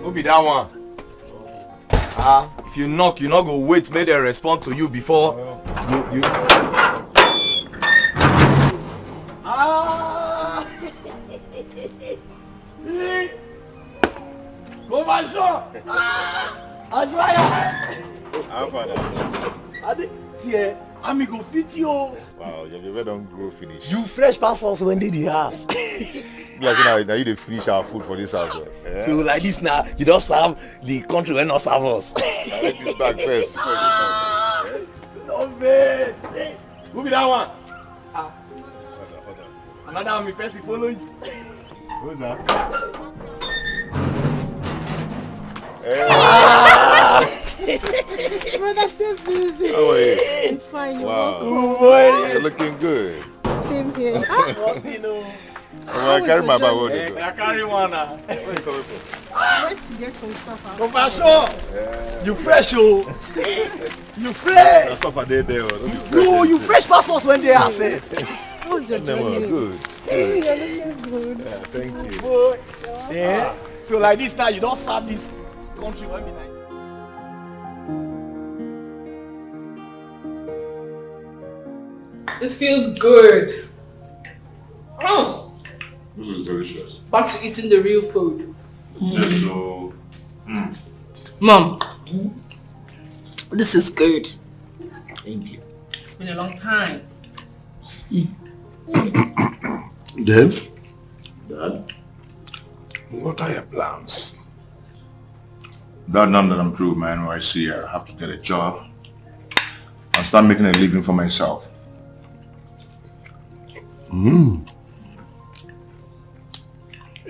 Who be that one? If you knock, you not go wait, make them respond to you before you. Go my shop. See, I'm go fit you. Wow, you never don't grow finish. You fresh persons when did you ask? Like now you dey finish our food for this house. Yeah? So like this now, you don't serve the country when not serve us. I let this bag first. No best. Who be that one? Hold on. Another one, me person follow you. Who's that? Brother David. How are you? I'm fine. Wow. You're looking good. Same here. I carry my bag. I carry one now. Where are you coming from? I went to get some stuff out. Confession. You fresh, oh. You fresh. That's off a day there. No, you fresh persons when they are said. How's your journey? Good. Hey, you're looking good. Yeah, thank you. Yeah. So like this now, you don't serve this country when be nice. This feels good. This is delicious. Back to eating the real food. Yes, so... Mom, this is good. Thank you. It's been a long time. Dave? Dad? What are your plans? Dad, now that I'm through with my NYC, I have to get a job and start making a living for myself.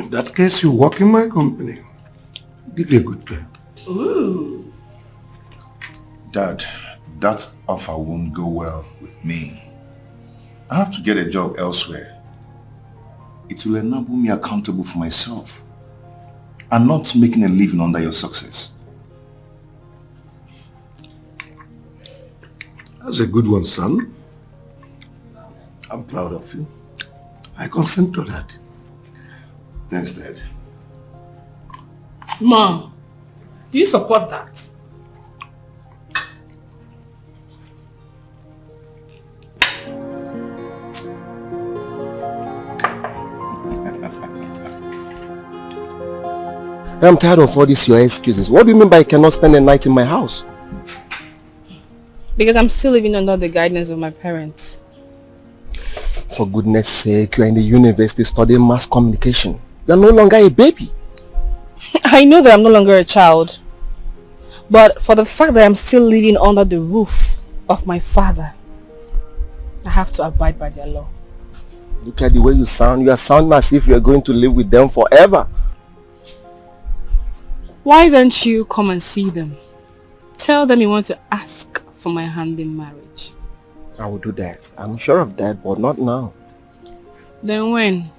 In that case, you work in my company. Give you a good pay. Ooh. Dad, that offer won't go well with me. I have to get a job elsewhere. It will enable me accountable for myself and not making a living under your success. That's a good one, son. I'm proud of you. I consent to that. Thanks, Dad. Mom, do you support that? I'm tired of all these your excuses. What do you mean by I cannot spend the night in my house? Because I'm still living under the guidance of my parents. For goodness sake, you are in the university studying mass communication. You are no longer a baby. I know that I'm no longer a child. But for the fact that I'm still living under the roof of my father, I have to abide by their law. Look at the way you sound. You are sounding as if you are going to live with them forever. Why don't you come and see them? Tell them you want to ask for my hand in marriage. I will do that. I'm sure of that, but not now. Then when?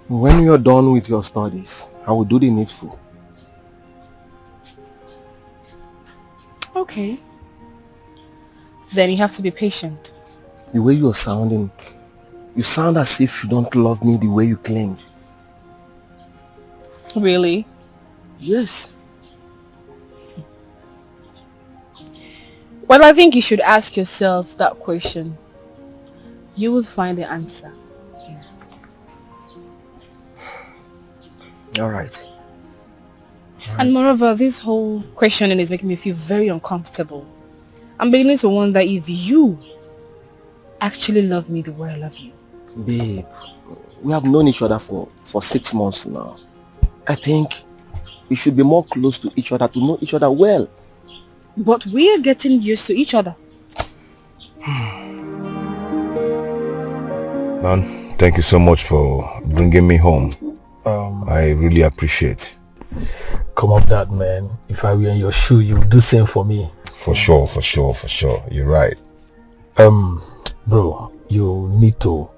When you're done with your studies, I will do the needful. Okay. Then you have to be patient. The way you're sounding, you sound as if you don't love me the way you claimed. Really? Yes. Well, I think you should ask yourself that question. You will find the answer here. All right. And moreover, this whole questioning is making me feel very uncomfortable. I'm beginning to wonder if you actually love me the way I love you. Babe, we have known each other for 6 months now. I think we should be more close to each other to know each other well. But we are getting used to each other. Man, thank you so much for bringing me home. I really appreciate. Come on, Dad, man. If I were in your shoe, you would do same for me. For sure. You're right. Bro, you need to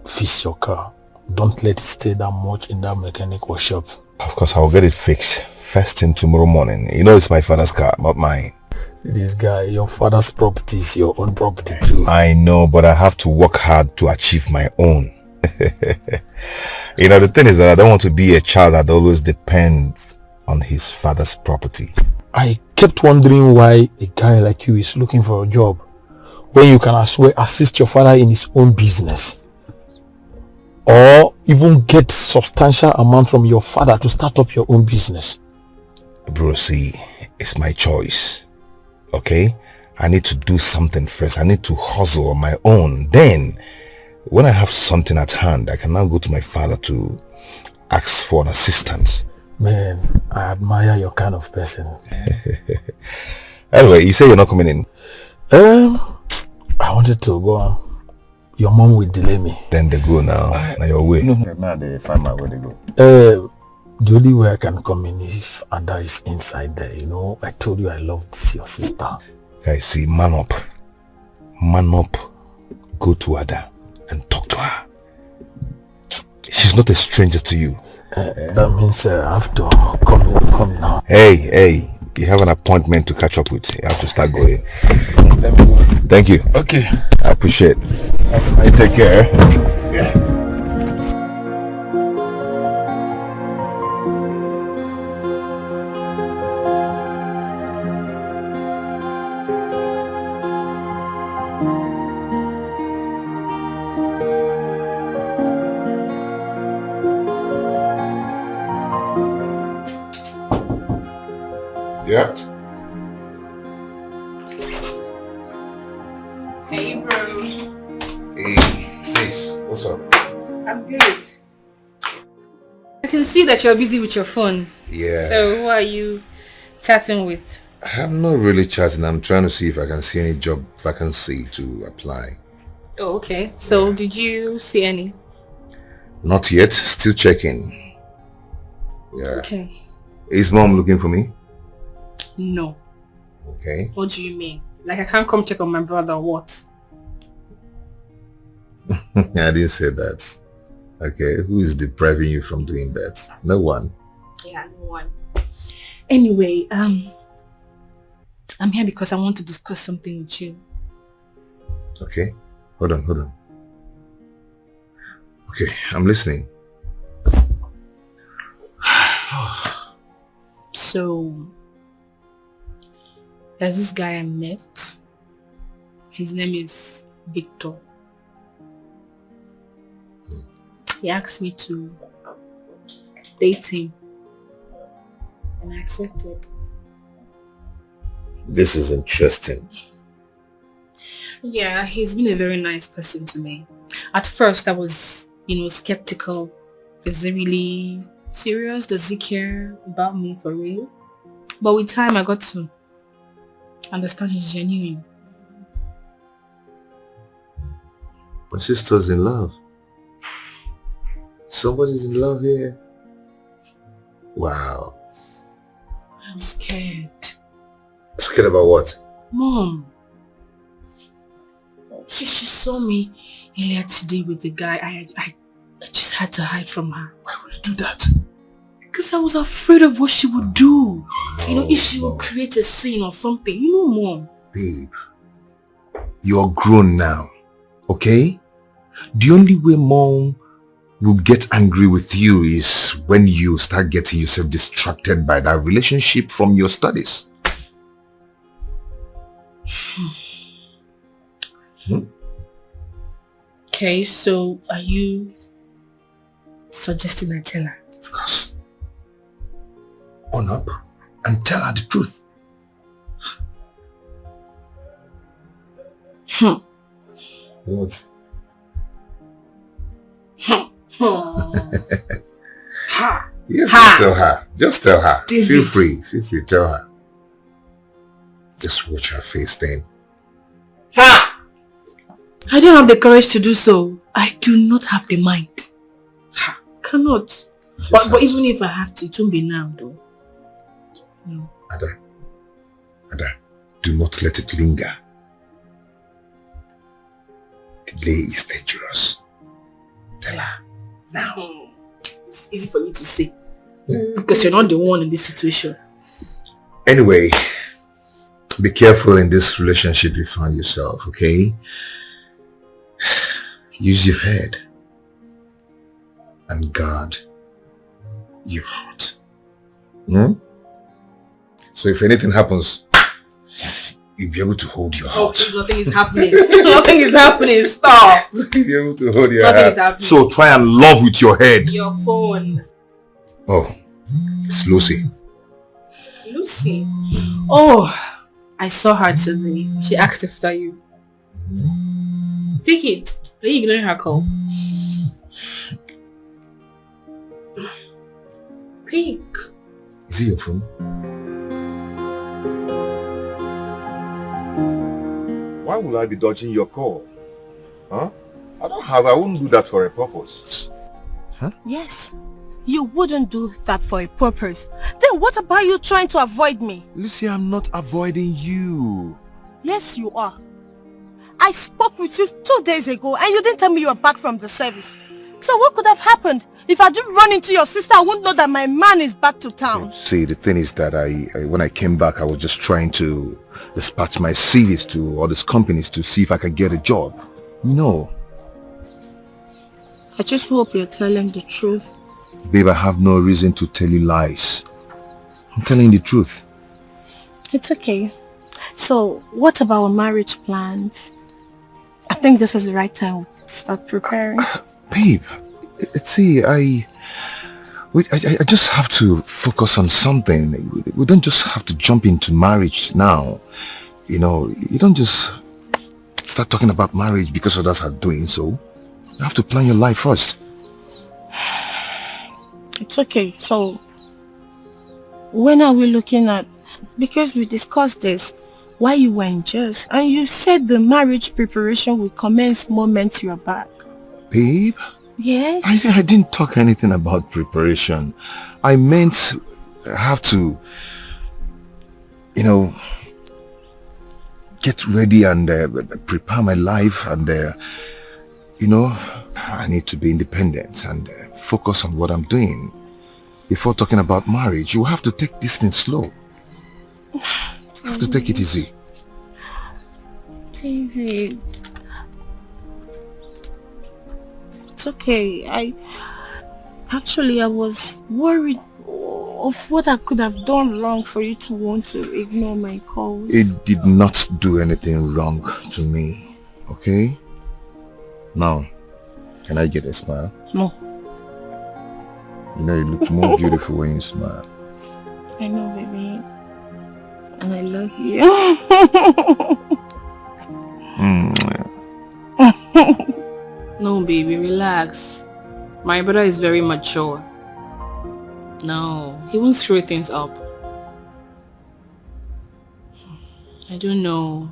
fix your car. Don't let it stay that much in that mechanic workshop. Of course, I'll get it fixed first thing tomorrow morning. You know it's my father's car, not mine. This guy, your father's property is your own property too. I know, but I have to work hard to achieve my own. You know, the thing is that I don't want to be a child that always depends on his father's property. I kept wondering why a guy like you is looking for a job where you can as well assist your father in his own business, or even get substantial amount from your father to start up your own business. Bro, see, it's my choice. Okay? I need to do something first. I need to hustle on my own. Then, when I have something at hand, I can now go to my father to ask for an assistance. Man, I admire your kind of person. Anyway, you say you're not coming in? I wanted to go. Your mom will delay me. Then they go now. Now your way. Now they find my way they go. The only way I can come in is if Ada is inside there. You know, I told you I love this, your sister. Guys, see, man up. Man up. Go to Ada and talk to her. She's not a stranger to you. That means I have to come now. Hey, you have an appointment to catch up with. You have to start going. Thank you. Okay. I appreciate it. You take care. Yeah. Yeah. Hey, bro. Hey, sis, what's up? I'm good. I can see that you're busy with your phone. Yeah. So who are you chatting with? I'm not really chatting. I'm trying to see if I can see any job vacancy to apply. Oh, okay. So did you see any? Not yet. Still checking. Yeah. Okay. Is mom looking for me? No. Okay. What do you mean? Like I can't come check on my brother or what? I didn't say that. Okay. Who is depriving you from doing that? No one. Yeah, no one. Anyway, I'm here because I want to discuss something with you. Okay. Hold on. Okay, I'm listening. So, there's this guy I met. His name is Victor. He asked me to date him. And I accepted. This is interesting. Yeah, he's been a very nice person to me. At first, I was, skeptical. Is he really serious? Does he care about me for real? But with time, I got to understand he's genuine. My sister's in love. Somebody's in love here. Wow. I'm scared. Scared about what? Mom. She saw me earlier today with the guy. I just had to hide from her. Why would you do that? Because I was afraid of what she would do. If she would create a scene or something. Mom. Babe, you're grown now, okay? The only way mom will get angry with you is when you start getting yourself distracted by that relationship from your studies. Okay, so are you suggesting I tell her? Of course. Own up and tell her the truth. What? Yes, just tell her. Just tell her. David. Feel free, tell her. Just watch her face then. I don't have the courage to do so. I do not have the mind. Cannot. But even if I have to, it won't be now though. No. Ada, do not let it linger. Delay is dangerous. Tell her now. It's easy for you to say. Because you're not the one in this situation. Anyway, be careful in this relationship you find yourself, okay? Use your head and guard your heart. Hmm? So if anything happens, you'll be able to hold your Oh, heart. please, nothing is happening. Nothing is happening. Stop. You'll be able to hold your Nothing is heart. happening. So try and love with your head. Your phone. Oh, it's Lucy. Lucy. Oh, I saw her today. She asked after you. Pick it. Are you ignoring her call? Pick. Is it your phone? Why would I be dodging your call? Huh? I wouldn't do that for a purpose. Yes. You wouldn't do that for a purpose. Then what about you trying to avoid me? Lucy, I'm not avoiding you. Yes, you are. I spoke with you 2 days ago and you didn't tell me you were back from the service. So what could have happened? If I didn't run into your sister, I wouldn't know that my man is back to town. See, the thing is that when I came back, I was just trying to dispatch my CVs to all these companies to see if I could get a job. No. I just hope you're telling the truth. Babe, I have no reason to tell you lies. I'm telling you the truth. It's okay. So, what about our marriage plans? I think this is the right time to start preparing. Babe, see, I just have to focus on something. We don't just have to jump into marriage now. You know, you don't just start talking about marriage because others are doing so. You have to plan your life first. It's okay. So, when are we looking at... Because we discussed this while you were in Jersey, and you said the marriage preparation will commence moment you're back. Babe? Yes? I didn't talk anything about preparation. I meant I have to, you know, get ready and prepare my life and, you know, I need to be independent and focus on what I'm doing. Before talking about marriage, you have to take this thing slow. You have to take it easy. David. It's okay. I was worried of what I could have done wrong for you to want to ignore my calls. It did not do anything wrong to me, okay? Now, can I get a smile? No. You know, you look more beautiful when you smile. I know, baby. And I love you. No, baby, relax. My brother is very mature. No, he won't screw things up. I don't know.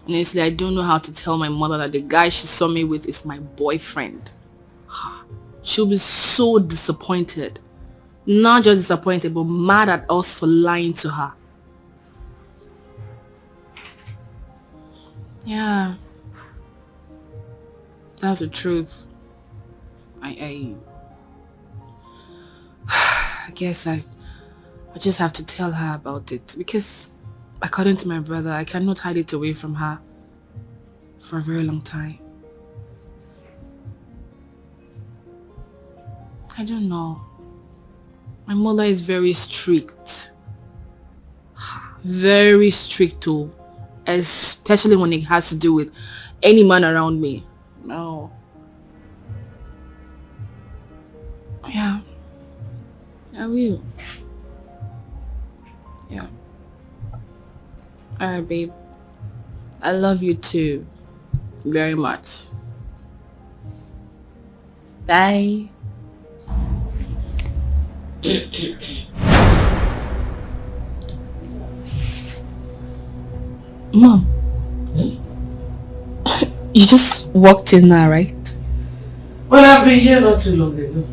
Honestly, I don't know how to tell my mother that the guy she saw me with is my boyfriend. She'll be so disappointed. Not just disappointed, but mad at us for lying to her. Yeah. That's the truth. I guess I just have to tell her about it, because according to my brother, I cannot hide it away from her for a very long time. I don't know. My mother is very strict. Very strict too. Especially when it has to do with any man around me. No. Yeah. I will. Yeah. Alright, babe. I love you too. Very much. Bye. Mom. You just walked in now, right? Well, I've been here not too long ago.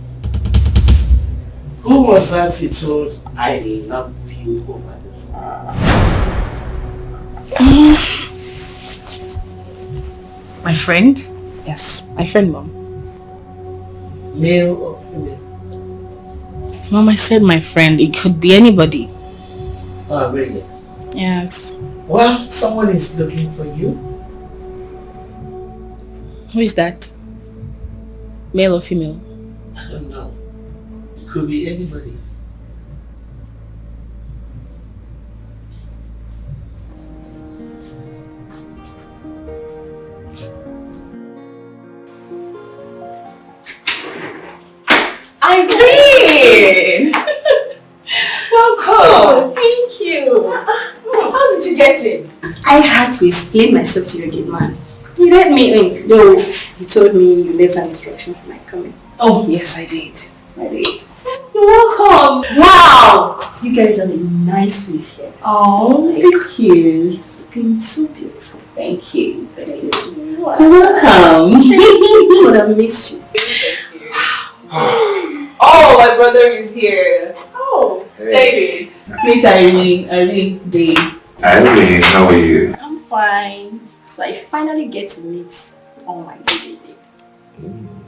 Who was that you told I loved you over the phone? My friend? Yes, my friend, Mom. Male or female? Mom, I said my friend. It could be anybody. Oh, really? Yes. Well, someone is looking for you. Who is that? Male or female? I don't know. It could be anybody. getting? I had to explain myself to your gate man. You let me in. No, you told me you left an instruction for my coming. Oh, yes, I did. I did. You're welcome. Wow! You guys have a nice place here. Oh, Thank you. Looking so beautiful. Thank you. Thank you. You're welcome. Thank you. But I've missed you. Oh, my brother is here. Oh, David. Meet Irene, Dave. Irene, how are you? I'm fine. So I finally get to meet all my David.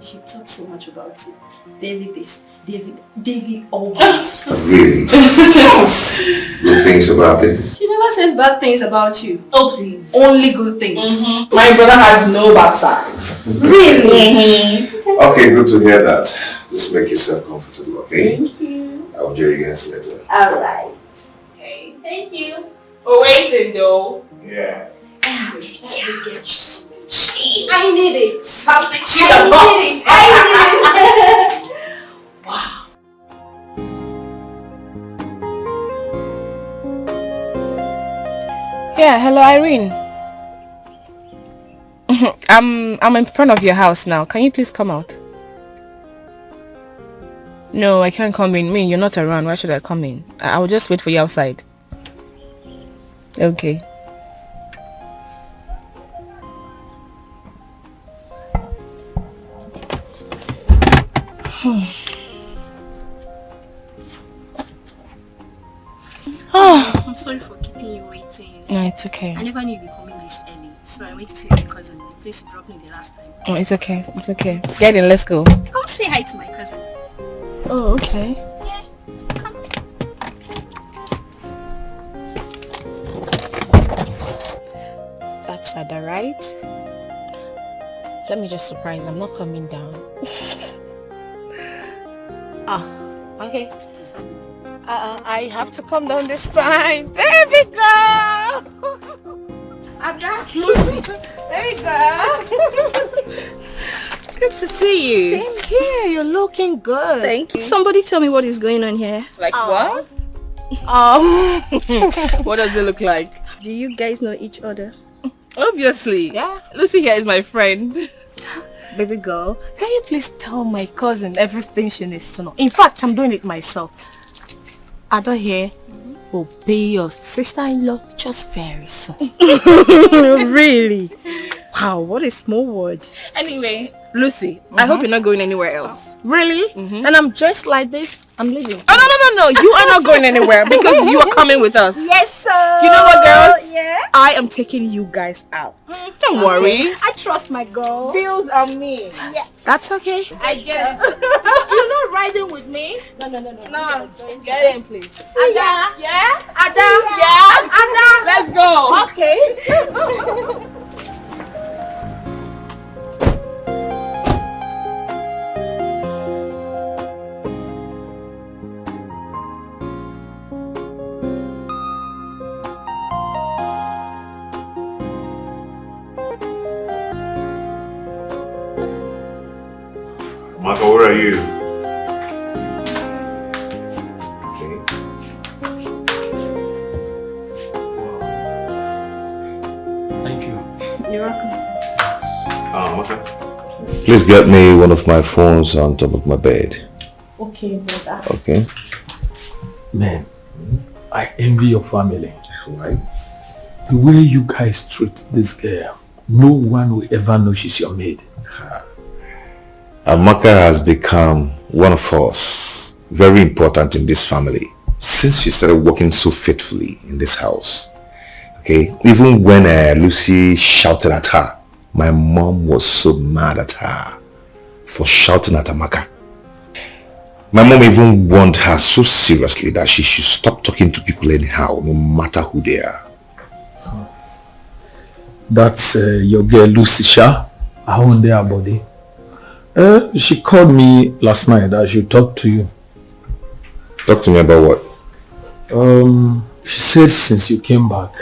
She talks so much about you. David this, David always. Really? Yes. Good things about this? She never says bad things about you. Oh, please. Only good things. My brother has no backside. Really? Okay, good to hear that. Just make yourself comfortable, okay? Thank you. I'll join you guys later. Alright. Okay. Thank you. We're waiting though. Yeah. Let me get you something cheap. I need it. Something cheap I need it. Wow. Yeah, hello Irene. I'm in front of your house now. Can you please come out? No, I can't come in. You're not around. Why should I come in? I will just wait for you outside. Okay. I'm sorry for keeping you waiting. No, it's okay. I never knew you'd be coming this early, so I went to see my cousin. The place you dropped me the last time. Oh, it's okay. It's okay. Get in. Let's go. Come say hi to my cousin. Oh, okay. Yeah, come. That's Ada, right? Let me just surprise. I'm not coming down. Okay. I have to come down this time. Baby girl! Ada, Lucy. Baby girl. Good to see you. Same here. You're looking good. Thank you. Somebody tell me what is going on here. Like what? What does it look like? Do you guys know each other? Obviously. Yeah. Lucy here is my friend. Baby girl, can you please tell my cousin everything she needs to know? In fact, I'm doing it myself. Ada here will be your sister-in-law just very soon. Really? Wow, what a small word. Anyway, Lucy, I hope you're not going anywhere else. Really? And I'm dressed like this? I'm leaving. Oh, no. You are not going anywhere because you are coming with us. Yes, sir. You know what, girls? Yeah? I am taking you guys out. Don't worry. I trust my girl. Bills on me. Yes. That's okay. I guess. So you're not riding with me? No. No, get in, please. Ada? Yeah? Ada? Yeah? Ada? Let's go. Okay. Amaka, where are you? Okay. Thank you. You're welcome. Amaka. Please get me one of my phones on top of my bed. Okay, brother. Okay? Man, I envy your family. Right. The way you guys treat this girl, no one will ever know she's your maid. Amaka has become one of us, very important in this family, since she started working so faithfully in this house. Okay, even when Lucy shouted at her, my mom was so mad at her for shouting at Amaka. My mom even warned her so seriously that she should stop talking to people anyhow, no matter who they are. That's your girl Lucy Sha. I own their body. She called me last night that she talk to you. Talk to me about what? She said since you came back,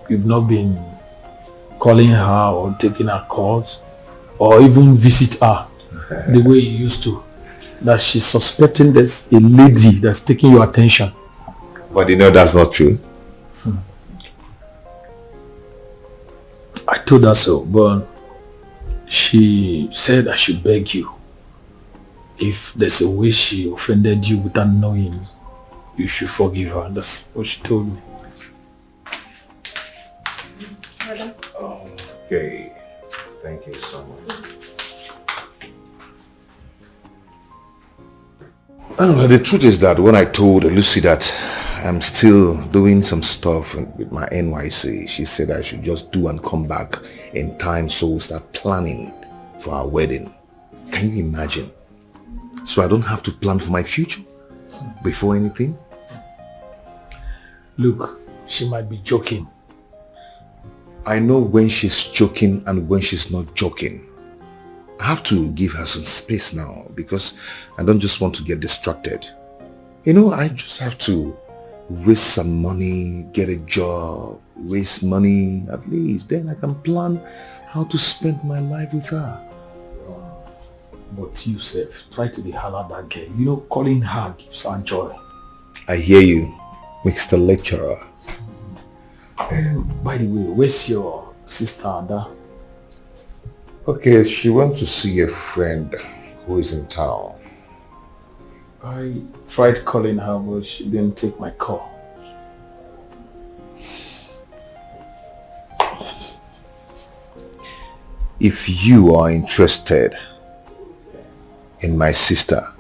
you've not been calling her or taking her calls or even visit her the way you used to. That she's suspecting there's a lady that's taking your attention. But you know that's not true. told her so, but she said I should beg you. If there's a way she offended you without knowing, you should forgive her. That's what she told me. Okay. Thank you so much. Anyway, the truth is that when I told Lucy that I'm still doing some stuff with my NYC, she said I should just do and come back in time so we'll start planning for our wedding. Can you imagine? So I don't have to plan for my future before anything? Look, she might be joking. I know when she's joking and when she's not joking. I have to give her some space now because I don't just want to get distracted. You know, I just have to raise some money, get a job, raise money at least. Then I can plan how to spend my life with her. But you, Seth, try to be hard at that girl. You know, calling her gives her joy. I hear you, Mr. Lecturer. By the way, where's your sister, Ada? Okay, she went to see a friend who is in town. I tried calling her, but she didn't take my call. If you are interested in my sister,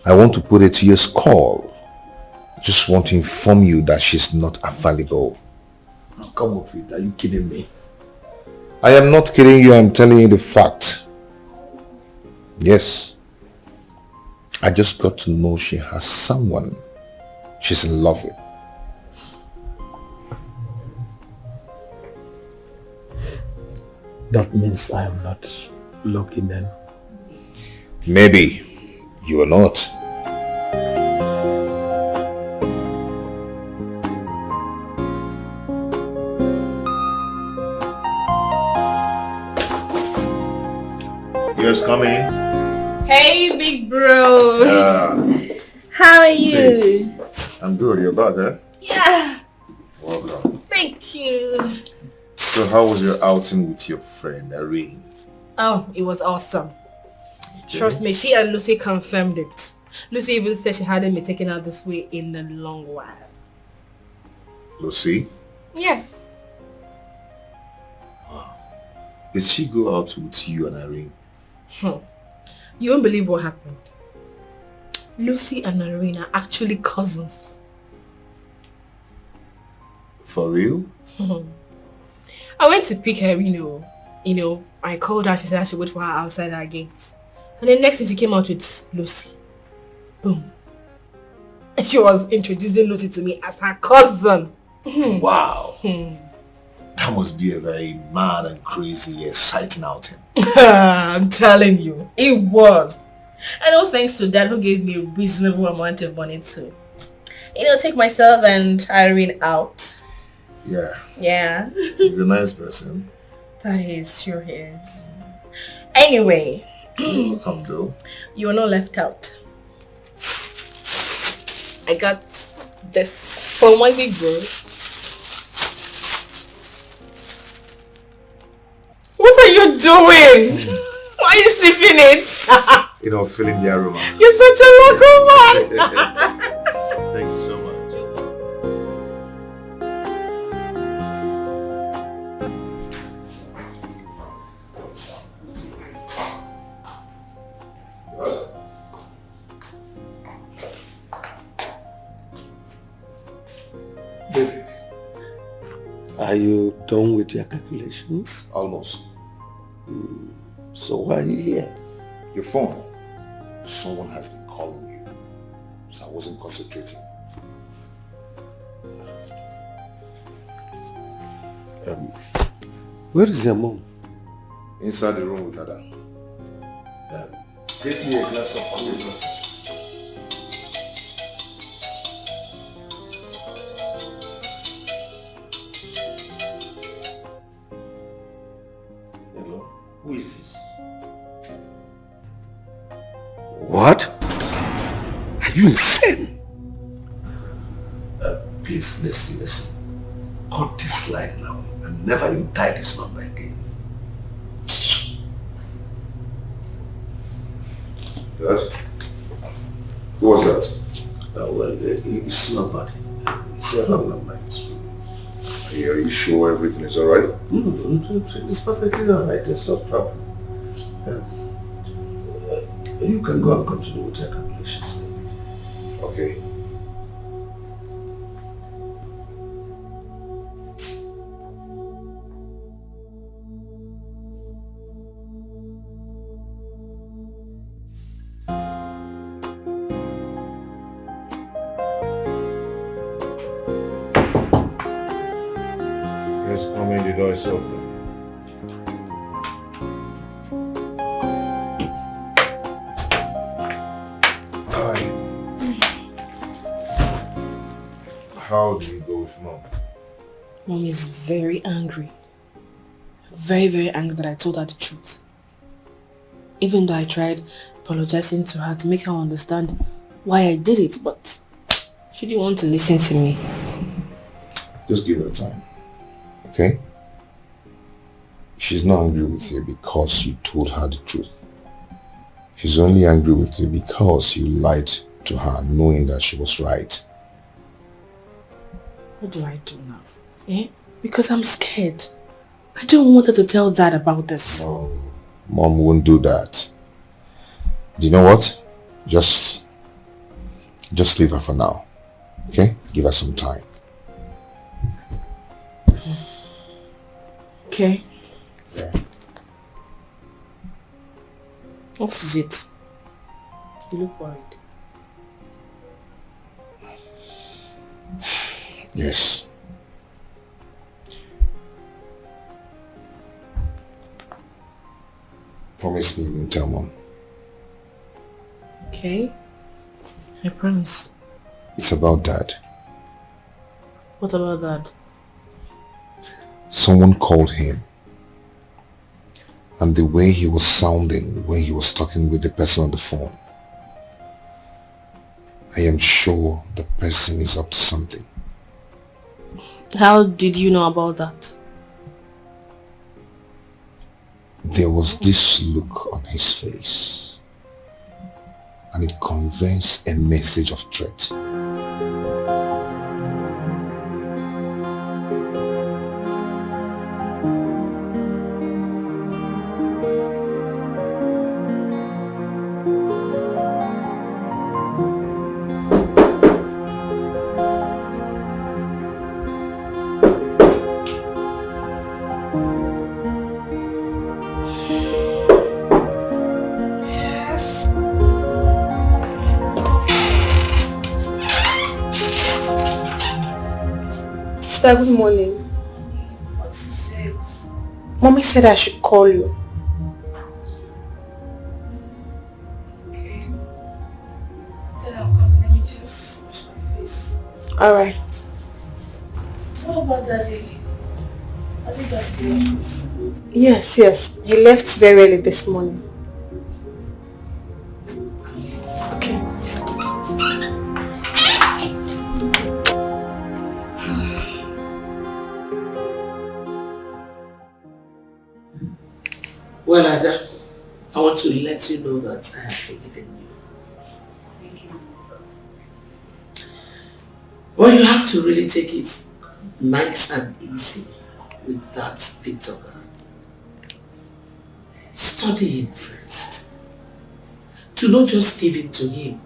I want to put it to your call. Just want to inform you that she's not available. Come off it, are you kidding me? I am not kidding you, I'm telling you the fact. Yes. I just got to know she has someone she's in love with. That means I am not lucky then. Maybe you are not. Yes, come in. Hey, big bro. How are you? Sis, I'm good. You're back, eh? Yeah. Welcome. Thank you. So how was your outing with your friend, Irene? Oh, it was awesome. Okay. Trust me, she and Lucy confirmed it. Lucy even said she hadn't been taken out this way in a long while. Lucy? Yes. Wow. Did she go out with you and Irene? You won't believe what happened. Lucy and Irene are actually cousins. For real? I went to pick her, I called her, she said I should wait for her outside our gate. And then next thing she came out with Lucy. Boom. And she was introducing Lucy to me as her cousin. Wow. That must be a very mad and crazy, exciting outing. I'm telling you, it was. And all thanks to Dad who gave me a reasonable amount of money to, take myself and Irene out. Yeah. Yeah. He's a nice person. That is, sure he is. Anyway. Welcome though. You are not left out. I got this from my big bro. What are you doing? Why are you sniffing it? Feeling the aroma. You're such a lucky one. Thank you so much. David, are you done with your calculations? Almost. So why are you here? Your phone. Someone has been calling you. So I wasn't concentrating. Where is your mom? Inside the room with Ada. Get me a glass of water. Hello? Who is this? What? Are you insane? Please listen. Cut this line now and Never you die this number again. Dad? Who was that? Well, it's nobody. It's a wrong number. Are you sure everything is alright? It's perfectly alright. There's no problem. You can go and continue with your calculations. Okay. Just come in, the door is open. Hi. How do you go with Mom? Mom is very angry. Very, very angry that I told her the truth. Even though I tried apologizing to her to make her understand why I did it, but she didn't want to listen to me. Just give her time. Okay? She's not angry with you because you told her the truth. She's only angry with you because you lied to her knowing that she was right. What do I do now? Eh? Because I'm scared. I don't want her to tell Dad about this. No, Mom won't do that. Do you know what? Just leave her for now. Okay? Give her some time. Okay. Yeah. What is it? You look worried. Yes. Promise me you won't tell Mom. Okay. I promise. It's about Dad. What about that? Someone called him. And the way he was sounding when he was talking with the person on the phone, I am sure the person is up to something. How did you know about that? There was this look on his face, and it conveys a message of threat. Good morning. What she said? Mommy said I should call you. Okay. Said I'll come. Let me just wash my face. Alright. What about Daddy? Has he got to the office? Yes. He left very early this morning. Okay. Well, Ada, I want to let you know that I have forgiven you. Thank you. Well, you have to really take it nice and easy with that Victor guy. Study him first. To not just give it to him.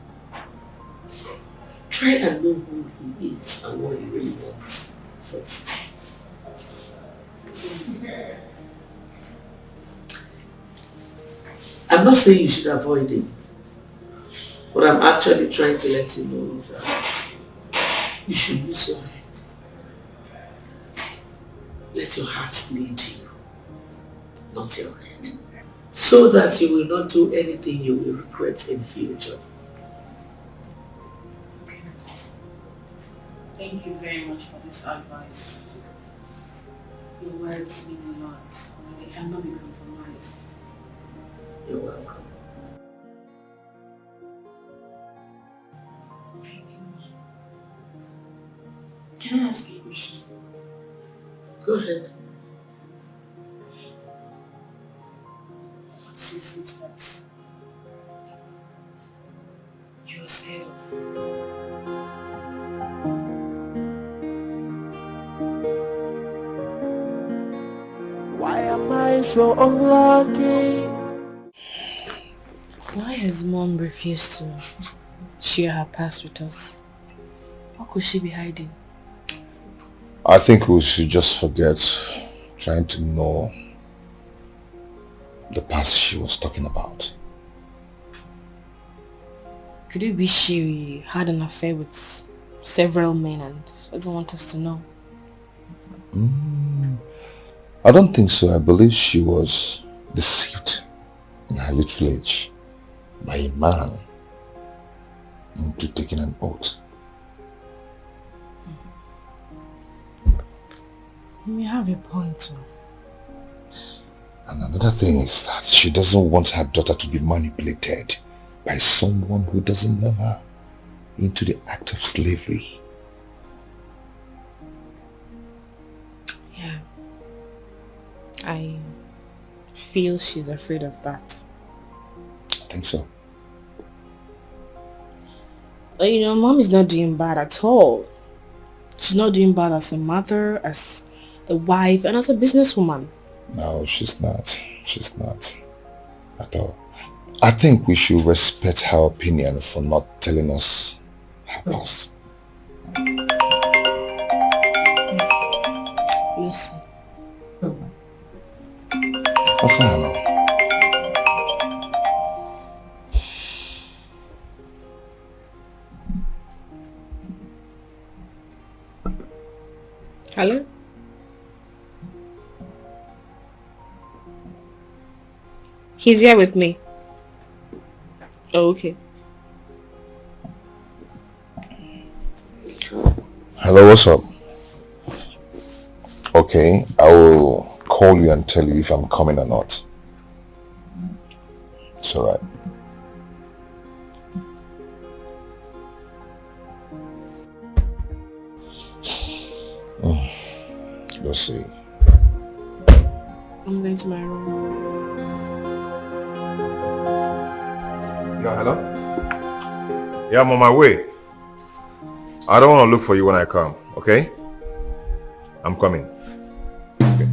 Try and know who he is and what he really wants first. I'm not saying you should avoid him. What I'm actually trying to let you know is that you should use your head. Let your heart lead you, not your head. So that you will not do anything you will regret in future. Thank you very much for this advice. Your words mean a lot. They cannot be compromised. You're welcome. Thank you. Can I ask you a question? Go ahead. been so unlucky. Why has mom refused to share her past with us? What could she be hiding? I think we should just forget trying to know the past she was talking about. Could it be she had an affair with several men and doesn't want us to know? I don't think so. I believe she was deceived in her little age by a man into taking an oath. You have a point too. And another thing is that she doesn't want her daughter to be manipulated by someone who doesn't love her into the act of slavery. Yeah. I feel she's afraid of that. I think so. But you know, mom is not doing bad at all. She's not doing bad as a mother, as a wife, and as a businesswoman. No, she's not. She's not at all. I think we should respect her opinion for not telling us her past. Lucy. What's that now? Hello? He's here with me. Oh, okay. Hello, what's up? Okay, I will call you and tell you if I'm coming or not. It's alright. Let's see. I'm going to my room. Yeah, hello? Yeah, I'm on my way. I don't want to look for you when I come, okay? I'm coming. Okay.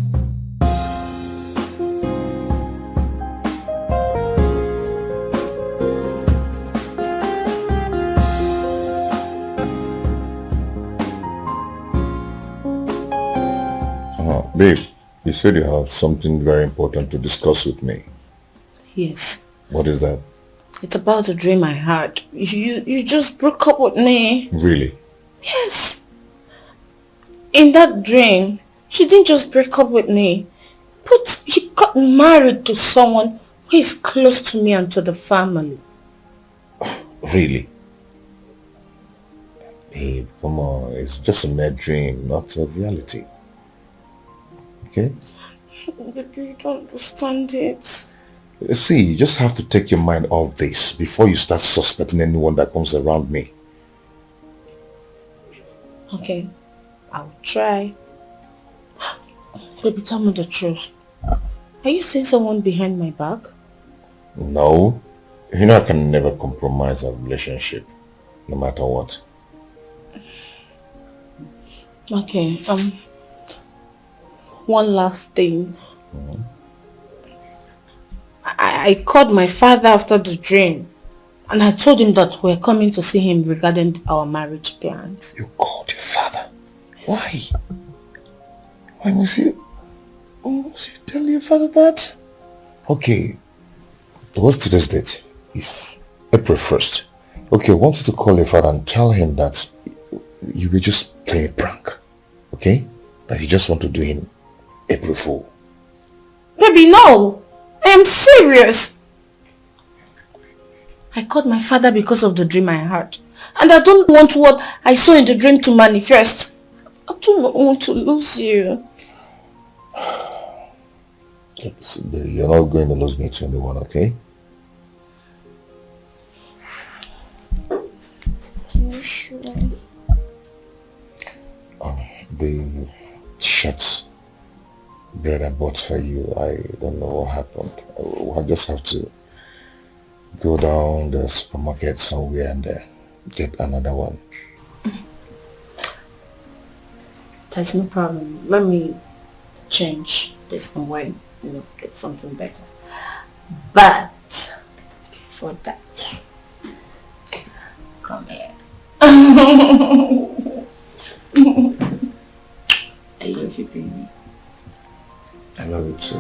Babe, you said you have something very important to discuss with me. Yes. What is that? It's about a dream I had. You just broke up with me. Really? Yes. In that dream, she didn't just break up with me, but he got married to someone who is close to me and to the family. Really? Babe, come on. It's just a mere dream, not a reality. Okay? Baby, you don't understand it. See, you just have to take your mind off this before you start suspecting anyone that comes around me. Okay, I'll try. Baby, tell me the truth. Are you seeing someone behind my back? No. You know I can never compromise a relationship, no matter what. Okay, one last thing. I called my father after the dream and I told him that we're coming to see him regarding our marriage plans. You called your father? Yes. Why? Why must you tell your father that? Okay, what's today's date? It's April 1st. Okay, I want you to call your father and tell him that you will just play a prank. Okay? That you just want to do him April Fool. Baby, no! I am serious! I called my father because of the dream I had. And I don't want what I saw in the dream to manifest. I do not want to lose you. Listen, baby, you're not going to lose me to anyone, okay? You sure? The shirts bread I bought for you, I don't know what happened. I just have to go down the supermarket somewhere and get another one. There's no problem. Let me change this and wait. get something better. But for that, come here. I love you, baby. I love you too.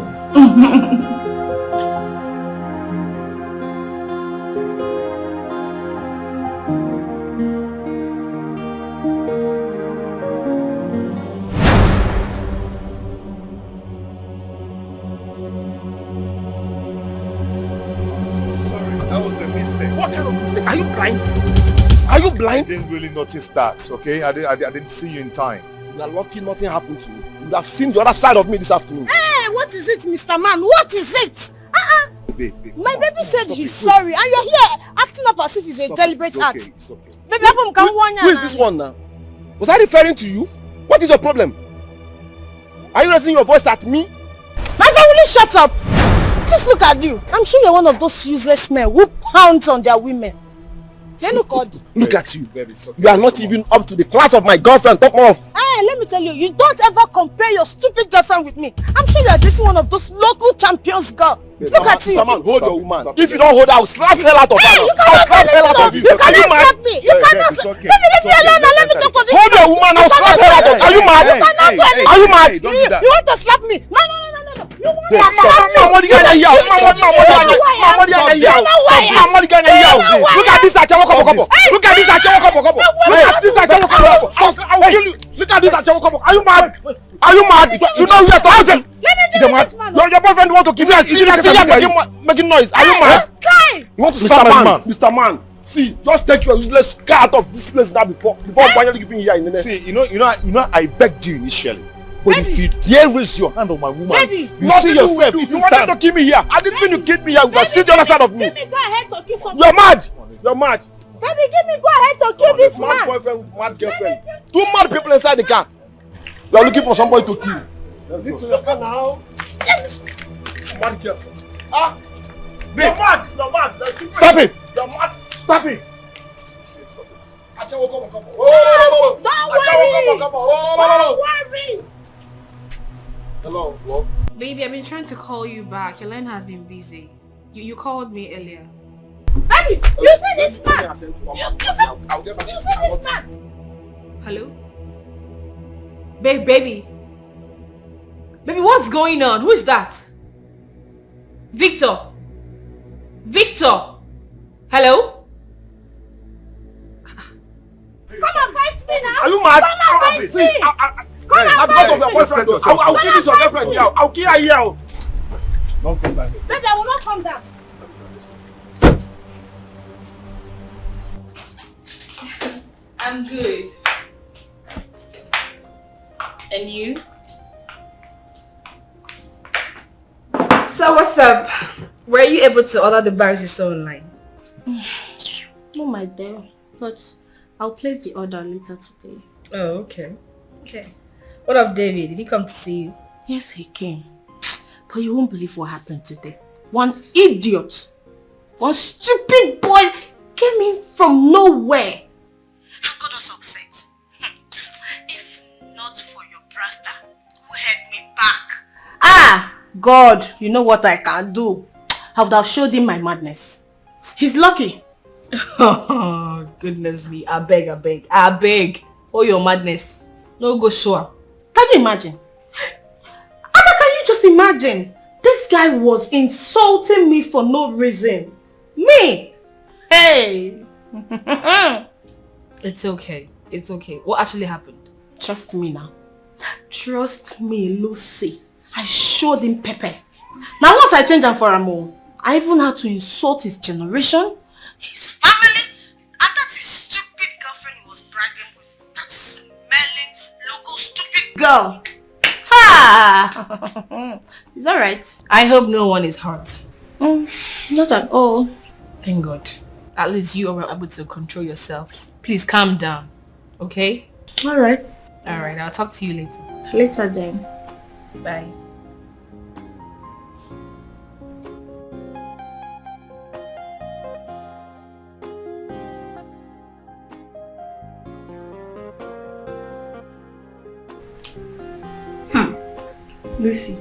What kind of mistake? Are you blind? Are you blind? I didn't really notice that, okay? I didn't see you in time. You are lucky nothing happened to you. You would have seen the other side of me this afternoon. Hey, what is it, Mr. Man? What is it? Babe, My baby said he's sorry, and you're here acting up as if it's a deliberate act. It's okay. Baby, who is this one now? Was I referring to you? What is your problem? Are you raising your voice at me? My family, shut up! Just look at you. I'm sure you're one of those useless men who pounds on their women. Then look at you. Baby, you are not even up to the class of my girlfriend. Talk more of. Hey, let me tell you, you don't ever compare your stupid girlfriend with me. I'm sure you're dating one of those local champions, girl. Look at you. Hold your woman. If you don't hold her, I'll slap hell out of her. You cannot slap me. You cannot slap me. You cannot slap me. Baby, leave me alone and let me talk to this. Hold your woman, I'll slap hell out of her. Are you mad? You cannot do anything. Are you mad? You want to slap me? No. You want to slap me? Look at this achawo kopo. Look at this achawo kopo. I will kill you. Look at this achawo kopo. Are you mad? Are you mad? You know you are talking. Your boyfriend want to kill you. Making noise. Are you mad? You want to stop man? Mr. Man. See, just take your useless car out of this place now before finally giving here in the next. See, you know, I begged you initially. But if you dare raise your hand on my woman, you see yourself. You wanted to kill me here. I didn't mean you killed me here. You see the other side of me. Give me go ahead to kill somebody. You're mad. You're mad. Baby, give me go ahead to kill this man. Mad boyfriend with mad girlfriend. Two mad people inside the car. You are looking for somebody to kill. Leave to your car now. Mad girlfriend. You're mad. You're mad. Stop it. You're mad. Stop it. Don't worry. Hello, love. Baby, I've been trying to call you back. Your line has been busy. You called me earlier. Baby, you see this man. You see this man. Hello? Baby, what's going on? Who is that? Victor? Hello? Come and fight me now. Are you mad? Come and fight me. Because of your boyfriend, I'll kill this your girlfriend here. I'll kill her here. Don't come back. Baby, I will not come down. I'm good. And you? So what's up? Were you able to order the bars you saw online? No, my dear. But I'll place the order later today. Oh, okay. What of David? Did he come to see you? Yes, he came. But you won't believe what happened today. One idiot, one stupid boy came in from nowhere and got us upset. If not for your brother who held me back. God, you know what I can do. I would have showed him my madness. He's lucky. Oh, goodness me. I beg. Oh, your madness. No go show up. Can you imagine? Amaka, can you just imagine? This guy was insulting me for no reason. Me? Hey! It's okay. What actually happened? Trust me now. Trust me, Lucy. I showed him pepper. Now once I change him for a move, I even had to insult his generation, his family, and that his stupid girlfriend he was bragging with. That smelling, local stupid girl. Ha! It's alright. I hope no one is hurt. Not at all. Thank God. At least you were able to control yourselves. Please calm down. Okay? Alright. I'll talk to you later. Later then. Bye. Lucy,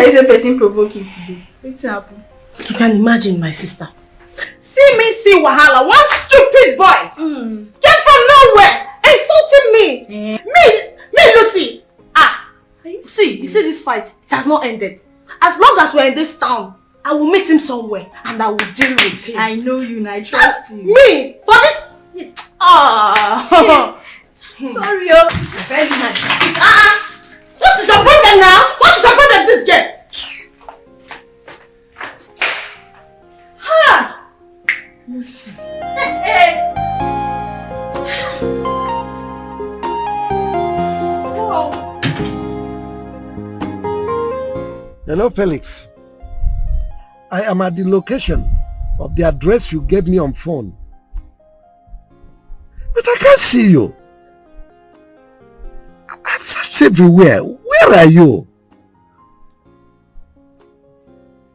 there is a person provoking today. What's happened? You can imagine my sister. See me, see Wahala. One stupid boy came from nowhere, insulting me. Me, Lucy. See, you see this fight? It has not ended. As long as we're in this town, I will meet him somewhere and I will deal with him. I know you and I trust you. Me? For this? Sorry, very nice. What is your problem now? What is your problem this girl? Lucy. Hello, Felix. I am at the location of the address you gave me on phone. But I can't see you. I've searched everywhere. Where are you?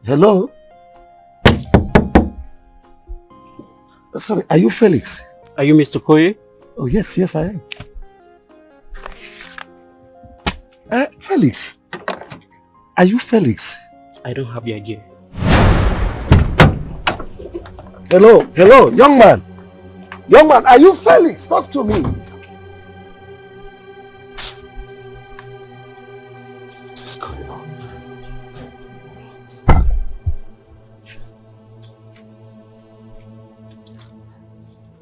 Hello? Sorry, are you Felix? Are you Mr. Koye? Oh, yes, I am. Felix. Are you Felix? I don't have the idea. Hello, young man. Young man, are you Felix? Talk to me. What's going on?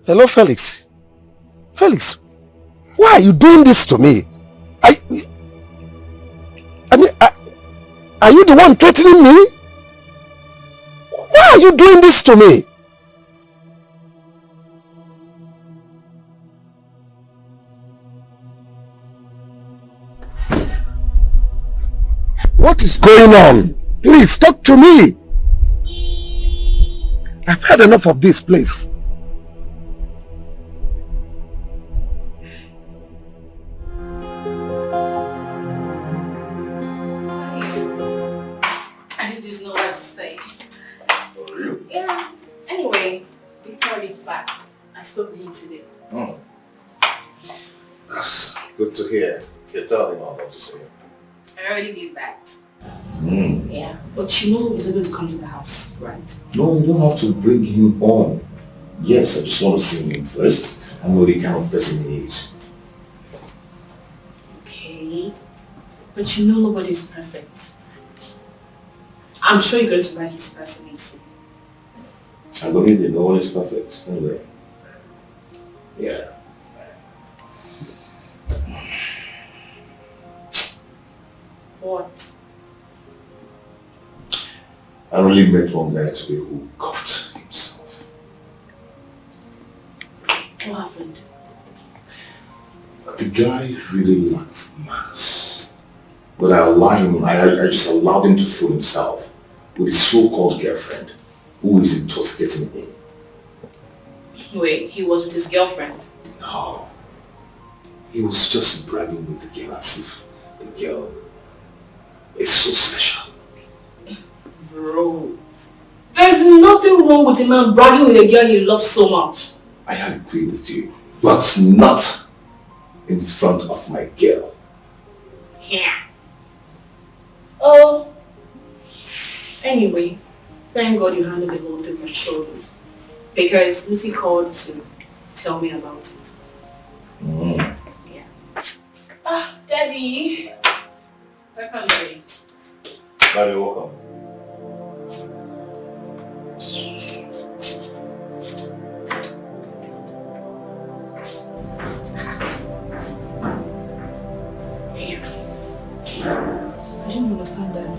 Hello, Felix. Felix, why are you doing this to me? Are you the one threatening me? Why are you doing this to me? What is going on? Please talk to me. I've had enough of this place. I just know what to say. Yeah. Anyway, Victor is back. I spoke with him today. Oh. That's good to hear. You tell him what to say. I already did that. Yeah. But you know he's not going to come to the house, right? No, you don't have to bring him on. Yes, I just want to see him first and know the kind of person he is. Okay. But you know nobody's perfect. I'm sure you're going to like his personality. I believe that no one is perfect. Anyway. Yeah. What? I really met one guy today who cuffed himself. What happened? The guy really lacks manners. But I just allowed him to fool himself with his so-called girlfriend, who is intoxicating him. Wait, he was with his girlfriend? No. He was just bragging with the girl as if the girl is so special. Bro, there's nothing wrong with a man bragging with a girl he loves so much. I agree with you, but not in front of my girl. Yeah. Oh. Anyway, thank God you handled the whole thing maturely. Because Lucy called to tell me about it. Yeah. Daddy. Welcome, Daddy. Daddy, welcome. I didn't understand that.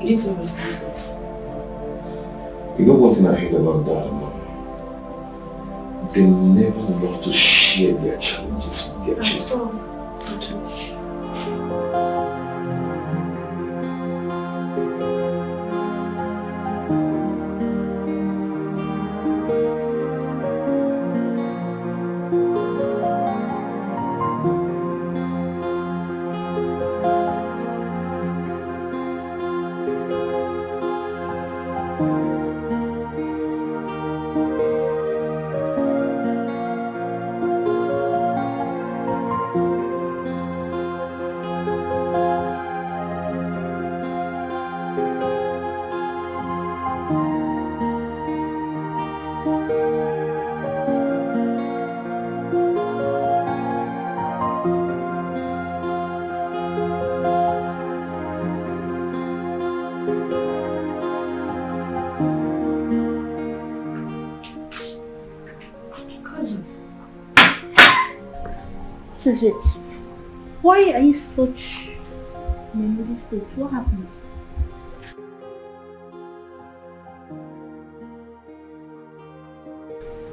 You didn't even respond to us. You know one thing I hate about Dad and Mom? They never love to share their challenges with their children. At all. What is it? Why are you such in a moody state? What happened?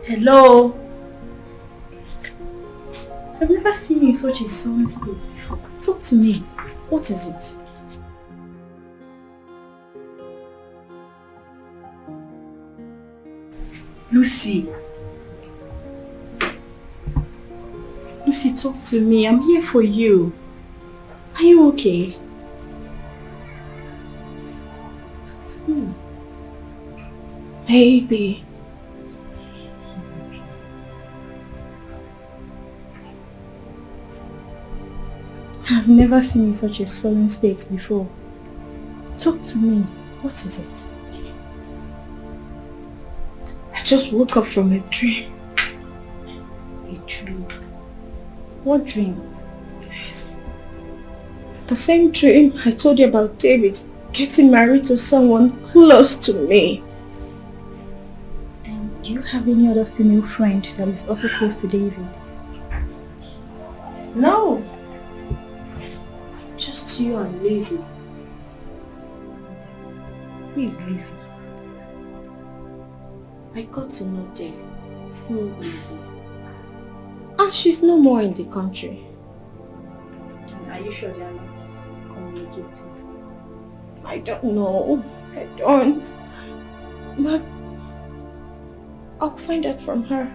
Hello? I've never seen you in such a sullen state before. Talk to me. What is it? Lucy. Lucy, talk to me. I'm here for you. Are you okay? Talk to me. Baby. I've never seen you in such a sullen state before. Talk to me. What is it? I just woke up from a dream. A dream? What dream? Yes. The same dream I told you about David getting married to someone close to me. And do you have any other female friend that is also close to David? No. Just you and Lazy. Who is Lazy? I got to know Dave through Lazy. And she's no more in the country. Are you sure they are not communicating? I don't know. I don't. But I'll find out from her.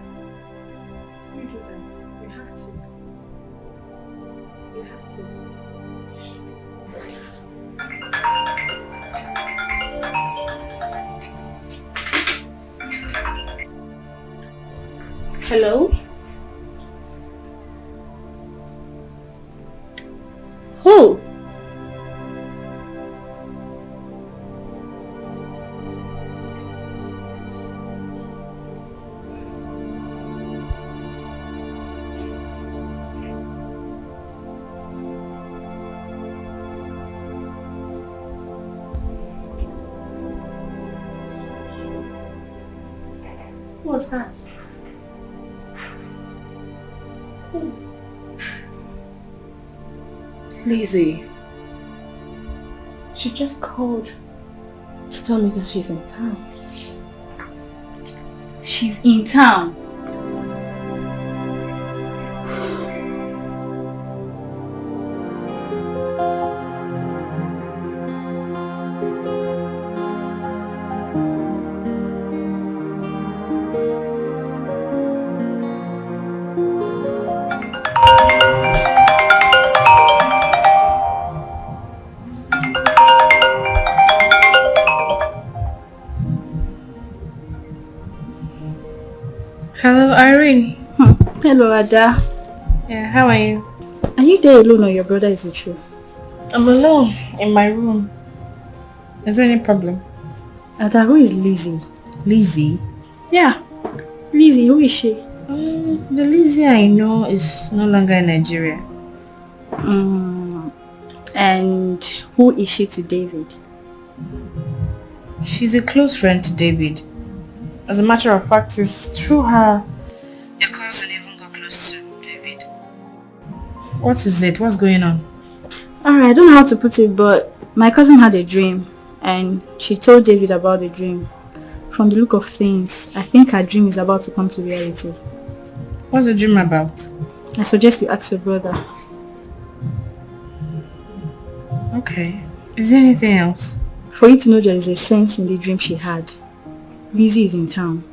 You do that. You have to. You have to. Hello? Who? What's that? Who? Lizzie. She just called to tell me that she's in town. She's in town. Hello, Irene. Hello, Ada. Yeah, how are you? Are you there alone or your brother is with you? I'm alone in my room. Is there any problem? Ada, who is Lizzie? Lizzie? Yeah. Lizzie, who is she? The Lizzie I know is no longer in Nigeria. And who is she to David? She's a close friend to David. As a matter of fact, it's through her your cousin even got close to David. What is it? What's going on? Alright, I don't know how to put it, but my cousin had a dream and she told David about the dream. From the look of things, I think her dream is about to come to reality. What's the dream about? I suggest you ask your brother. Okay. Is there anything else? For you to know there is a sense in the dream she had. Lizzie is in town.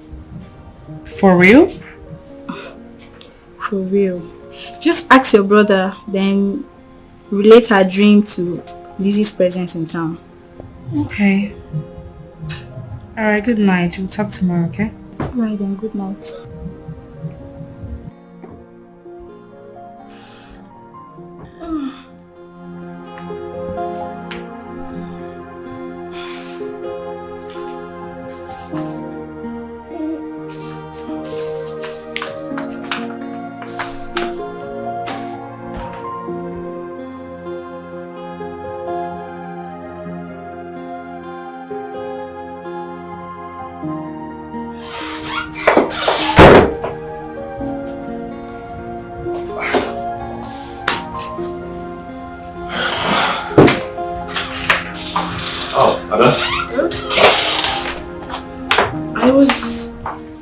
For real? For real. Just ask your brother, then relate her dream to Lizzie's presence in town. Okay. Alright, good night. We'll talk tomorrow, okay? Alright then, good night.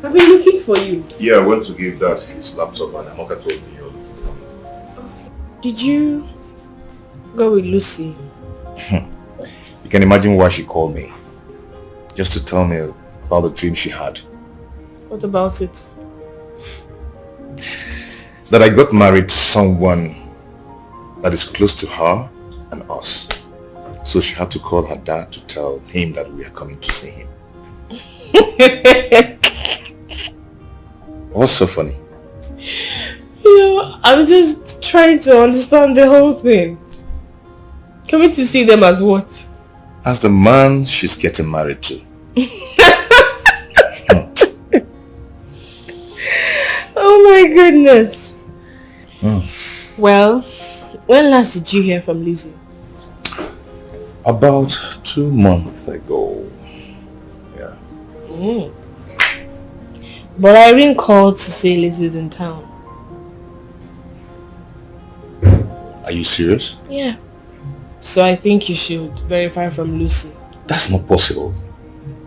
I've been looking for you. Yeah, I went to give Dad his laptop and Amaka told me you're looking for me. Did you go with Lucy? You can imagine why she called me. Just to tell me about the dream she had. What about it? That I got married to someone that is close to her and us. So she had to call her dad to tell him that we are coming to see him. What's so funny? I'm just trying to understand the whole thing. Coming to see them as what? As the man she's getting married to. Oh my goodness. Well, when last did you hear from Lizzie? About 2 months ago. Yeah. But Irene called to say Lizzie's in town. Are you serious? Yeah. So I think you should verify from Lucy. That's not possible.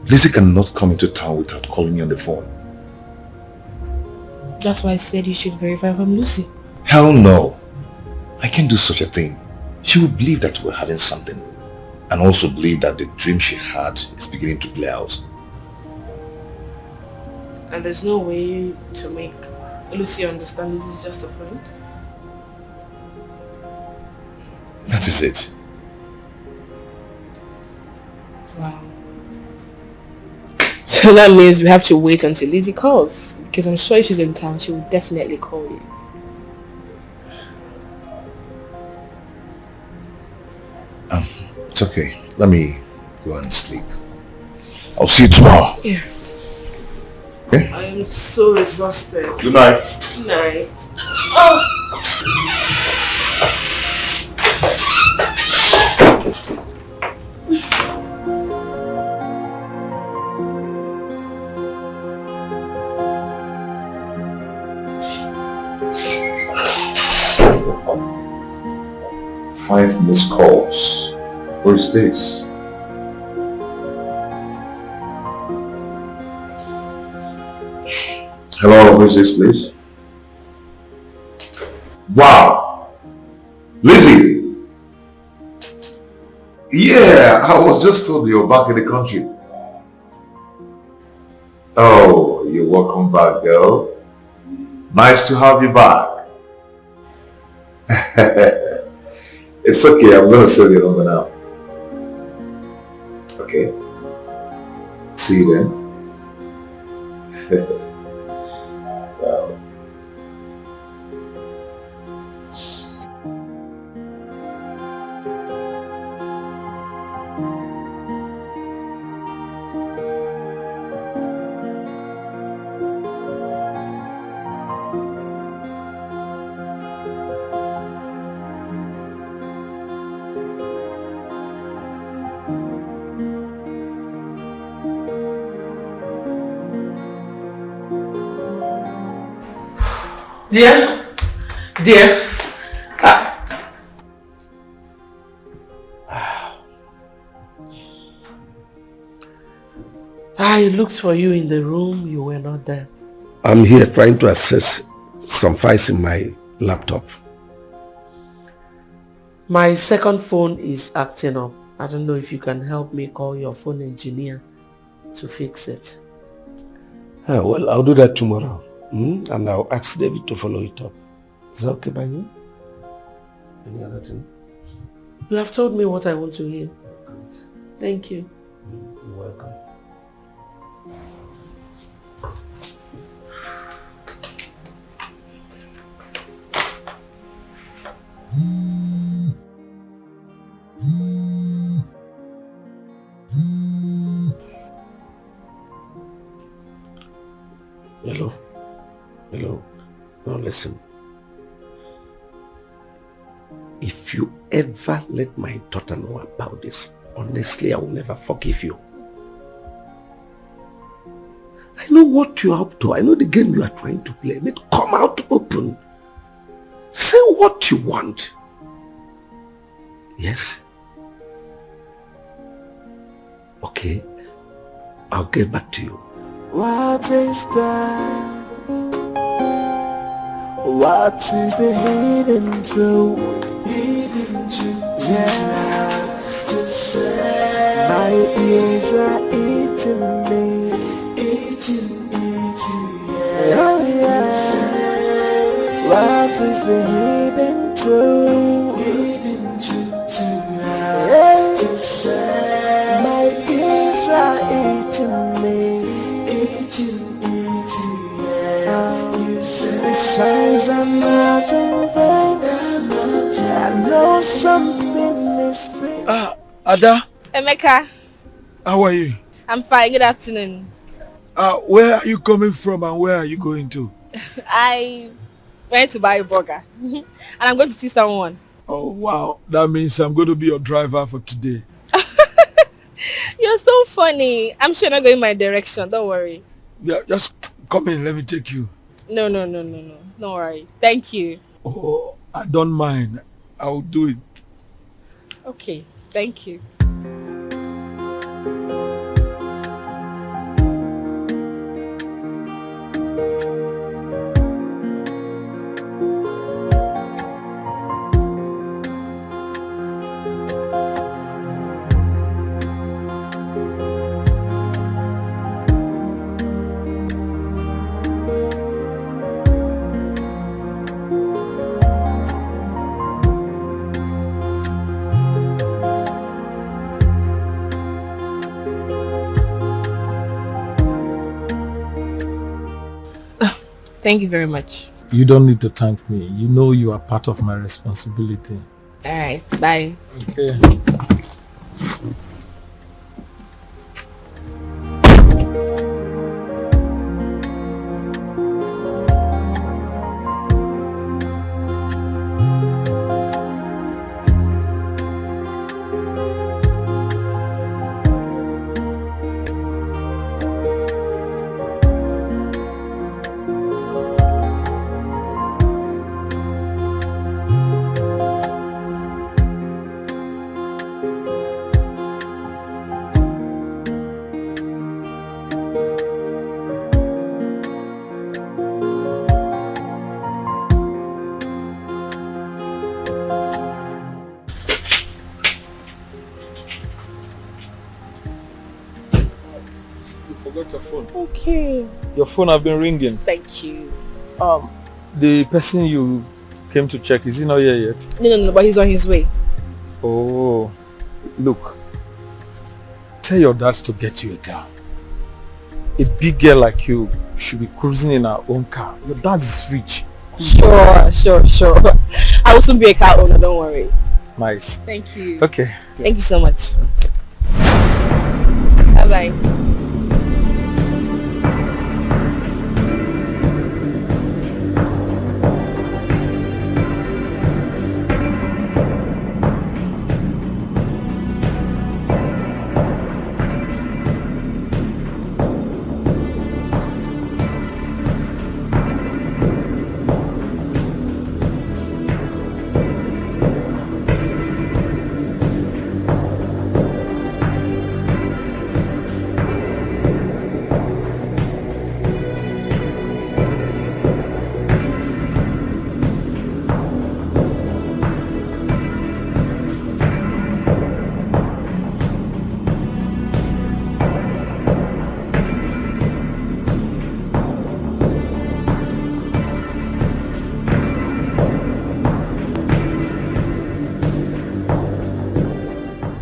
Lizzie cannot come into town without calling me on the phone. That's why I said you should verify from Lucy. Hell no. I can't do such a thing. She would believe that we're having something. And also believe that the dream she had is beginning to play out. And there's no way to make Lucy understand this is just a friend? That is it. Wow. So that means we have to wait until Lizzie calls. Because I'm sure if she's in town, she will definitely call you. It's okay. Let me go and sleep. I'll see you tomorrow. Yeah. Okay? I am so exhausted. Good night. Good night. Oh! 5 missed calls. What is this? Hello, who is this, please? Wow! Lizzie! Yeah, I was just told you're back in the country. Oh, you're welcome back, girl. Nice to have you back. It's okay, I'm gonna save your number now. Okay. See you then. Wow. Dear. I looked for you in the room, you were not there. I'm here trying to access some files in my laptop. My second phone is acting up. I don't know if you can help me call your phone engineer to fix it. Well, I'll do that tomorrow. And I'll ask David to follow it up. Is that okay by you? Any other thing? You have told me what I want to hear. Thank you. You're welcome. Hello? Hello? Now listen. If you ever let my daughter know about this, honestly, I will never forgive you. I know what you're up to. I know the game you are trying to play. But come out open. Say what you want. Yes? Okay. I'll get back to you. What is that? What is the hidden truth? Hidden truth. Yeah, to say. My ears are itching me. Itching, yeah. Oh yeah. What is the hidden truth? Hidden truth. Yeah, to say. My ears are itching me. Itching, yeah. The signs are not in vain. I know something is fake. Ada, Amaka, how are you? I'm fine. Good afternoon. Where are you coming from and where are you going to? I went to buy a burger and I'm going to see someone. Oh wow, that means I'm going to be your driver for today. You're so funny. I'm sure you're not going my direction. Don't worry. Yeah, just come in, let me take you. No. Don't worry. Thank you. Oh, I don't mind. I'll do it. Okay. Thank you. Thank you very much. You don't need to thank me. You know you are part of my responsibility. Alright, bye. Okay. Your phone. Okay. Your phone have been ringing. Thank you. The person you came to check, is he not here yet? No, but he's on his way. Oh, look. Tell your dad to get you a girl. A big girl like you should be cruising in her own car. Your dad is rich. Sure. I will soon be a car owner, don't worry. Nice. Thank you. Okay. Thank you so much. Bye-bye.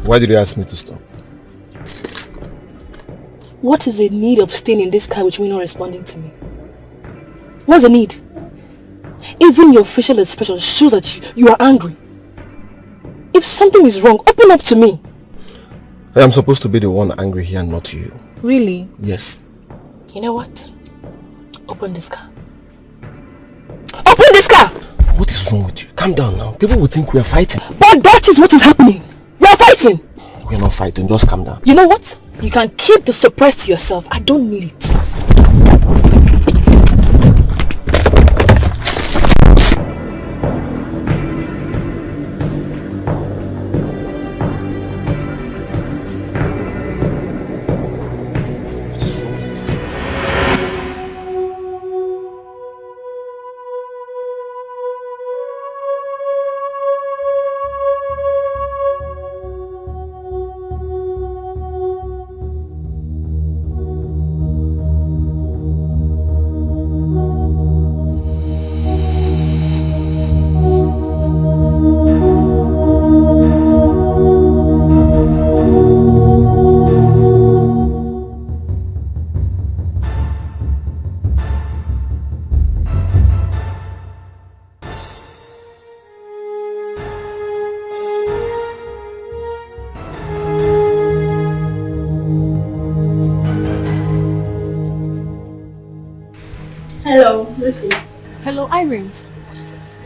Why did you ask me to stop? What is the need of staying in this car with me not responding to me? What's the need? Even your facial expression shows that you are angry. If something is wrong, open up to me. I am supposed to be the one angry here, not you. Really? Yes. You know what? Open this car. Open this car! What is wrong with you? Calm down now. People will think we are fighting. But that is what is happening. We are fighting. We are not fighting. Just calm down. You know what? You can keep the surprise to yourself. I don't need it.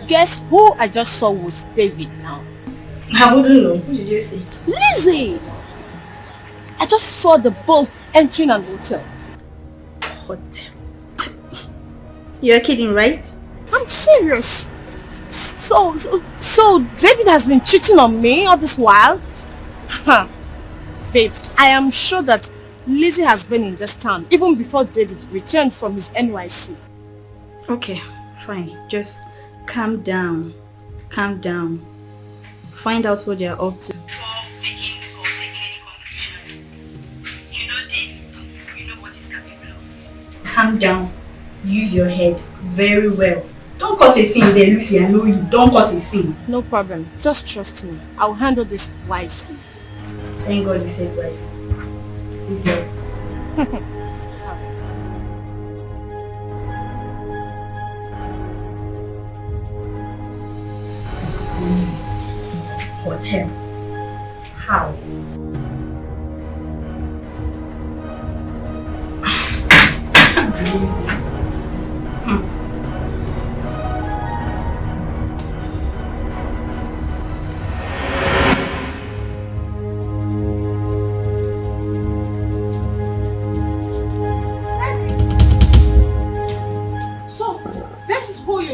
guess who I just saw with David now? I wouldn't know. Who did you see? Lizzie! I just saw the both entering an hotel. Hotel? You're kidding, right? I'm serious. So David has been cheating on me all this while? Huh. Babe, I am sure that Lizzie has been in this town even before David returned from his NYC. Okay, fine. Just calm down. Calm down. Find out what they are up to. Before making or taking any conclusion. You know David. You know what he's capable of. Calm down. Use your head very well. Don't cause a scene there, Lucy. I know you. Don't cause a scene. No problem. Just trust me. I'll handle this wisely. Thank God you said right. Hotel. How? I can't believe this.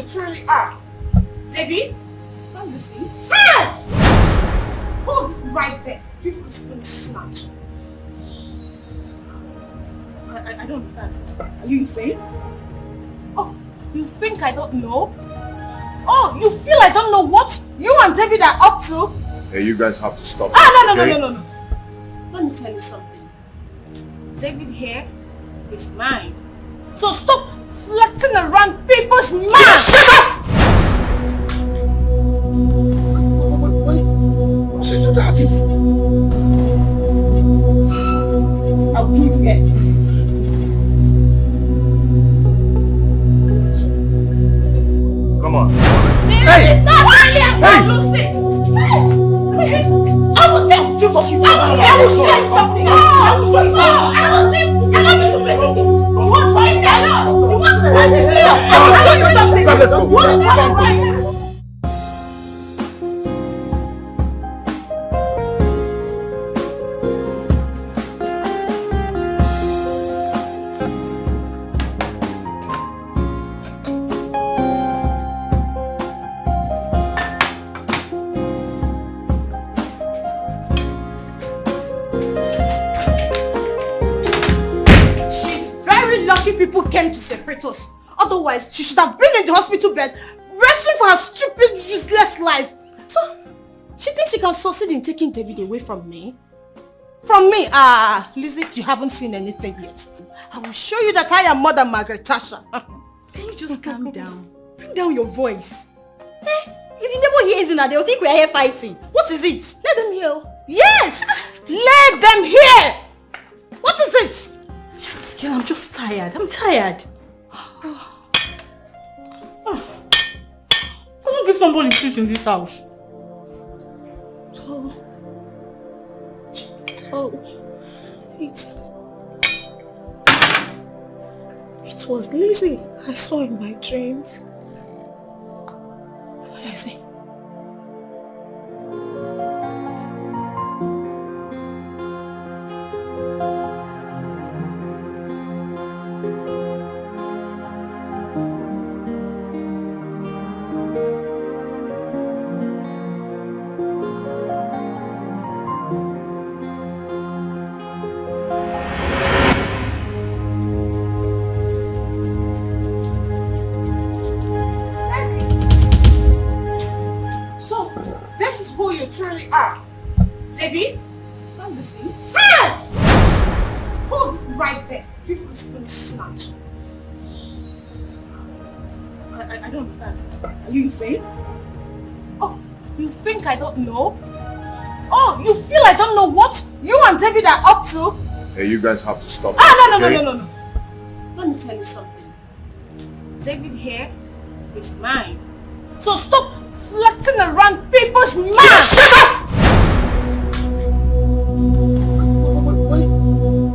Truly are. David? Come with me. Hey! Hold it right there. You will snatch. I don't understand. Are you insane? Oh, you think I don't know? Oh, you feel I don't know what you and David are up to? Hey, you guys have to stop. No. Let me tell you something. David here is mine. So stop flirting around people's minds! Shut up! What's it to that? I'll do it again. Come on. Hey! Lucy! Hey! I will tell you something. I will tell you something. I will tell you something. You want to try it out? You want to try it out? I will tell you something. You want to try it out? People came to separate us. Otherwise, she should have been in the hospital bed, wrestling for her stupid, useless life. So, she thinks she can succeed in taking David away from me? From me? Lizzie, you haven't seen anything yet. I will show you that I am more than Margaret Tasha. Can you just calm down? Bring down your voice. If the neighbor hears it now, they'll think we are here fighting. What is it? Let them hear. Yes! Let them hear! What is it? Girl, I'm just tired. I'm tired. I won't give somebody peace in this house. It was Lizzie I saw in my dreams. Lizzie. I don't understand. Are you insane? Oh, you think I don't know? Oh, you feel I don't know what you and David are up to? Hey, you guys have to stop. No. Let me tell you something. David here is mine. So stop flirting around people's minds! Shut up!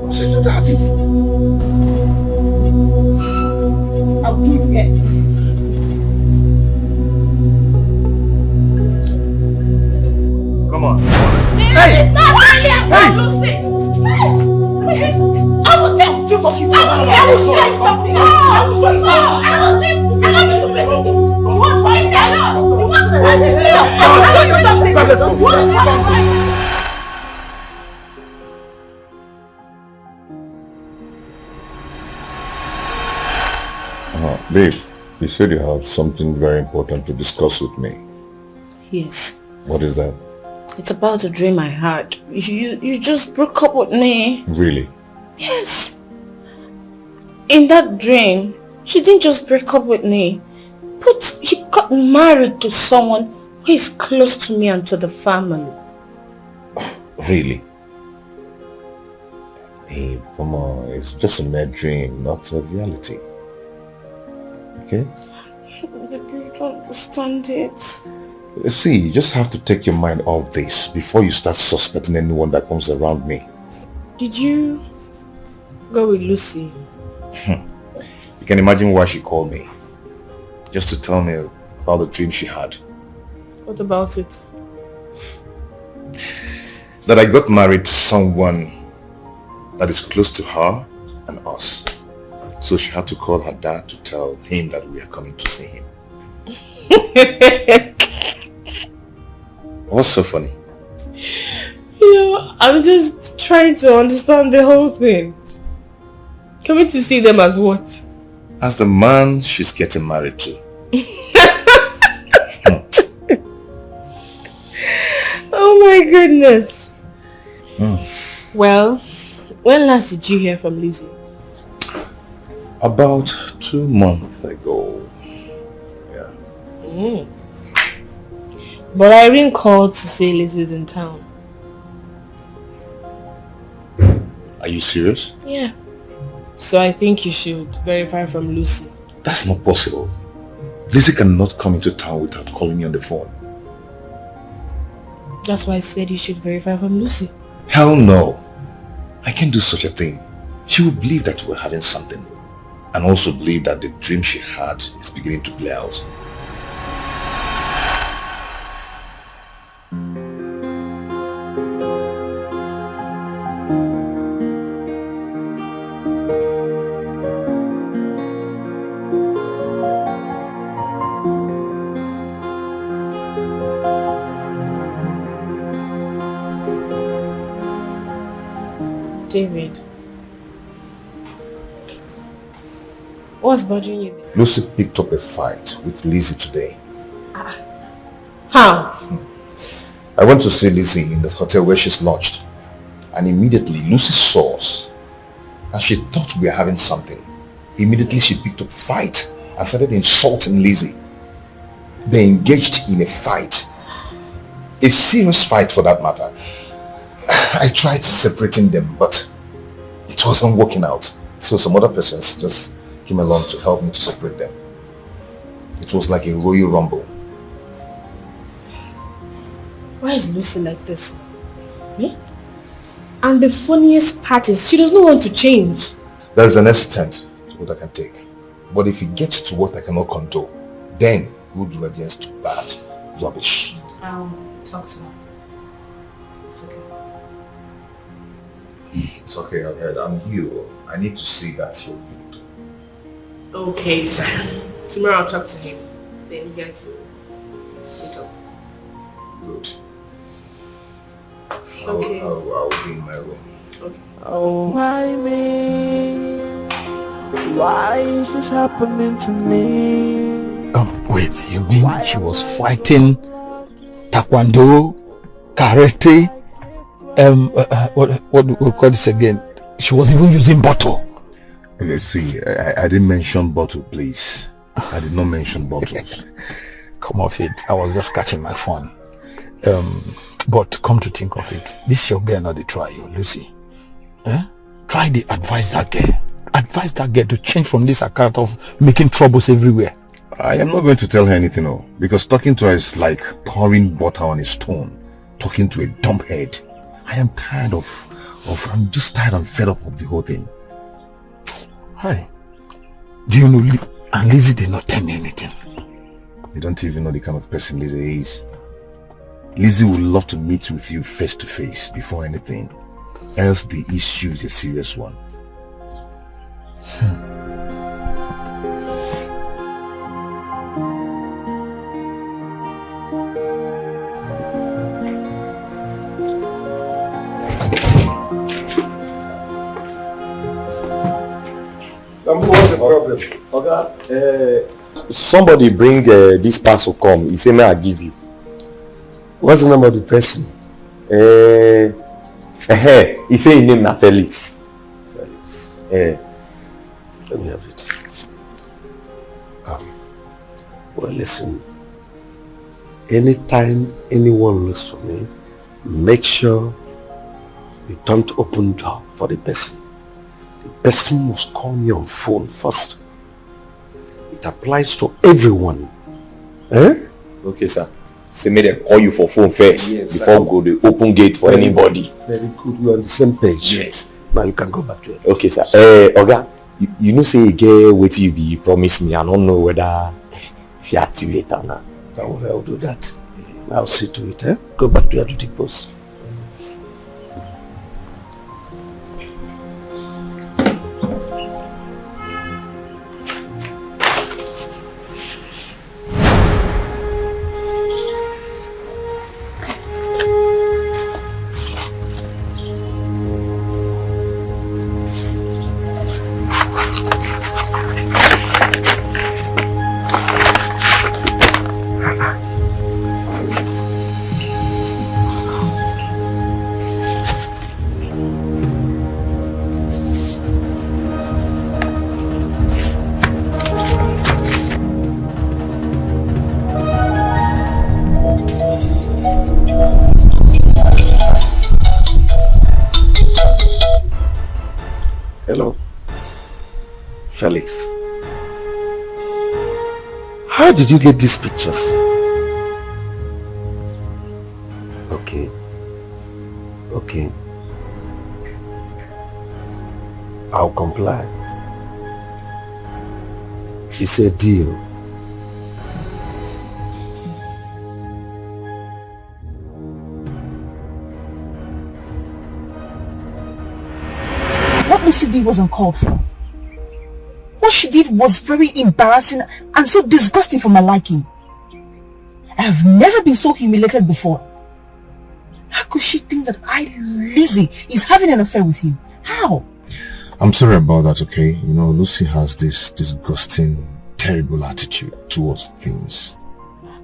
What's it to that? I'll do it again. Lucy! I will tell you of you. I will say something. I will say something. I will say something. I will say something. You want to find that out? You want to find it out? I will show you something. You want to find it? Babe, you said you have something very important to discuss with me. Yes. What is that? It's about a dream I had. You just broke up with me. Really? Yes. In that dream, she didn't just break up with me, but he got married to someone who is close to me and to the family. Really? Babe, come on. It's just a mere dream, not a reality. Okay? You don't understand it. See, you just have to take your mind off this before you start suspecting anyone that comes around me. Did you go with Lucy? You can imagine why she called me. Just to tell me about the dream she had. What about it? That I got married to someone that is close to her and us. So she had to call her dad to tell him that we are coming to see him. What's so funny? I'm just trying to understand the whole thing. Coming to see them as what? As the man she's getting married to. Oh my goodness. Well, when last did you hear from Lizzie? About 2 months ago. Yeah. But Irene called to say Lizzie's in town. Are you serious? Yeah. So I think you should verify from Lucy. That's not possible. Lizzie cannot come into town without calling me on the phone. That's why I said you should verify from Lucy. Hell no. I can't do such a thing. She will believe that we're having something. And also believe that the dream she had is beginning to play out. David. What's bothering you? Lucy picked up a fight with Lizzie today. How? I went to see Lizzie in the hotel where she's lodged. And immediately Lucy saw us. And she thought we were having something. Immediately she picked up a fight and started insulting Lizzie. They engaged in a fight. A serious fight for that matter. I tried separating them, but it wasn't working out. So some other persons just came along to help me to separate them. It was like a Royal Rumble. Why is Lucy like this? And the funniest part is she does not want to change. There is an extent to what I can take. But if it gets to what I cannot control, then good radiance to bad rubbish. I'll talk to her. It's okay. It's okay, I've heard. I'm you. I need to see that you're good. Okay, sir. Tomorrow I'll talk to him. Then you guys will meet up. Good. It's okay. I'll be in my room. Okay. Oh, why me? Why is this happening to me? Wait, you mean she was fighting taekwondo, karate, what do we call this again? She was even using bottle. Let's see, I didn't mention bottle, please. I did not mention bottles. Come off it, I was just catching my fun. But come to think of it, this your girl not the try you, Lucy. Try to advise that girl. Advise that girl to change from this account of making troubles everywhere. I am not going to tell her anything, because talking to her is like pouring butter on a stone, talking to a dumb head. I am tired I'm just tired and fed up of the whole thing. Hi. Do you know, and Lizzie did not tell me anything. You don't even know the kind of person Lizzie is. Lizzie would love to meet with you face to face before anything. else the issue is a serious one. What's the problem? Okay. Somebody bring this parcel come. He say, may I give you. What's the name of the person? He say his name na Felix. Felix. Let me have it. Well, listen. Anytime anyone looks for me, make sure you don't open door for the person. The person must call me on phone first. It applies to everyone. Okay, sir. So may they call you for phone first before go the open gate for anybody. Very good. We're on the same page. Yes. Now you can go back to it. Okay, sir. Oga, you know say you get what you promise me. I don't know whether if you activate or not. Don't worry, I'll do that. I'll see to it. Go back to your duty post. Hello, Felix. How did you get these pictures? Okay. I'll comply. It's a deal. What Lucy did was uncalled for. What she did was very embarrassing and so disgusting for my liking. I have never been so humiliated before. How could she think that Lizzie, is having an affair with you? How? I'm sorry about that, okay? You know, Lucy has this disgusting, terrible attitude towards things.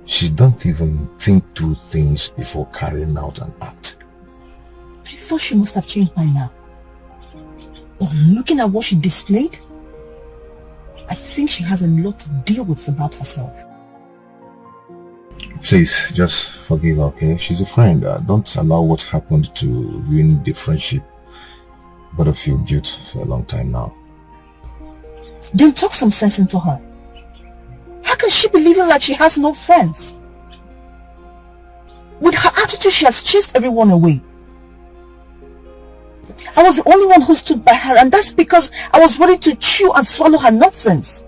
She don't even think through things before carrying out an act. I thought she must have changed by now. But looking at what she displayed, I think she has a lot to deal with about herself. Please, just forgive her, okay? She's a friend. Don't allow what happened to ruin the friendship both of you built for a long time now. Then talk some sense into her. How can she be living like she has no friends? With her attitude, she has chased everyone away. I was the only one who stood by her, and that's because I was ready to chew and swallow her nonsense.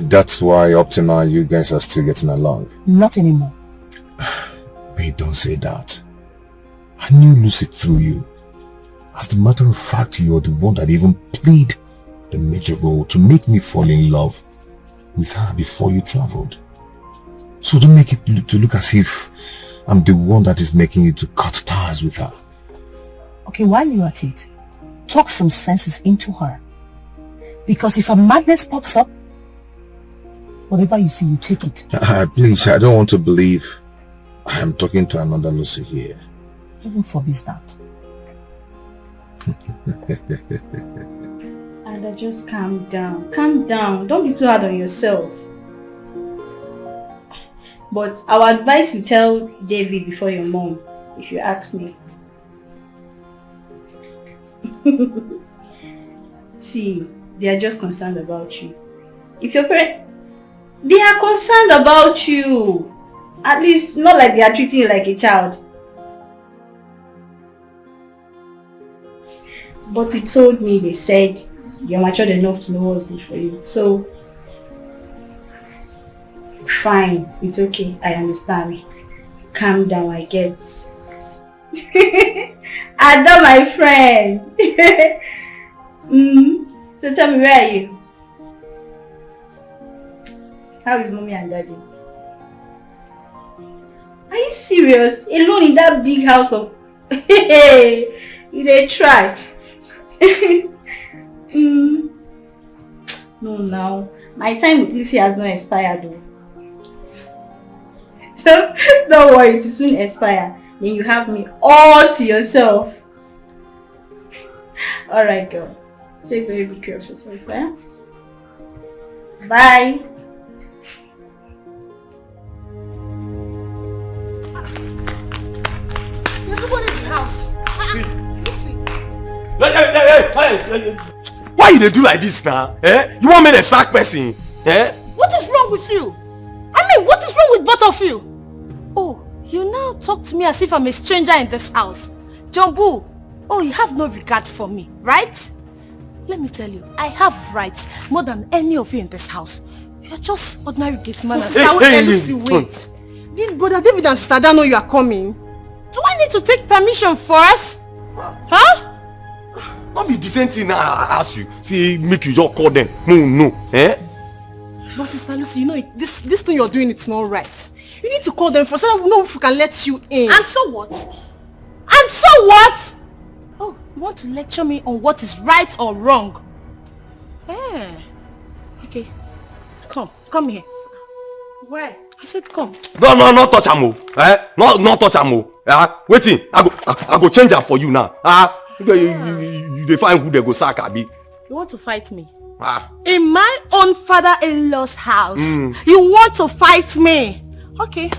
That's why up to now you guys are still getting along. Not anymore. Babe, don't say that. I knew Lucy through you. As a matter of fact, you're the one that even played the major role to make me fall in love with her before you traveled. So don't make it to look as if I'm the one that is making you to cut ties with her. Okay, while you're at it, talk some senses into her. Because if a madness pops up, whatever you see, you take it. Please, I don't want to believe I am talking to another Lucy here. Even forbids that. Ada, just calm down. Calm down. Don't be too hard on yourself. But I would advise you tell David before your mom, if you ask me. See, they are just concerned about you. If your parents, they are concerned about you. At least, not like they are treating you like a child. But you told me, they said, you're matured enough to know what's good for you. So, fine, it's okay, I understand. Calm down, I get. Ada, my friend. So tell me, where are you? How is mommy and daddy? Are you serious? Alone in that big house of... They try. No, now. My time with Lucy has not expired though. Don't worry, it will soon expire. Then you have me all to yourself. Alright girl. Take very good care of yourself, eh? Bye. There's nobody in the house. Hey. Why you dey do like this now? Eh? You want me to sack person? Eh? What is wrong with you? I mean, what is wrong with both of you? Oh, you now talk to me as if I'm a stranger in this house. Jumbo, oh, you have no regard for me, right? Let me tell you, I have rights more than any of you in this house. You're just ordinary gate man. Wait. Did Brother David and Sister Dan know you are coming? Do I need to take permission first? Huh? Not be the same thing I ask you. See, make you just call them. No. Eh? But Sister Lucy, you know, this thing you're doing, it's not right. You need to call them first so that we know if we can let you in. And so what? And so what? Oh, you want to lecture me on what is right or wrong? Eh. Okay. Come here. Where? I said come. No, not touch am. Eh? Not touch am. Waiting. I go change am for you now. You define who they go sack, Abi. You want to fight me? In my own father-in-law's house. You want to fight me? Okay,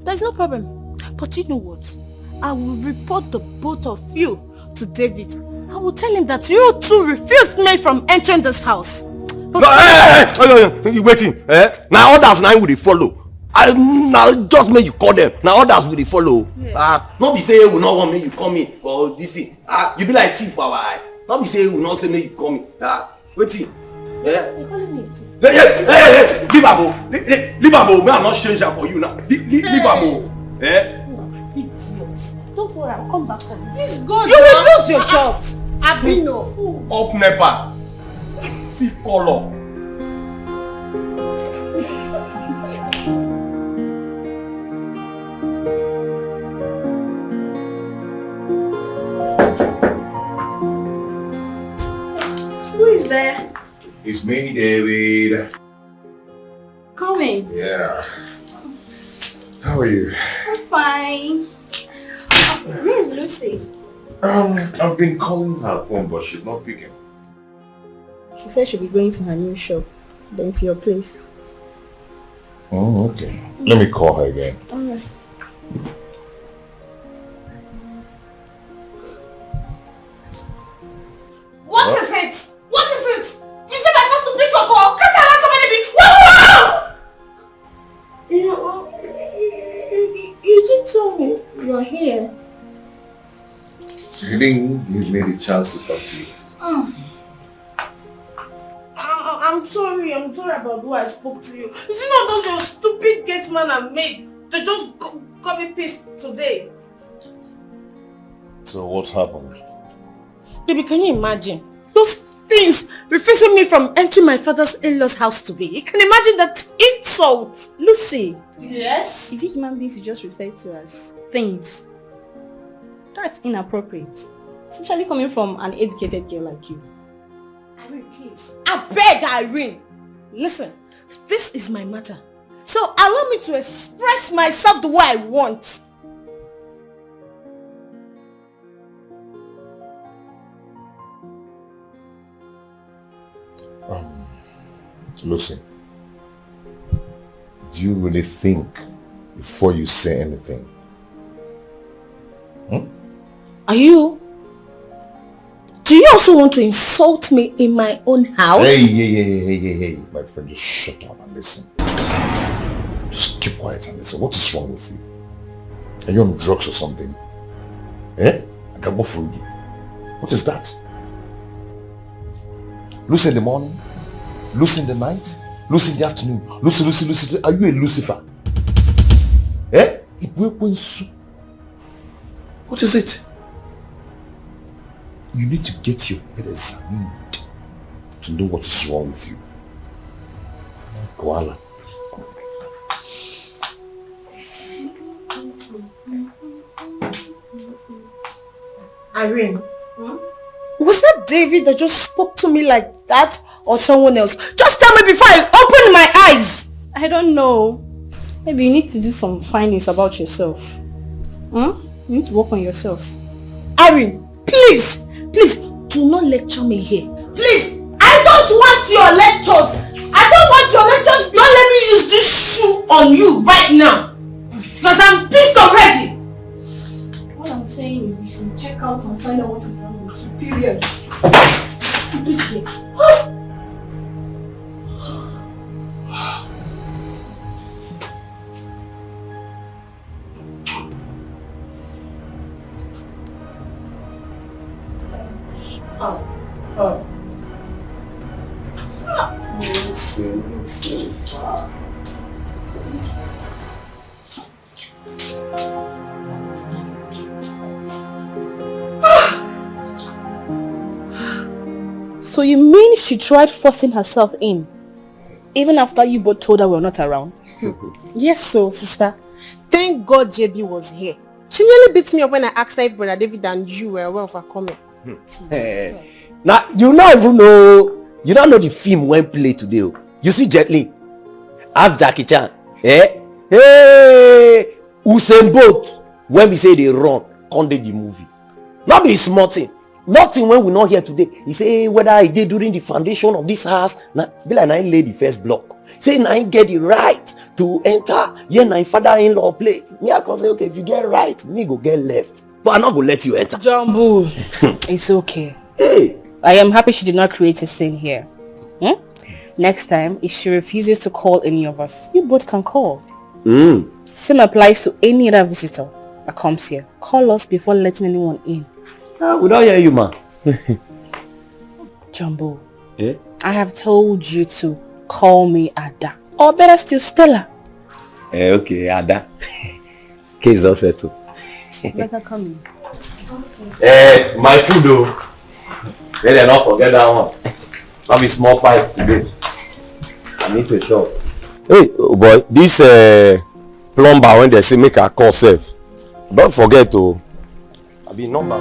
there's no problem. But you know what? I will report the both of you to David. I will tell him that you two refused me from entering this house. Hey, waiting. Now others now will they follow. Now just make you call them. Now others will they follow. Yes. Not be say we not want me you come in or this thing. You be like thief for our eye. Not be say we not say me you come in. Waiting. You're calling me a thief. Hey, leave Abo. Leave Abo. Me I'm not change that for you now. Leave Abo. Don't worry, I'll come back home. Please go. You will lose your jobs. Abino. Up Nepa. See color. Who is there? It's me, David. Come in. Yeah. How are you? I'm fine. Where is Lucy? I've been calling her phone, but she's not picking. She said she'll be going to her new shop, then to your place. Oh, okay. Let me call her again. Alright. What is it? What is it? You said my first to pick your call. Can't I let somebody be? Wow! You didn't tell me you're here. You didn't give me the chance to talk to you. I'm sorry about who I spoke to you. Is it not those your stupid gate man and maid? They just got me pissed today. So what happened? Baby, can you imagine? Those things refusing me from entering my father's in-laws house today. You can imagine that insult. Lucy. Yes? Is it human beings you just refer to as things? That's inappropriate. Especially coming from an educated girl like you. Irene, please. I beg, Irene. Listen, this is my matter. So allow me to express myself the way I want. Lucy, do you really think before you say anything? Are you? Do you also want to insult me in my own house? Hey, my friend, just shut up and listen. Just keep quiet and listen. What is wrong with you? Are you on drugs or something? I can go for you. What is that? Lucy in the morning? Lucy in the night? Lucy in the afternoon? Lucy. Are you a Lucifer? What is it? You need to get your head examined to know what is wrong with you. Koala. Irene, was that David that just spoke to me like that or someone else? Just tell me before I open my eyes! I don't know. Maybe you need to do some findings about yourself. You need to work on yourself. Irene, please, do not lecture me here. Please, I don't want your lectures. I don't want your lectures. Don't let me use this shoe on you right now. Because I'm pissed already. What I'm saying is you should check out and find out what is wrong with you. Period. Stupid shit. So you mean she tried forcing herself in, even after you both told her we're not around? Yes, so sister. Thank God JB was here. She nearly beat me up when I asked her if Brother David and you were aware of her coming. Now, you don't even know. You don't know the film when play today. You see Jet Li. Ask Jackie Chan. Hey, Usain Bolt. When we say they run, can't they the movie? Not be small thing. Nothing when we not here today. He say whether I did during the foundation of this house. Now, be like I lay the first block. Say I get the right to enter. Yeah, my father-in-law place. Me I can say okay, if you get right, me go get left. But I'm not gonna let you enter. Jumbo, it's okay. Hey, I am happy she did not create a scene here. Next time, if she refuses to call any of us, you both can call. Same applies to any other visitor that comes here. Call us before letting anyone in. We don't hear you, man. Jumbo, I have told you to call me Ada. Or better still, Stella. Okay, Ada. Case all settled. Better come in. My food though. Let them not forget that one. Not be small fight today. I need to shop. Hey, boy, this plumber when they say make a call safe. Don't forget to be number.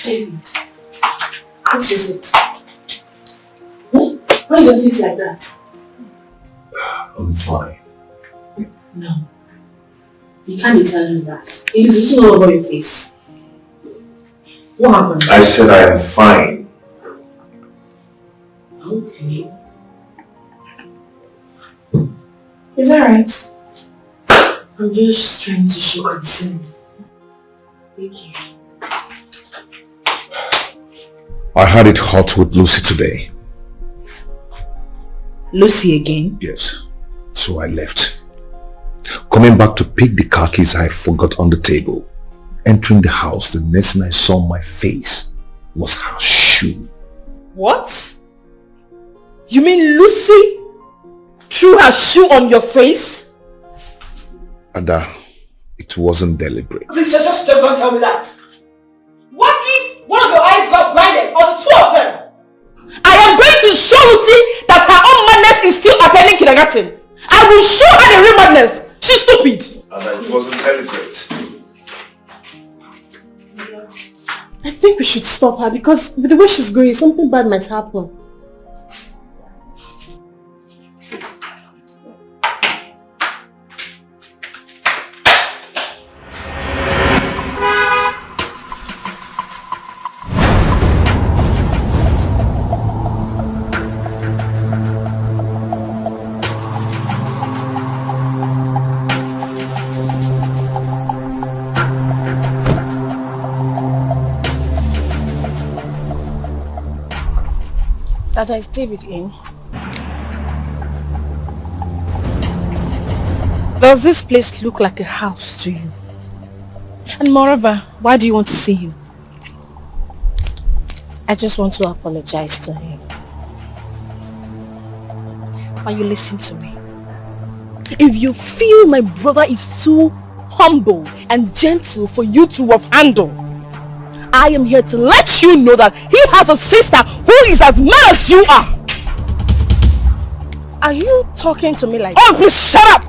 David, what is it? Why is your face like that? I'm fine. No. You can't be telling me that. It is written all over your face. What happened? I said I am fine. Okay. Is that right? I'm just trying to show concern. Thank you. I had it hot with Lucy today. Lucy again? Yes. So I left. Coming back to pick the car keys I forgot on the table. Entering the house, the next thing I saw on my face was her shoe. What? You mean Lucy threw her shoe on your face? Ada, it wasn't deliberate. Please just don't tell me that. What if one of your eyes got blinded or the two of them? I am going to show Lucy that her own madness is still attending kindergarten. I will show her the real madness. She's stupid. Ada, it wasn't deliberate. I think we should stop her because with the way she's going, something bad might happen. Ada, is David in? Does this place look like a house to you? And moreover, why do you want to see him? I just want to apologize to him. But you listen to me. If you feel my brother is too humble and gentle for you to have handled, I am here to let you know that he has a sister who is as mad as you are. Are you talking to me like that? Oh, please shut up!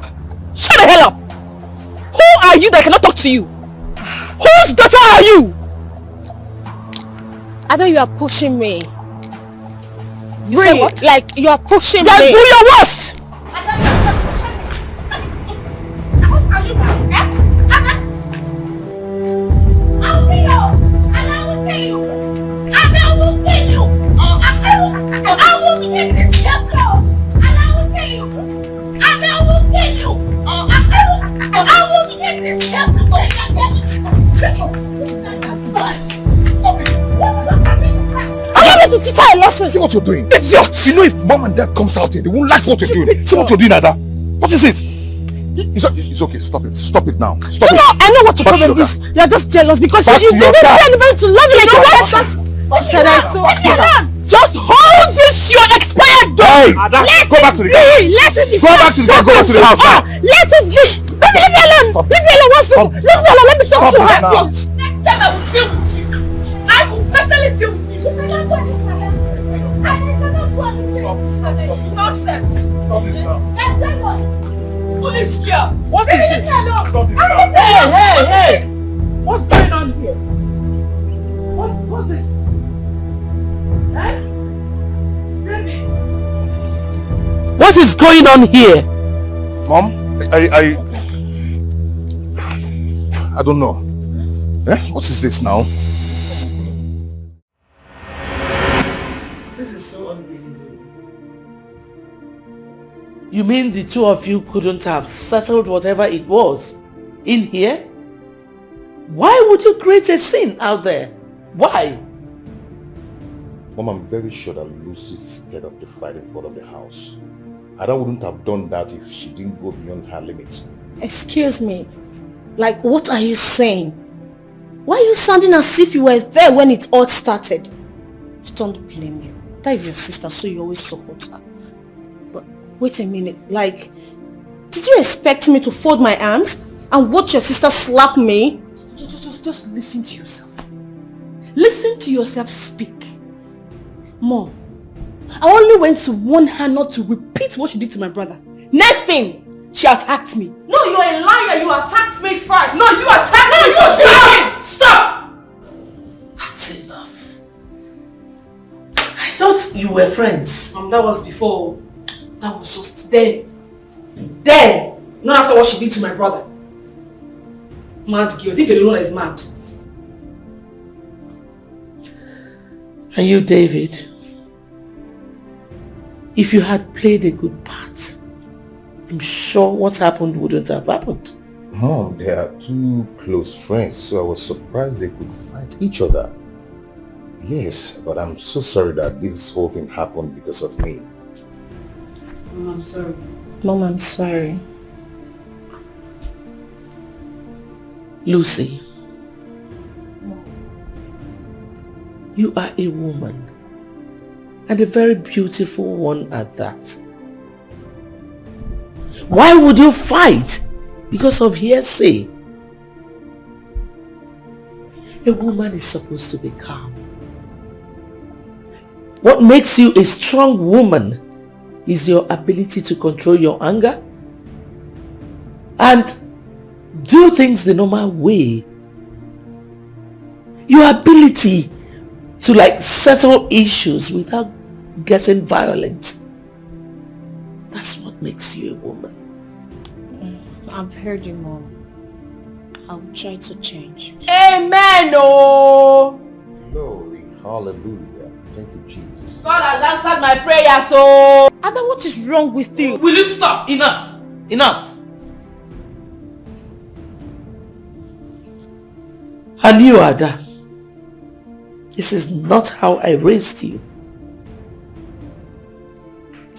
Shut the hell up! Who are you that I cannot talk to you? Whose daughter are you? I know you are pushing me. You really? Say what? Like you are pushing me. Then do your worst! To teach her a lesson. See what you're doing. Idiot! You know if mom and dad comes out here, they won't like what you're doing. See what you're doing, Ada. What is it? It's okay. Stop it. Stop it now. Stop it. I know what your problem is. You're just jealous because you didn't see anybody to love you. Just hold this your expired dog. Hey, Ada, go back to the car. Let it be. Go back to the car. Go back to the house now. Let it be. Leave me alone. Leave me alone. What's this? Leave me alone. Let me talk to her. Next time I will deal with you. I will personally deal with you. Nonsense! Stop this now. Foolish girl! What is this? Stop this now. Hey! What's going on here? What's this? Baby? What is going on here? Mom, I don't know. What is this now? This is so unbelievable. You mean the two of you couldn't have settled whatever it was in here? Why would you create a scene out there? Why? Mom, I'm very sure that Lucy's scared of the fight in front of the house. Ada wouldn't have done that if she didn't go beyond her limits. Excuse me. Like, what are you saying? Why are you sounding as if you were there when it all started? I don't blame you. That is your sister, so you always support her. But wait a minute, like, did you expect me to fold my arms and watch your sister slap me? Just listen to yourself. Listen to yourself speak. Mom, I only went to warn her not to repeat what she did to my brother. Next thing, she attacked me. No, you're a liar. You attacked me first. No, you attacked me. No, stop! That's enough. I thought you were friends. That was before. That was just then. Then! Not after what she did to my brother. Mad girl. I think you're the one that is mad. And you, David, if you had played a good part, I'm sure what happened wouldn't have happened. Mom, they are two close friends, so I was surprised they could fight each other. Yes, but I'm so sorry that this whole thing happened because of me. Mom, I'm sorry. Mom, I'm sorry. Lucy, you are a woman, and a very beautiful one at that. Why would you fight because of hearsay? A woman is supposed to be calm. What makes you a strong woman is your ability to control your anger and do things the normal way. Your ability to settle issues without getting violent. That's what makes you a woman. I've heard you, Mom. I'll try to change. Amen, oh! Glory, hallelujah. Thank you, Jesus. God has answered my prayer, so... Ada, what is wrong with you? Will you stop? Enough! Enough! And you, Ada, this is not how I raised you.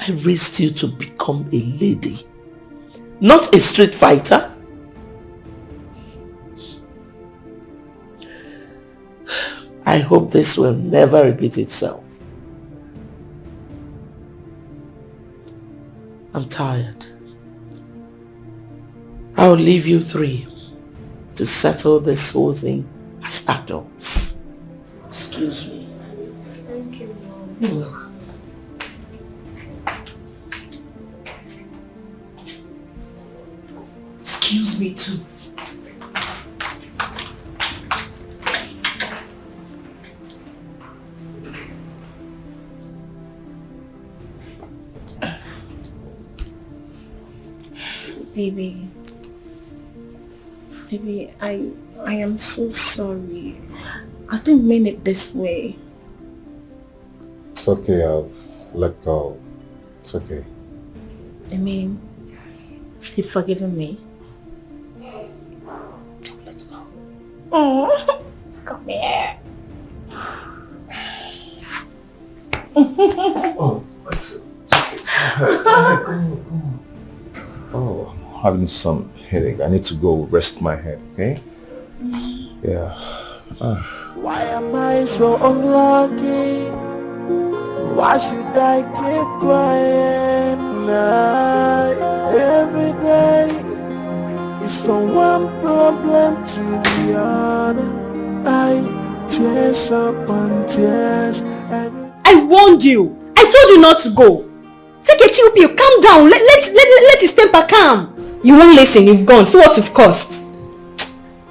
I raised you to become a lady, not a street fighter. I hope this will never repeat itself. I'm tired. I'll leave you three to settle this whole thing as adults. Excuse me. Thank you, Mom. Excuse me too. Baby, I am so sorry. I didn't mean it this way. It's okay, I've let go. It's okay. I mean, you've forgiven me. Let's go. Oh, come here. Oh, it's okay. Oh, I'm having some headache. I need to go rest my head, okay? Yeah. Why am I so unlucky? Why should I keep crying? Every day it's from one problem to the other. I tears upon tears. I warned you. I told you not to go. Take a chill pill. Calm down. Let his temper calm. You won't listen. You've gone. See what you've cost.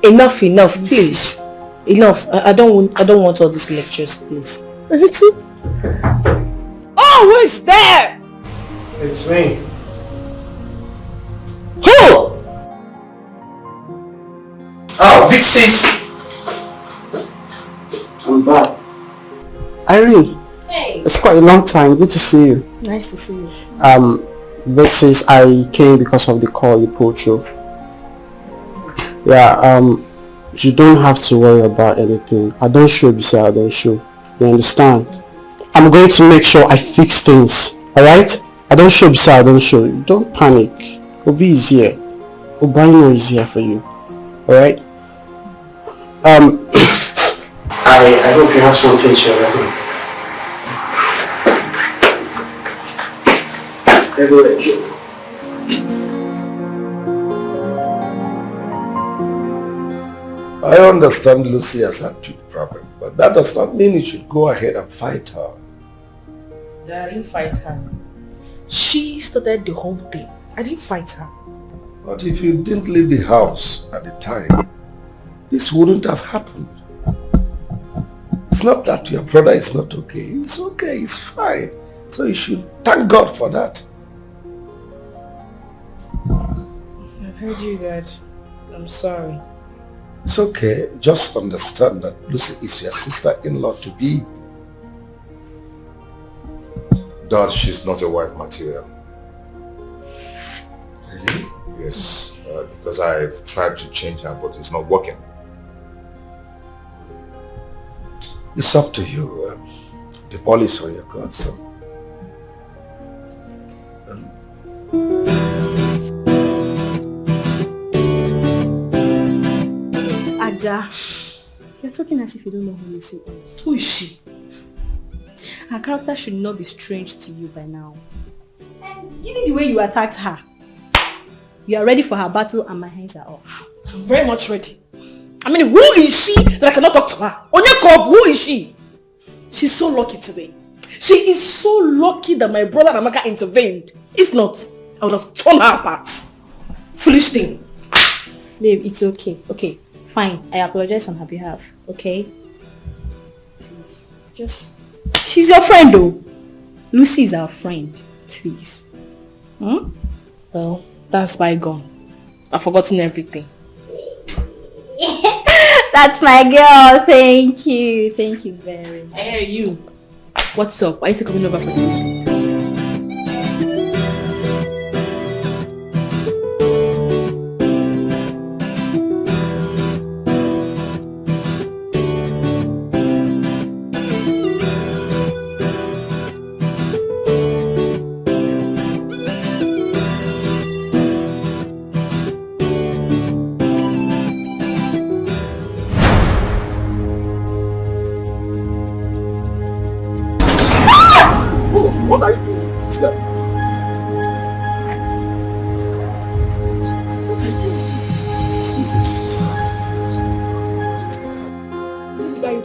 Enough, please. Enough. I don't want all these lectures, please. Oh, who is there? It's me. Who? Oh, big sis. I'm back. Irene. Hey. It's quite a long time. Good to see you. Nice to see you. Big sis, I came because of the call you pulled through. Yeah, you don't have to worry about anything. I don't show beside I don't show. You understand? I'm going to make sure I fix things. Alright? I don't show beside I don't show. Don't panic. It'll be easier. It'll be more easier for you. Alright? I hope you have something to ready. Everywhere, Joe. I understand Lucy has a tooth problem, but that does not mean you should go ahead and fight her. I didn't fight her. She started the whole thing. I didn't fight her. But if you didn't leave the house at the time, this wouldn't have happened. It's not that your brother is not okay. It's okay, it's fine. So you should thank God for that. I've heard you, Dad. I'm sorry. It's okay. Just understand that Lucy is your sister-in-law to be. Dad, she's not a wife material. Really? Yes, because I've tried to change her, but it's not working. It's up to you. The ball is on your court, so. Ada, you're talking as if you don't know who Lucy is. Who is she? Her character should not be strange to you by now. And even the way you attacked her, you are ready for her battle and my hands are off. I'm very much ready. I mean, who is she that I cannot talk to her? Onyeko, who is she? She's so lucky today. She is so lucky that my brother and Amaka intervened. If not, I would have torn her apart. Foolish thing. Babe, it's okay. Okay, fine. I apologize on her behalf. Okay? Please. Just... She's your friend though. Lucy is our friend. Please. Well, that's bygone. I've forgotten everything. That's my girl. Thank you. Thank you very much. Hey, you. What's up? Why are you still coming over for the weekend?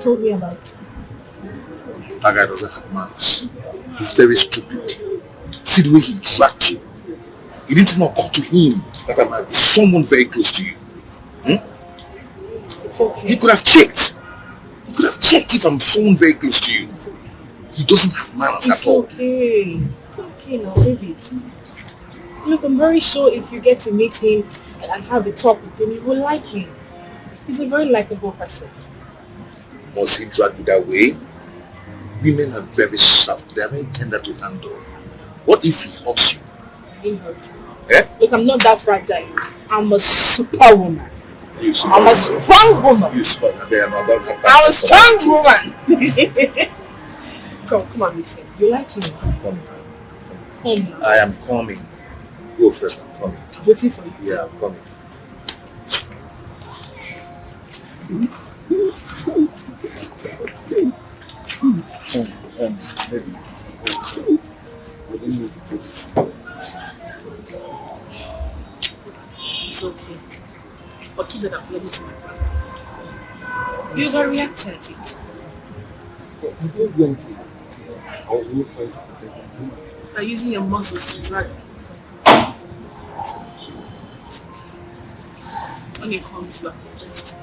told me about. That guy doesn't have manners. He's very stupid. See the way he dragged you. It didn't even occur to him that I might be someone very close to you. It's okay. He could have checked. He could have checked if I'm someone very close to you. He doesn't have manners at all. It's okay now, David. Look, I'm very sure if you get to meet him and have a talk with him, you will like him. He's a very likable person. Must he drag you that way? Women are very soft. They are very tender to handle. What if he hurts you? He hurts me. Eh? Look, I'm not that fragile. I'm a superwoman. I'm a strong woman. You super. I'm a strong woman. Come on, meet him. You like him? Come Come. I am coming. Go first. I'm coming. Waiting for you. Yeah, I'm coming. It's okay. But keep that apology to my brother. You overreacted, Victor. You didn't do anything. I was really trying to protect you. By using your muscles to drag me. When you come to apologize to me.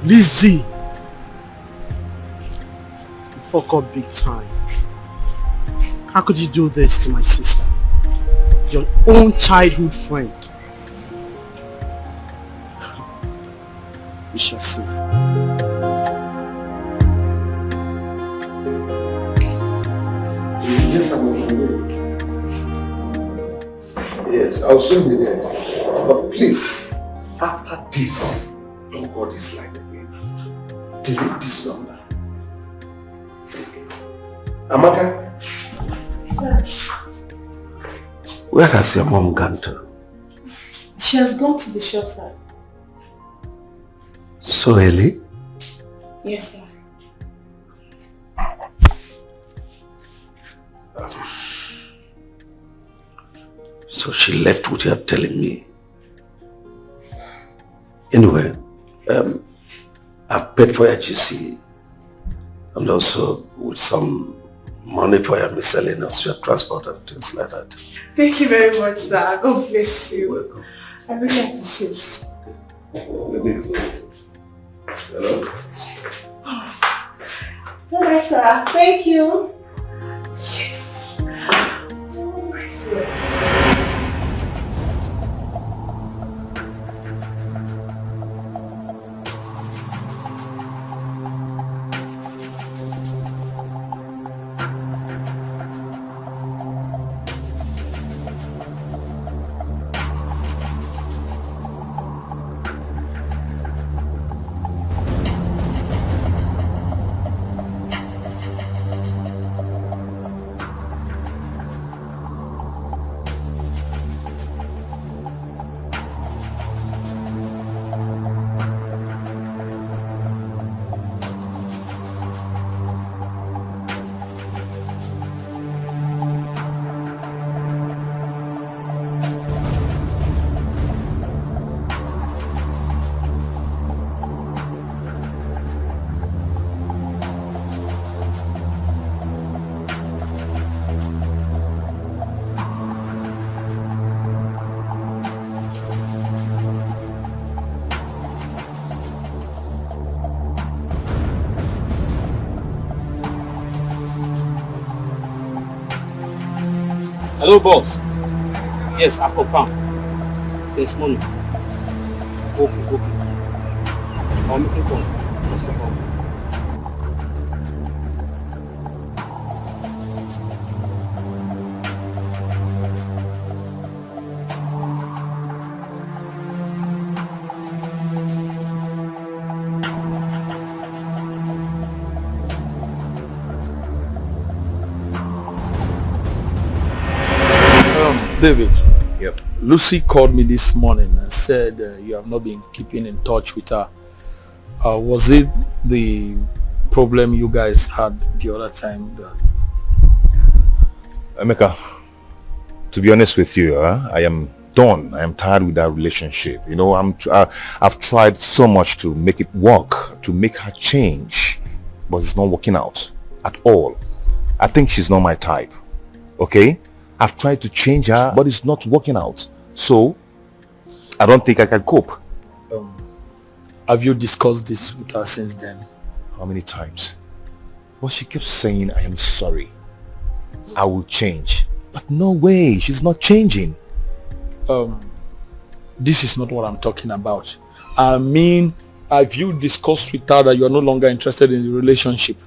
Lizzie! You fuck up big time. How could you do this to my sister? Your own childhood friend. We shall see. Yes, I'm on my way. Yes, I'll soon be there. But please, after this, don't call this line again. Delete this number. Amaka? Sir. Where has your mom gone to? She has gone to the shop, sir. So early? Yes, sir. So she left without telling me. Anyway, I've paid for your GC and also with some money for your miscellaneous, your transport and things like that. Thank you very much, sir. God bless you. Welcome. I really appreciate it. Let me go. Hello? Bye, sir. Thank you. Yes. Oh my God. Hello, boss. Yes, I confirm. There's money. Okay. I'm making call. What's the problem? David. Yep. Lucy called me this morning and said you have not been keeping in touch with her. Was it the problem you guys had the other time? Amaka, to be honest with you, I am done. I am tired with that relationship. You know, I've tried so much to make it work, to make her change, but it's not working out at all. I think she's not my type. Okay? I've tried to change her, but it's not working out. So, I don't think I can cope. Have you discussed this with her since then? How many times? Well, she keeps saying, I am sorry. I will change. But no way, she's not changing. This is not what I'm talking about. I mean, have you discussed with her that you are no longer interested in the relationship?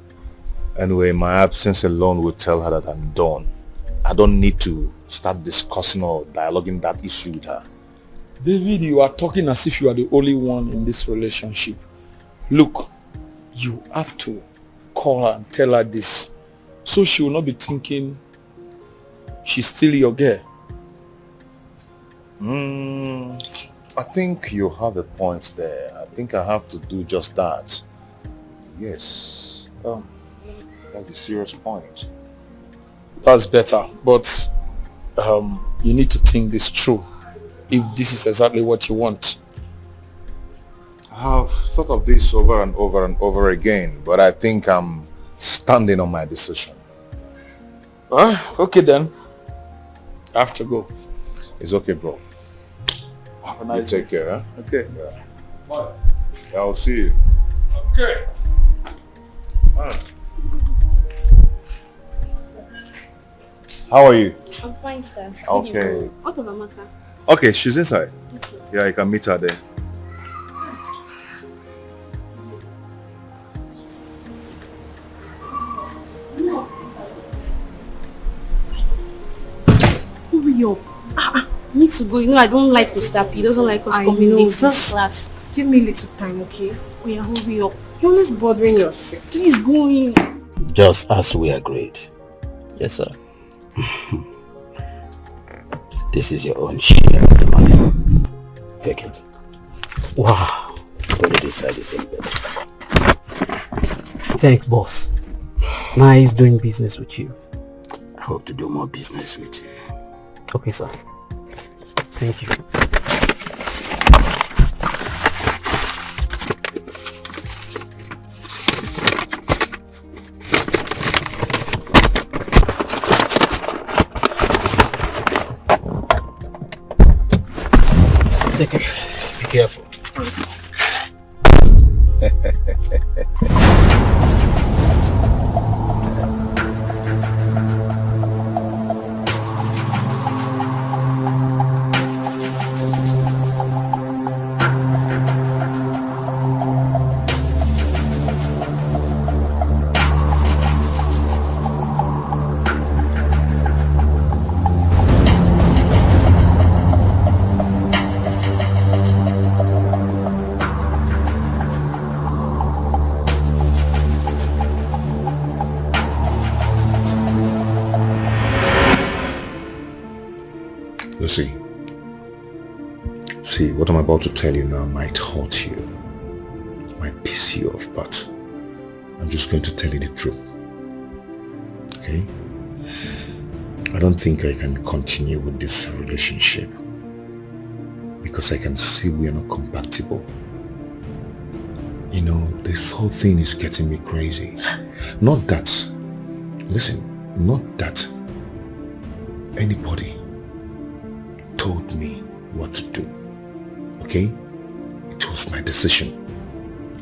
Anyway, my absence alone will tell her that I'm done. I don't need to start discussing or dialoguing that issue with her. David, you are talking as if you are the only one in this relationship. Look, you have to call her and tell her this, so she will not be thinking she's still your girl. I think you have a point there. I think I have to do just that. Yes. That's a serious point. That's better, but you need to think this through, if this is exactly what you want. I have thought of this over and over and over again, but I think I'm standing on my decision. Okay then. I have to go. It's okay, bro. Have a nice day. Take care, huh? Okay. Yeah. Bye. Yeah, I'll see you. Okay. How are you? I'm fine, sir. Okay. What of Amaka? Okay, she's inside. Okay. Yeah, you can meet her there. Hurry up. I need to go. You know, I don't like Mr. P. He doesn't like us coming late to class. Give me a little time, okay? Oh yeah, hurry up. You're always bothering yourself. Please go in. Just as we agreed. Yes, sir. This is your own share of the money. Take it. Wow. Only this side is in bed. Thanks, boss. Nice doing business with you. I hope to do more business with you. Okay, sir. Thank you. Take it. Be careful. See, what I'm about to tell you now might hurt you, might piss you off, but I'm just going to tell you the truth. Okay? I don't think I can continue with this relationship because I can see we are not compatible. You know, this whole thing is getting me crazy. Not that, listen, not that anybody told me what to do. Okay? It was my decision.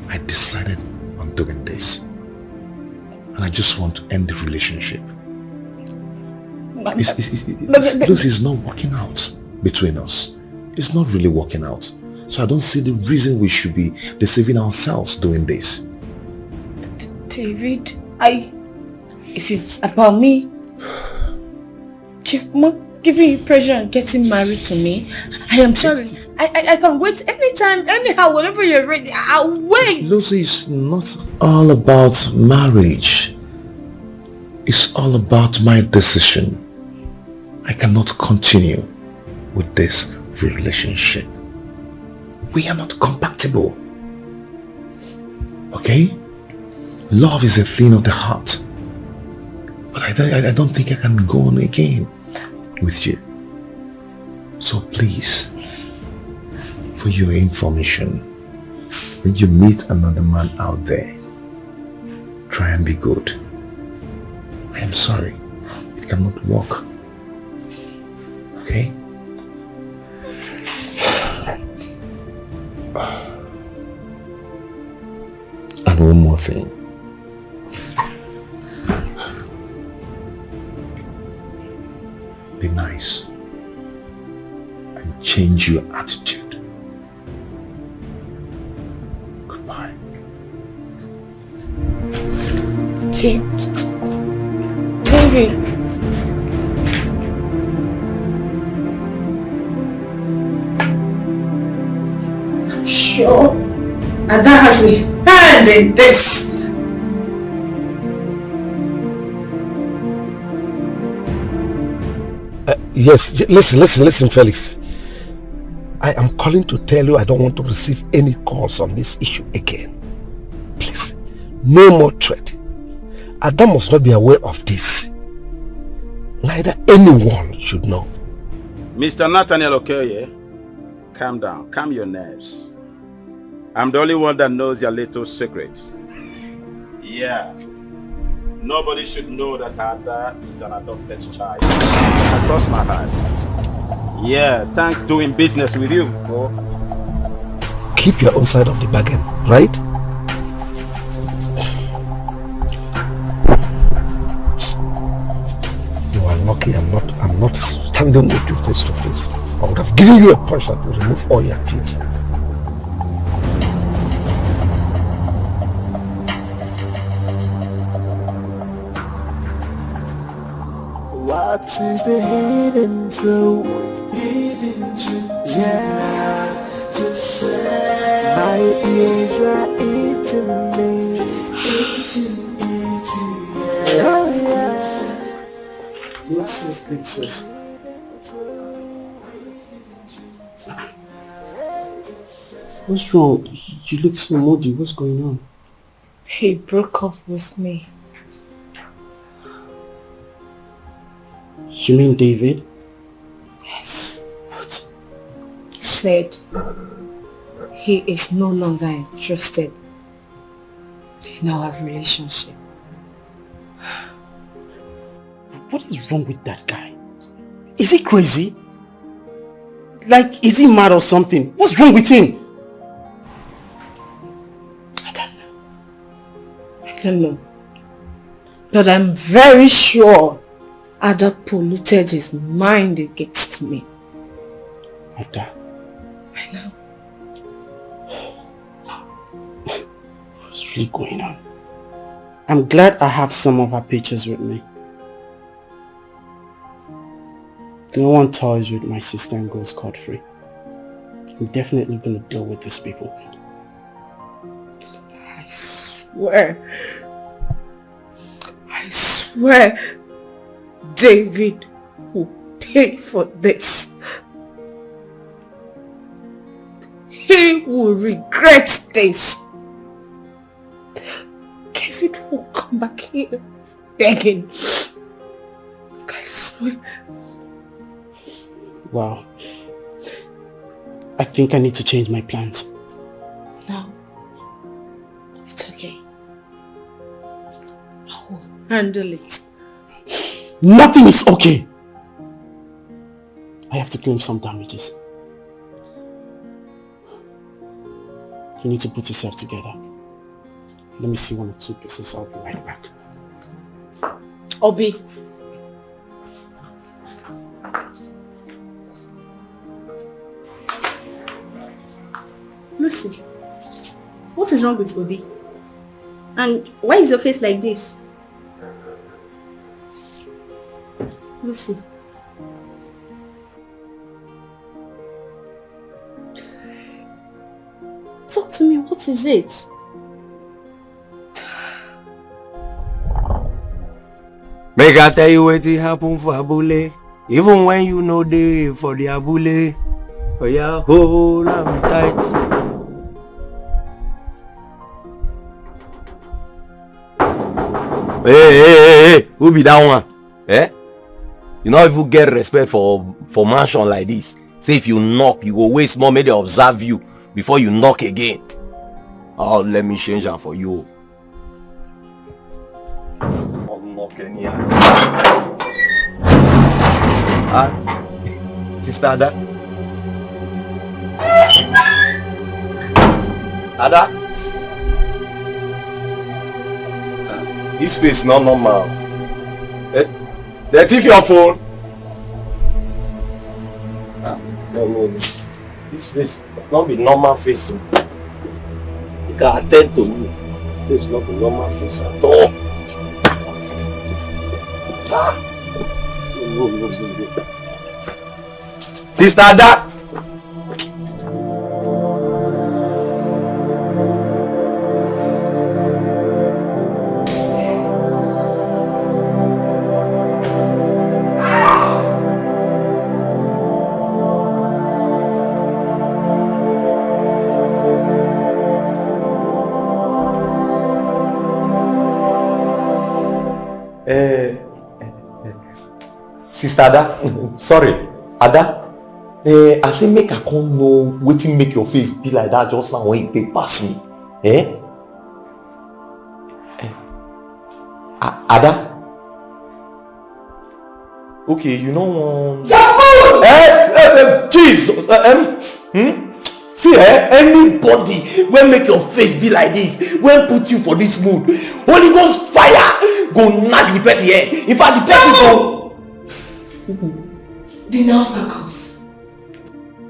I decided on doing this. And I just want to end the relationship. This is not working out between us. It's not really working out. So I don't see the reason we should be deceiving ourselves doing this. David, if it's about me, giving you pressure and getting married to me, I am sorry. I can wait anytime, anyhow, whenever you're ready. I'll wait. Lucy, it's not all about marriage. It's all about my decision. I cannot continue with this relationship. We are not compatible. Okay? Love is a thing of the heart. But I don't think I can go on again with you. So please, for your information, when you meet another man out there, try and be good. I am sorry. It cannot work. Okay? And one more thing. Be nice and change your attitude. Goodbye. David. I'm sure Ada has a hand in this. Yes, listen, Felix. I am calling to tell you I don't want to receive any calls on this issue again. Please, no more threat. Adam must not be aware of this. Neither anyone should know. Mr. Nathaniel Okoye, calm down, calm your nerves. I'm the only one that knows your little secrets. Yeah. Nobody should know that Ada is an adopted child. I cross my heart. Yeah, thanks doing business with you, bro. Keep your own side of the bargain, right? You are lucky I'm not standing with you face to face. I would have given you a punch that would remove all your teeth. What is the hidden truth? Hidden truth. Yeah, to say. My ears are itching me. Itching, yeah. Oh yeah. What's this pictures? What's wrong? You look so moody. What's going on? He broke up with me. You mean David? Yes. What? He said he is no longer interested in our relationship. What is wrong with that guy? Is he crazy? Like, is he mad or something? What's wrong with him? I don't know. But I'm very sure Ada polluted his mind against me. Ada? I know. What's really going on? I'm glad I have some of her pictures with me. No one toys with my sister and goes scot-free. I'm definitely going to deal with these people. I swear David will pay for this. He will regret this. David will come back here begging. I swear. Wow. I think I need to change my plans. No. It's okay. I will handle it. Nothing is okay. I have to claim some damages. You need to put yourself together. Let me see 1 or 2 pieces. I'll be right back. Obi. Lucy, what is wrong with Obi? And why is your face like this? Lucy. Talk to me, what is it? Make I tell you what happen for Abule. Even when you know they for the abule, oh yeah, hold am tight. Hey, who be that one? Eh? You know if you get respect for mansion like this. Say if you knock, you go waste more, maybe they observe you before you knock again. Oh, let me change that for you. I'll knock anyhow. Sister Ada. Ada. This face not normal. They thief your phone. No. This face not be normal face. You can attend to me. This not be normal face at all. No. Sister Ada. Sister Ada, sorry, Ada. I say make I come know wetin make your face be like that just now when you take pass me. Ada? Okay, you know one. Jesus! See, anybody when make your face be like this, when put you for this mood, Holy Ghost fire go knock the person here. In fact, the person go. Denounce that curse.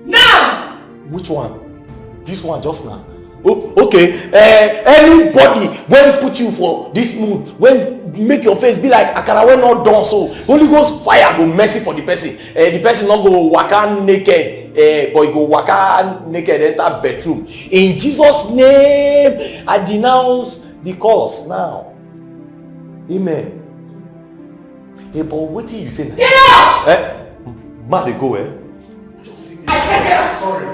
Now! Which one? This one just now. Oh, okay. Anybody when put you for this mood, when make your face be like akara when not done so, Holy Ghost fire go mercy for the person. The person not go waka naked, but he go waka naked enter bedroom. In Jesus' name, I denounce the curse now. Amen. Hey, but what did you say now? Get out! Man, they go, I said get out! Sorry.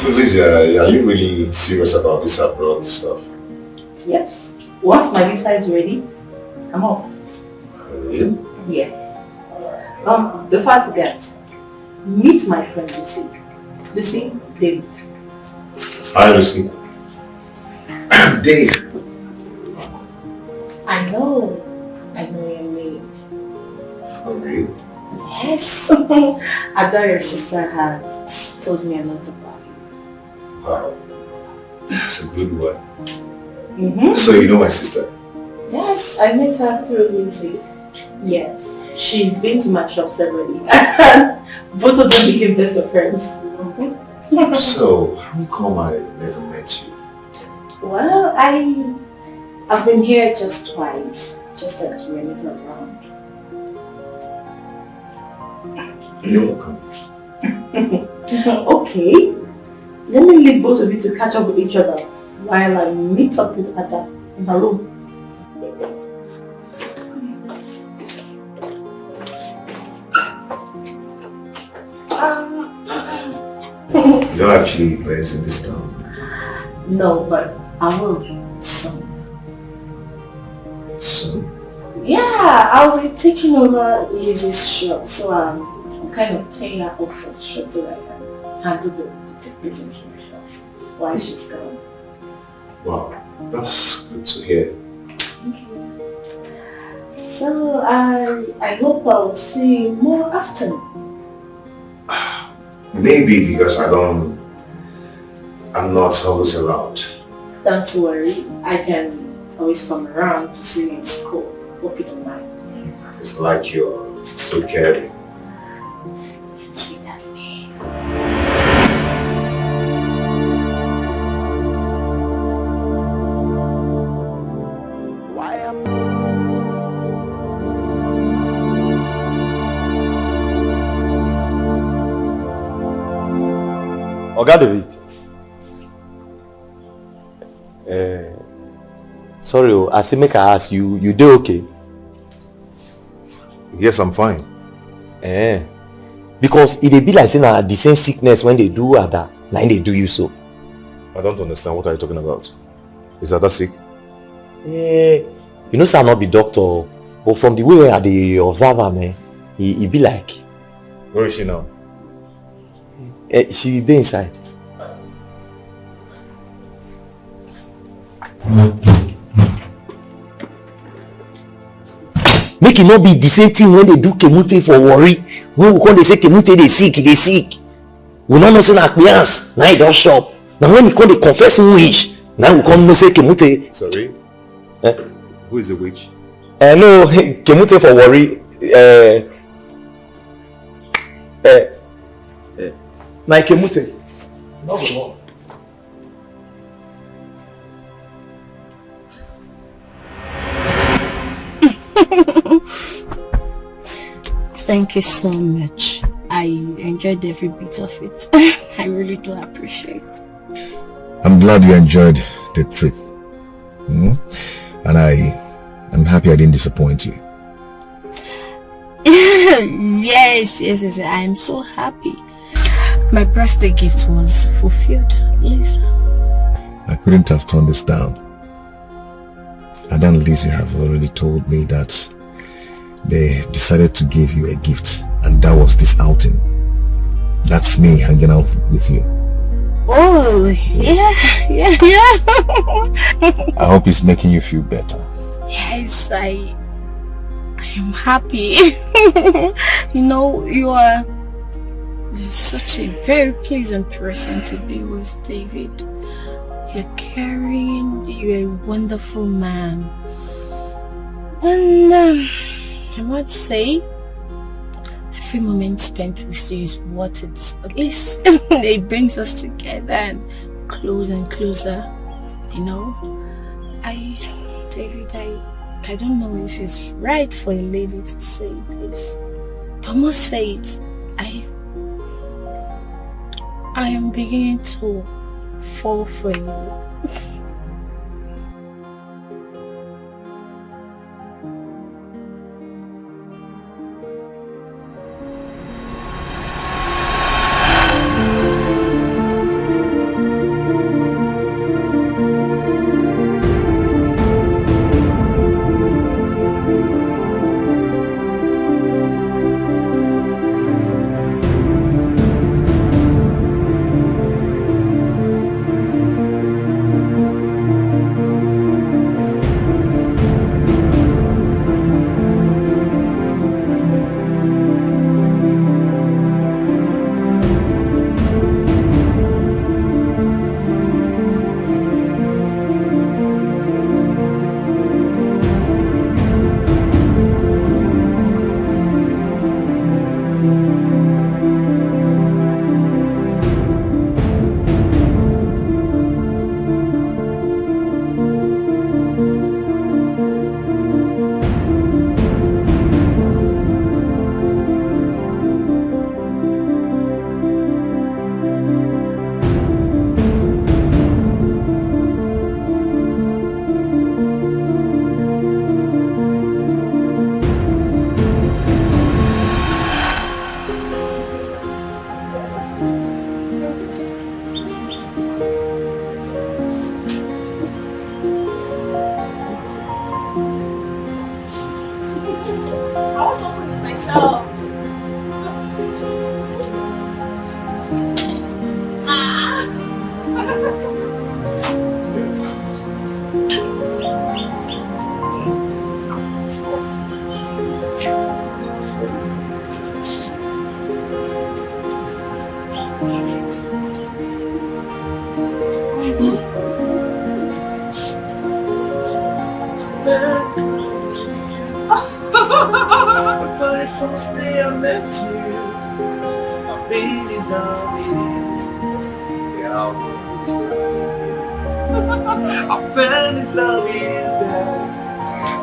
So Lizzie, are you really serious about this abroad stuff? Yes. Once my visa is ready, I'm off. Really? Yes. Before I forget, meet my friend Lucy. Lucy, David. Hi Lucy. Dave. I know your name. For real? Yes. I thought your sister had told me a lot about you. Wow. That's a good one. Mm-hmm. So you know my sister? Yes, I met her through Lucy. Yes. She's been to my shop severally. Both of them became best of friends. Mm-hmm. So, how come I never met you? Well, I've been here just twice. Just that you were never around. You're welcome. Okay. Let me leave both of you to catch up with each other while I meet up with Ada in her room. You don't actually place in this town. No, but I will soon. Soon? Yeah, I'll be taking over Lizzie's shop, so I'm kind of paying her off for the shop so that I can handle the boutique business and stuff while she's gone. Wow, that's good to hear. So I hope I'll see you more often. Maybe because I'm not always around. Don't worry, I can always come around to see you in school. Hope you don't mind. It's like you're so caring. See that again. Why am Oga David. Sorry, as I make I ask you, you do okay? Yes, I'm fine. Because it dey be like saying the same sickness when they do Ada, now they do you so. I don't understand. What are you talking about? Is Ada sick? You know, sir, not be doctor, but from the way I dey observe her, man, he be like. Where is she now? She dey inside. Make it not be the same thing when they do Kemute for worry. When we call they say Kemute they sick. We not know say na Akpians, now he don shop. Now when we call they confess witch, now we come know say Kemute. Sorry? Who is the witch? No, Kemute for worry. Na Kemute. No go on. Thank you so much. I enjoyed every bit of it. I really do appreciate. I'm glad you enjoyed the truth. And I'm happy I didn't disappoint you. Yes. I am so happy. My birthday gift was fulfilled. Lisa. I couldn't have turned this down. Ada and Lizzie have already told me that they decided to give you a gift, and that was this outing. That's me hanging out with you. Oh, yeah. I hope it's making you feel better. Yes, I am happy. You know, you're such a very pleasant person to be with, David. You're caring, you're a wonderful man. And I must say, every moment spent with you is what it's, at least it brings us together and closer, you know. David, I don't know if it's right for a lady to say this, but I must say it. I am beginning to fall for you. I fell in love with you.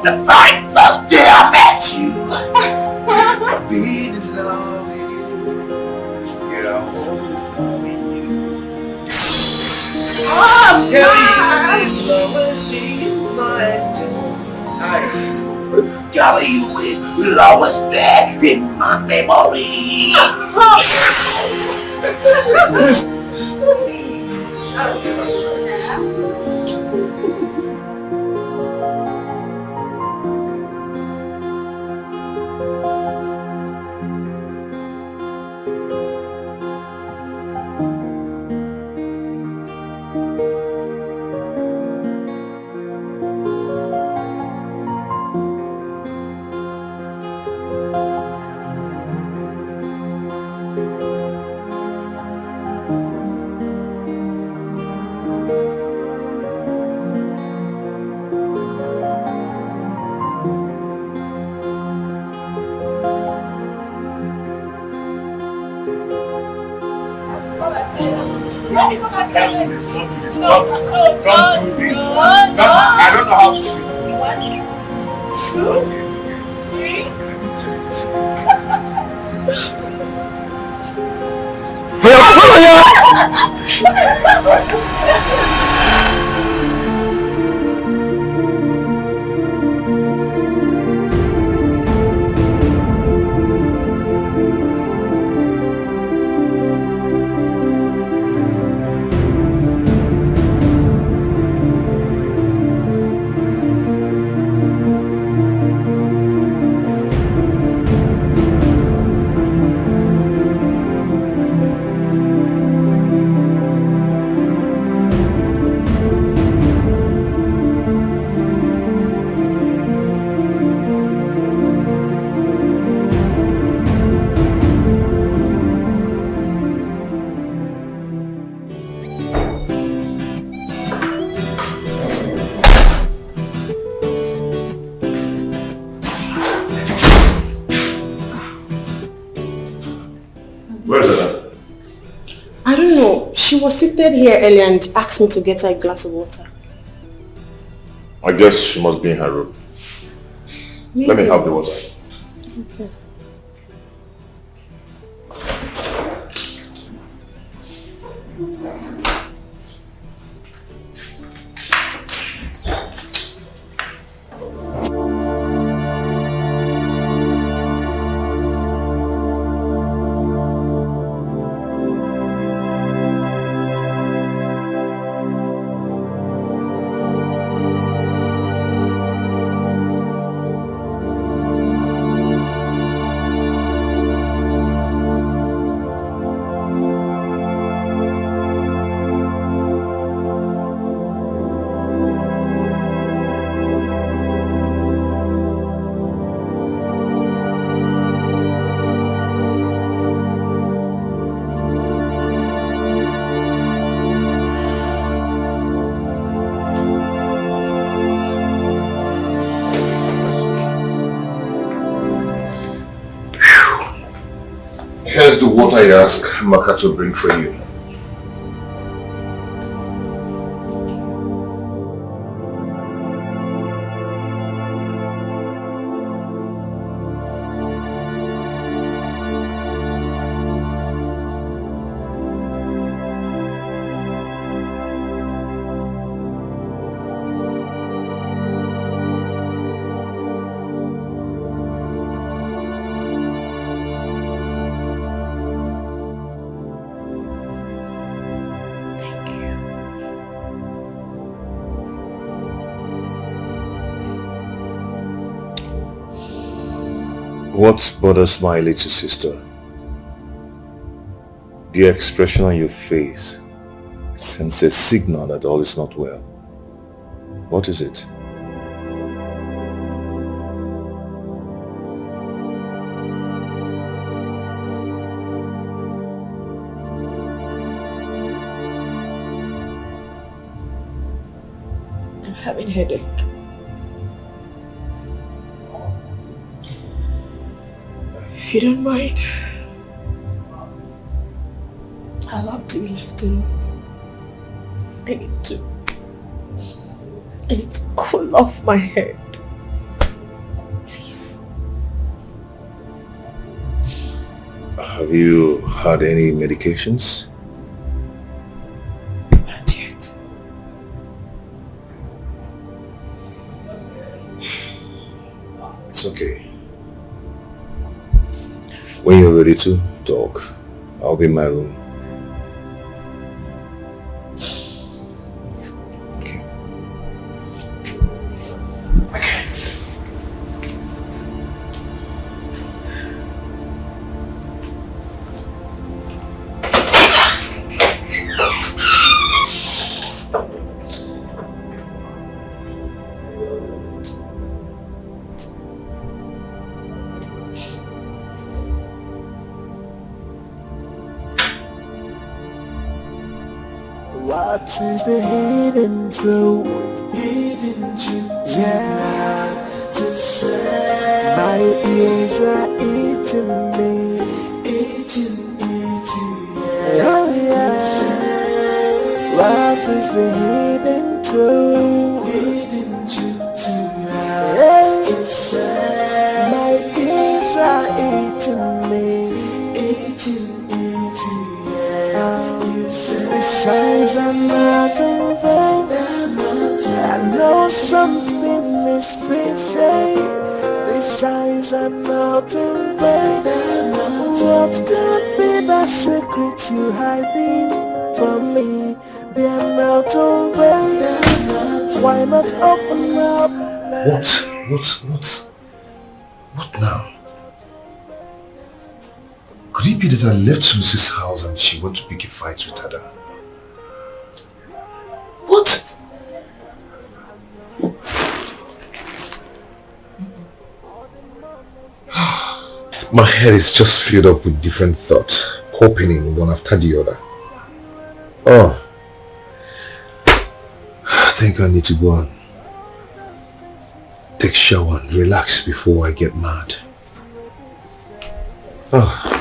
The very first day I met you, I've been in love with you. Yeah, I'm always loving you. Oh, girl, you in love with me, my angel. Girl, you will always be in my memory. Stop. Don't do this. I don't know how to swim. 1, 2, 3. Where's Ella? I don't know. She was seated here earlier and asked me to get her a glass of water. I guess she must be in her room. Maybe. Let me have the water. Okay. Here's the water I asked Amaka to bring for you. What bothers my little sister? The expression on your face sends a signal that all is not well. What is it? I'm having a headache. If you don't mind, I'll have to be left alone. I need to I need to cool off my head. Please. Have you had any medications? Not yet. It's okay. When you're ready to talk, I'll be in my room. What is the hidden truth? Hidden truth. Yeah, to say. My ears are itching me. Itching, yeah. Oh yeah. What is the hidden truth? Hidden truth. Yeah, to say. My ears are itching me. Itching, yeah. The signs are not in vain. I know something is fishy. The signs are not in vain. What could be the secret you hiding from me? They're not in vain. Why not open up? What now? Could it be that I left Lucy's house and she went to pick a fight with Ada? What? My head is just filled up with different thoughts, opening one after the other. Oh, I think I need to go and take a shower and relax before I get mad. Oh.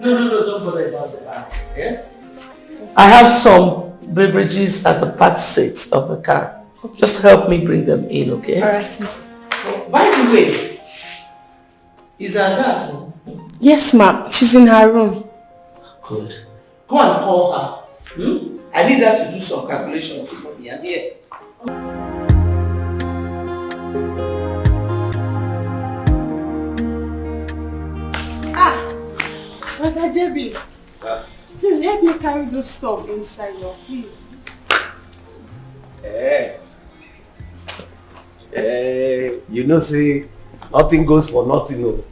No, don't bother about the bag. Yeah? I have some beverages at the back seat of the car. Okay. Just help me bring them in, okay? Alright, ma. By the way, is Ada at home? Yes, ma. She's in her room. Good. Go and call her. I need her to do some calculations for me. I'm here. Brother JB, please help me carry those stuff inside here, please. You know, say, nothing goes for nothing, no.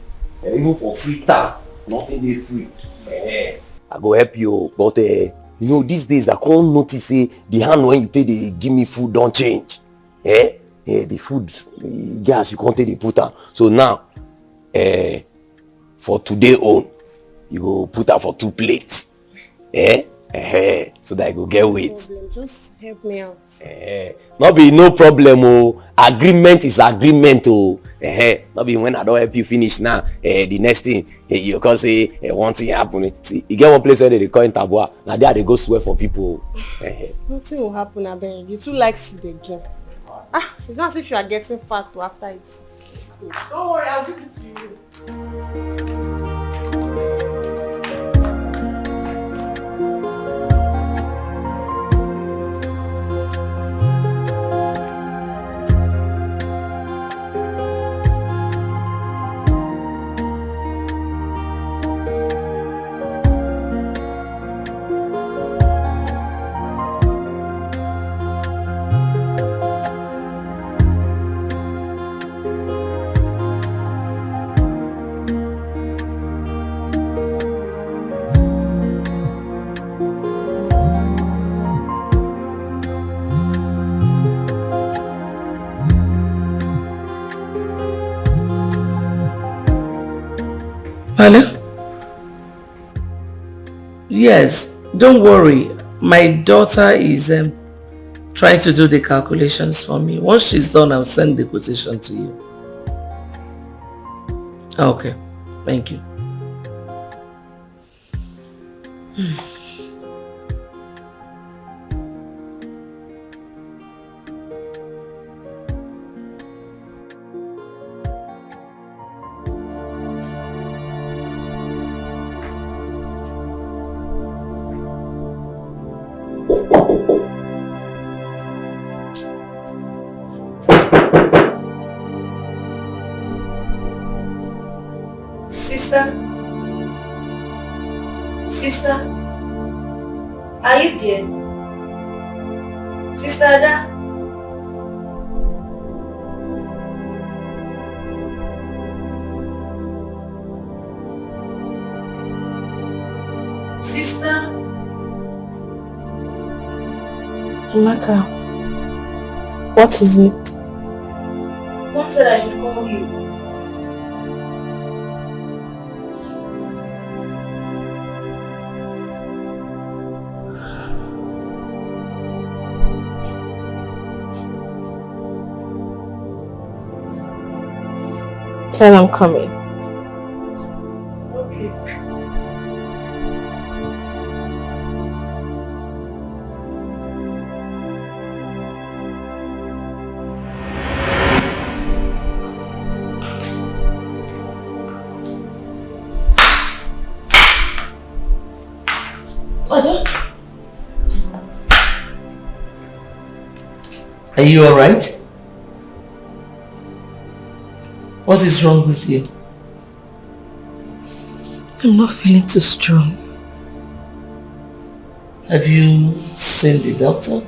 Even for free time, nothing is free. I go help you, but you know, these days I can't notice, say, the hand when you take they give me food don't change. The food, gas you can't take they put out. So now, for today on, you go put her for 2 plates. So that I go get weight. Just help me out. Not be no problem, oh. Agreement is agreement, oh. Not be when I don't help you finish now. The next thing you can say one thing happen. See, you get one place where they call in Tabua. Now there they go swear for people. Nothing will happen, I beg. You too like food again. It's not as if you are getting fat after it. Don't worry, I'll give it to you. Pardon? Yes, don't worry. My daughter is trying to do the calculations for me. Once she's done, I'll send the quotation to you. Okay, thank you. Sister, are you there? Sister Ada? Sister? Amaka, what is it? Mom said I should call you. Tell I'm coming. Okay. Mother? Are you alright? What is wrong with you? I'm not feeling too strong. Have you seen the doctor?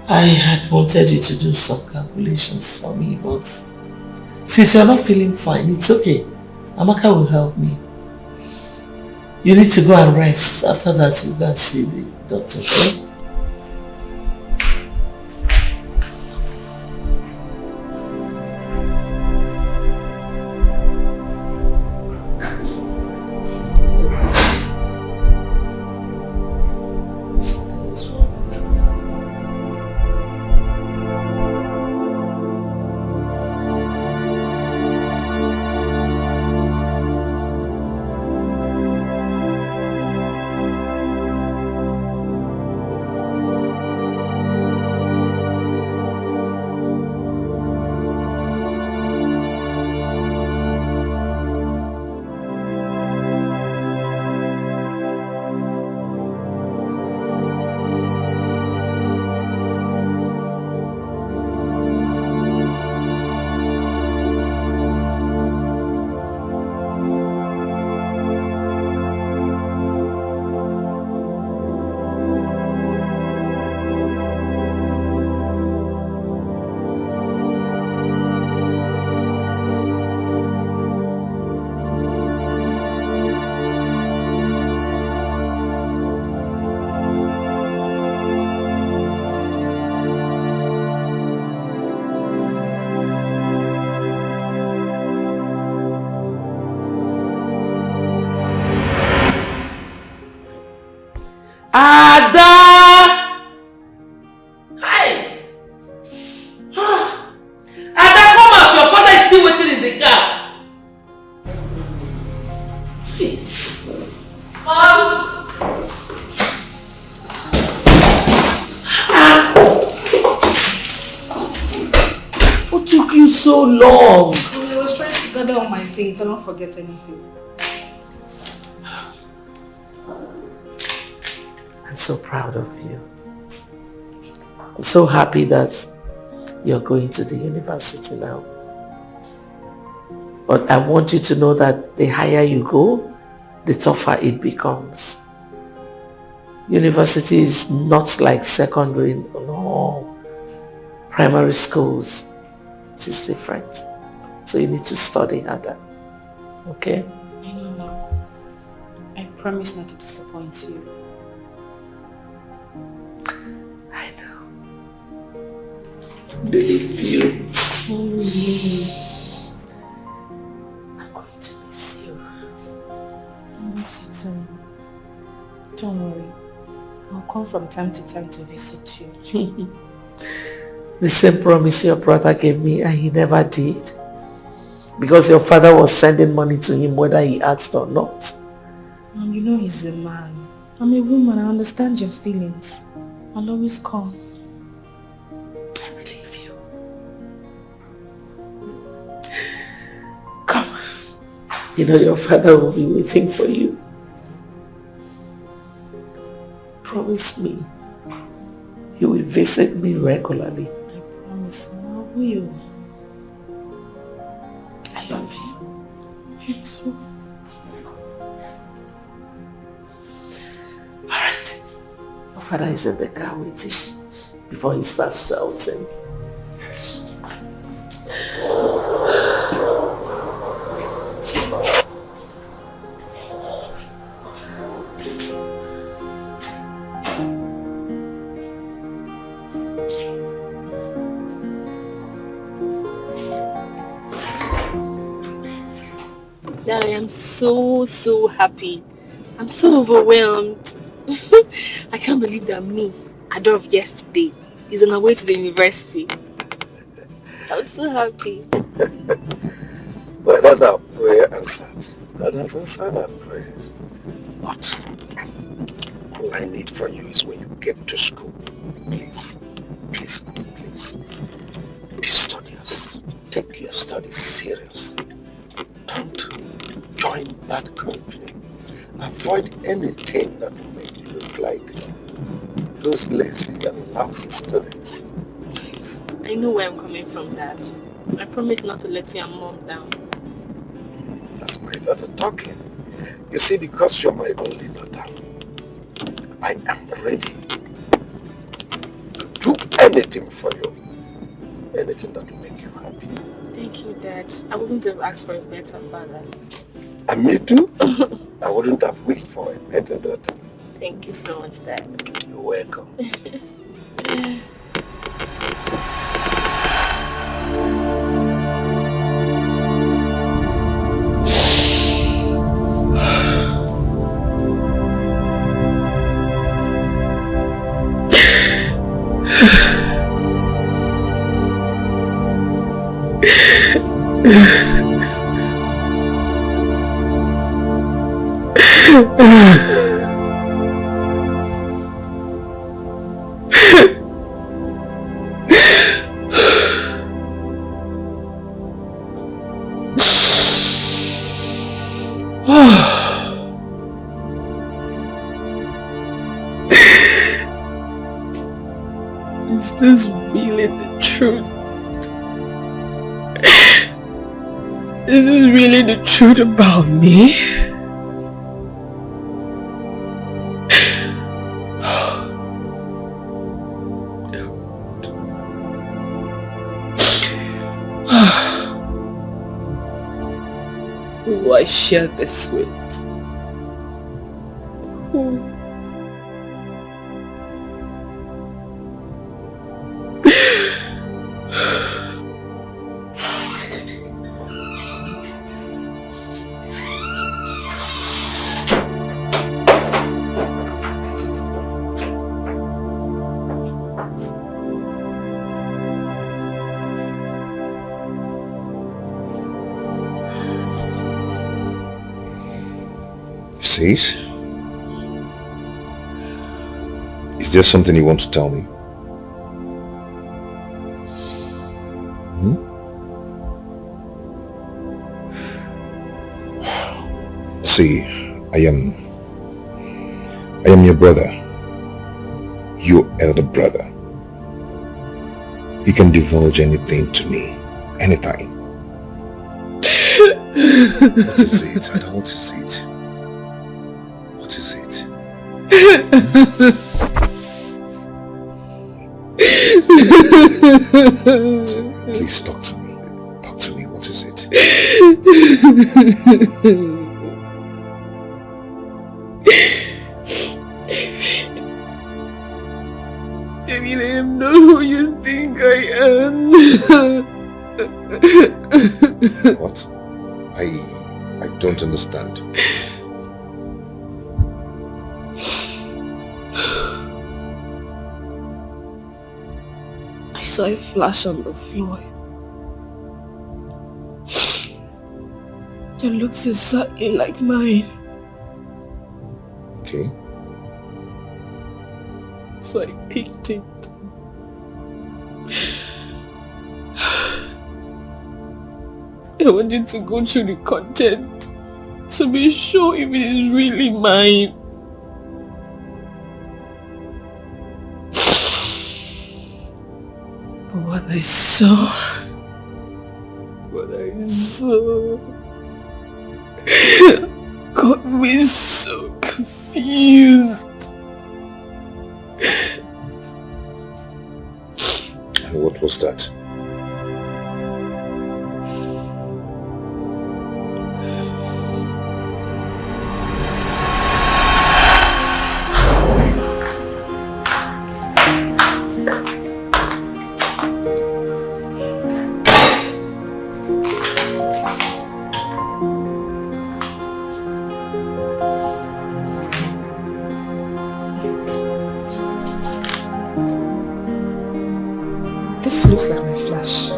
I had wanted you to do some calculations for me, but since you're not feeling fine, it's okay. Amaka will help me. You need to go and rest. After that, you can see the doctor, okay? Ada! Hi! Ada, come out! Your father is still waiting in the car. What took you so long? I was trying to gather all my things. I don't forget anything. I'm so proud of you. I'm so happy that you're going to the university now. But I want you to know that the higher you go, the tougher it becomes. University is not like secondary, no, primary schools. It is different. So you need to study harder. Okay? I know, Mom. I promise not to disappoint you. Believe you. Really? I'm going to miss you. I miss you too. Don't worry. I'll come from time to time to visit you. The same promise your brother gave me and he never did. Because your father was sending money to him whether he asked or not. And you know he's a man. I'm a woman, I understand your feelings. I'll always come. I believe you. Come. You know your father will be waiting for you. Promise me you will visit me regularly. I promise you, I will. I love you. You too. Alright. Your father is in the car waiting before he starts shouting. Dad, I am so happy. I'm so overwhelmed. I can't believe that me, Adore of yesterday, is on our way to the university. I'm so happy. Well, that's our prayer answered. God has answered our prayers. But all I need from you is when you get to school, please, please, please, be studious. Take your studies serious. Don't join bad company. Avoid anything that will make you look like those lazy and lousy students. Please. I know where I'm coming from, Dad. I promise not to let you and Mom down. That's my daughter talking. You see, because you're my only daughter, I am ready to do anything for you. Anything that will make you happy. Thank you, Dad. I wouldn't have asked for a better father. And me too. I wouldn't have wished for a better daughter. Thank you so much, Dad. You're welcome. Is this really the truth? Is this really the truth about me? Who I share this with? Who? Sis? Is there something you want to tell me? See, I am your brother, your elder brother. You can divulge anything to me, anytime. What is it? I don't want to see it. What is it? Please talk to me. Talk to me. What is it? David, I am not who you think I am. What? I don't understand. I saw a flash on the floor. It looks exactly like mine. Okay. So I picked it. I wanted to go through the content to be sure if it is really mine. But what I saw got me so confused. And what was that? This looks like my flash.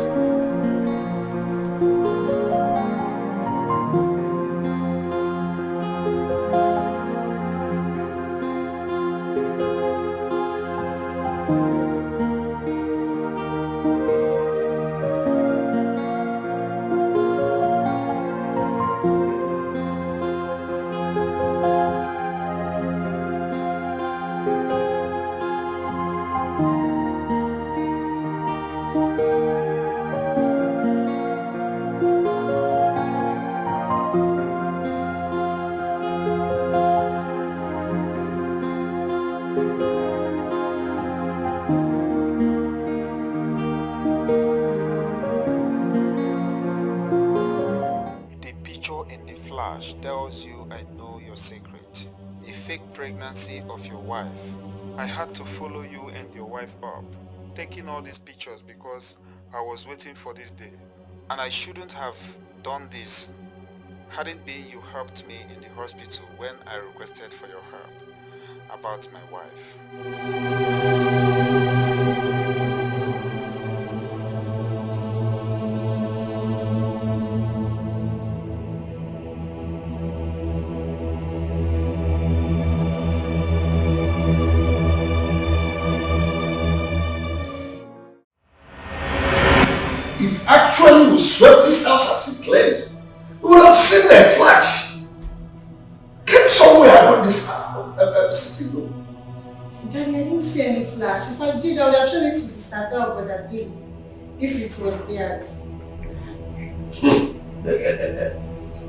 Tells you I know your secret. A fake pregnancy of your wife. I had to follow you and your wife up, taking all these pictures because I was waiting for this day. And I shouldn't have done this. Hadn't been you helped me in the hospital when I requested for your help about my wife. Actually, you swept this house as you claimed. You would have seen the flash. Came somewhere around this sitting room. Daddy, I didn't see any flash. If I did, I would have shown it to Sister Del, but I did. If it was theirs.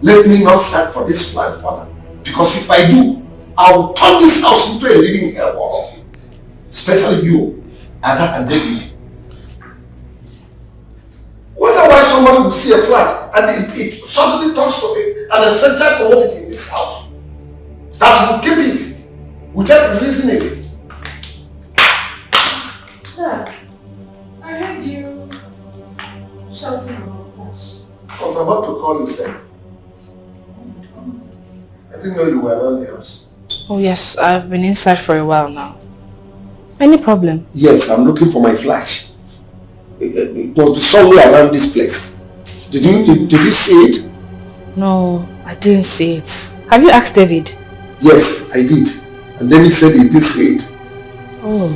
Let me not search for this flat, Father. Because if I do, I will turn this house into a living hell for all of you. Especially you, Ada and David. Wonder why somebody will see a flag and it suddenly turns to an essential commodity in this house. That will keep it without releasing it. Dad, I heard you shouting about flash. I was about to call you, sir. I didn't know you were around the house. Oh yes, I've been inside for a while now. Any problem? Yes, I'm looking for my flash. It must be somewhere around this place. Did you see it? No, I didn't see it. Have you asked David? Yes, I did. And David said he did see it. Oh.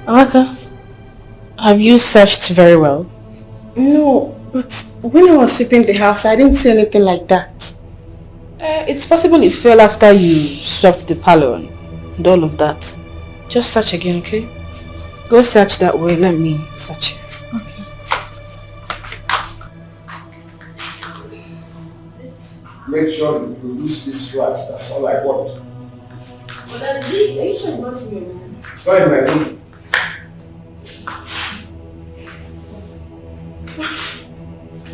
Amaka, have you searched very well? No, but when I was sweeping the house, I didn't see anything like that. It's possible it fell after you swept the parlor and all of that. Just search again, okay? Go search that way, let me search. Okay. Make sure you produce this flash, that's all I want. But are you sure it's not in your room? It's not in my room.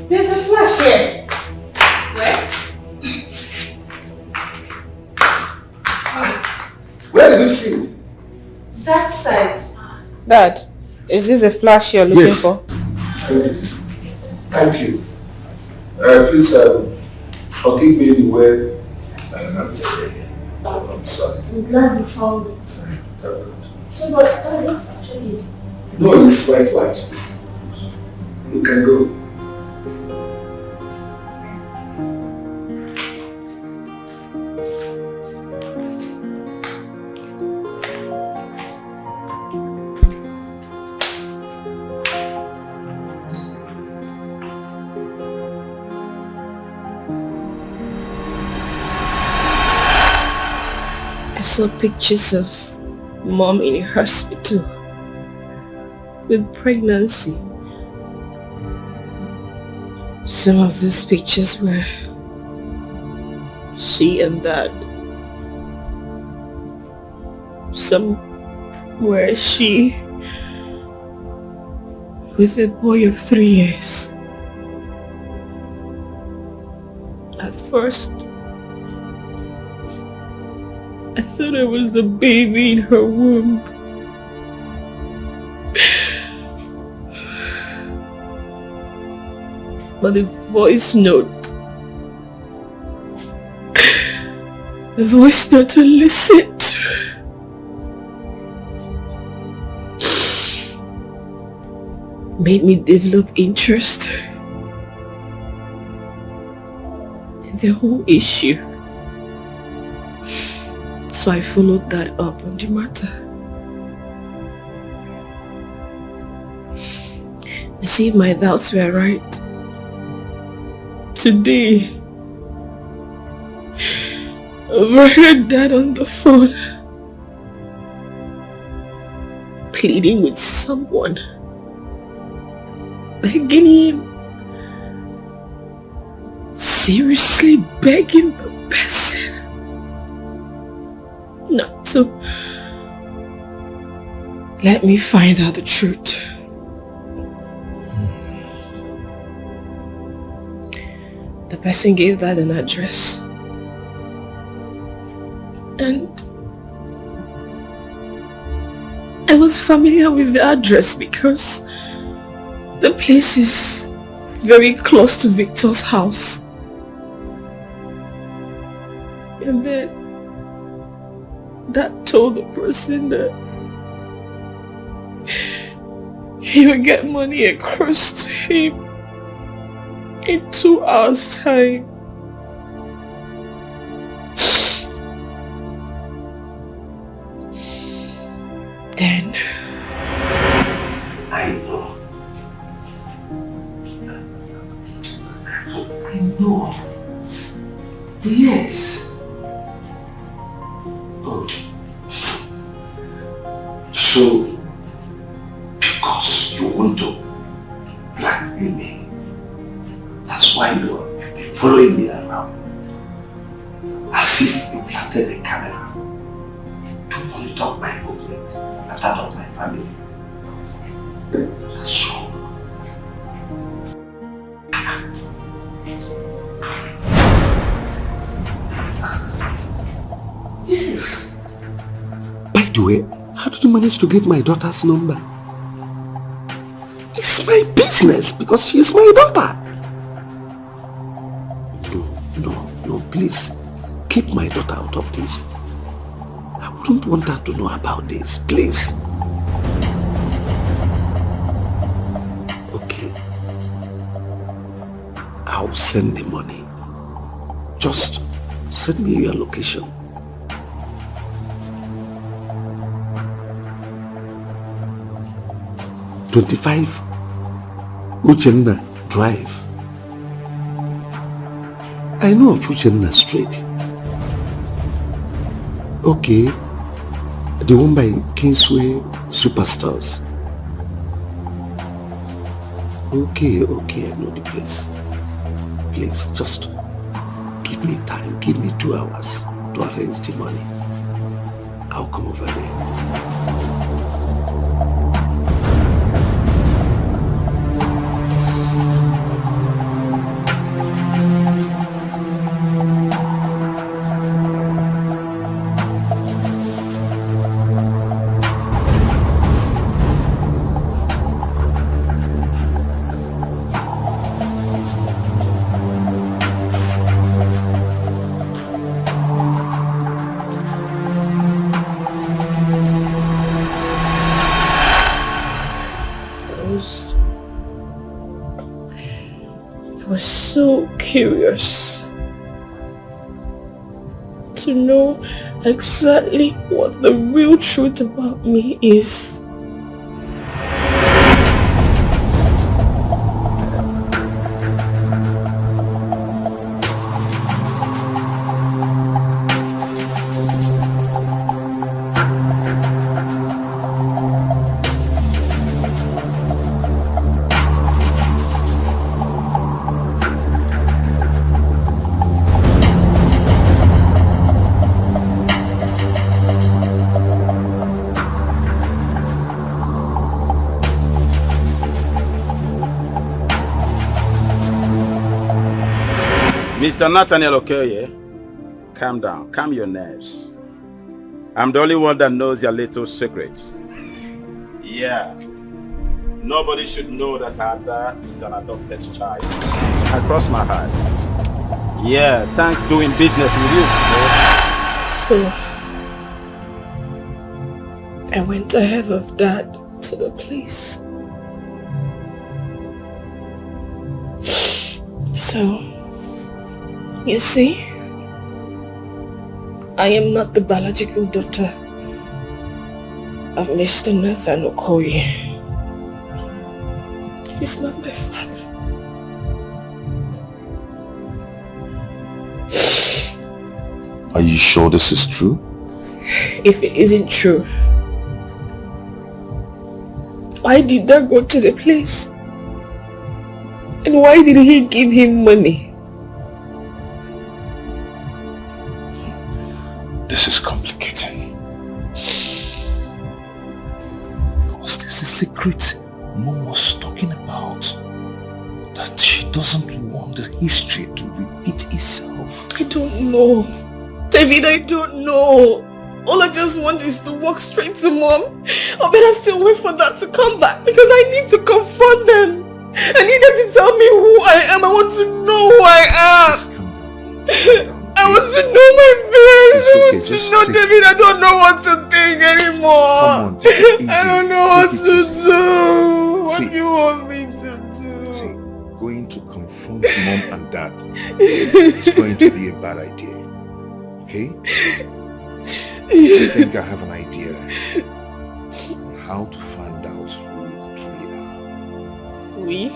There's a flash here. Where? Where did you see it? That side. Dad, is this a flash you're looking for? Thank you. Please forgive me the way I am not there. I'm sorry. I'm glad you found it. So, but this actually is... No, it's my flash. You can go. I saw pictures of mom in a hospital with pregnancy. Some of these pictures were she and dad. Some were she with a boy of 3 years. At first, I thought it was the baby in her womb. But the voice note I listened to made me develop interest in the whole issue. So I followed that up on the matter. To see if my doubts were right. Today, I overheard Dad on the phone pleading with someone, begging him, seriously begging the person not to let me find out the truth. The person gave Dad an address. And I was familiar with the address because the place is very close to Victor's house. And then Dad told the person that he would get money across to him in 2 hours' time. Then I know. Yes. Oh. So, because you want to blackmail me, that's why you've been following me around. As if you planted a camera to monitor my movement and that of my family. That's wrong. Yes. By the way, how did you manage to get my daughter's number? It's my business because she is my daughter. No, please. Keep my daughter out of this. I wouldn't want her to know about this, please. Okay. I'll send the money. Just send me your location. "25 Uchenna Drive." I know of Uchenna Street. Okay. The one by Kingsway Superstores. Okay, I know the place. Please, just give me time. Give me 2 hours to arrange the money. I'll come over there. was so curious to know exactly what the real truth about me is. Mr. Nathaniel Okoye, calm down, calm your nerves. I'm the only one that knows your little secrets. Yeah. Nobody should know that Ada is an adopted child. I cross my heart. Yeah, thanks doing business with you. So, I went ahead of Dad to the place. So, you see, I am not the biological daughter of Mr. Nathan Okoye. He's not my father. Are you sure this is true? If it isn't true, why did Dad go to the place? And why did he give him money? This is complicating. Was this a secret Mom was talking about? That she doesn't want the history to repeat itself? I don't know. David, I don't know. All I just want is to walk straight to Mom. I better still wait for Dad to come back because I need to confront them. I need them to tell me who I am. I want to know who I am. Just calm down. I want to know my parents. It's okay, I want to know, David. I don't know what to think anymore. Come on, take it easy. I don't know what to do. What See, do you want me to do? See, going to confront Mom and Dad is going to be a bad idea. Okay? I think I have an idea on how to find out who we truly are. We?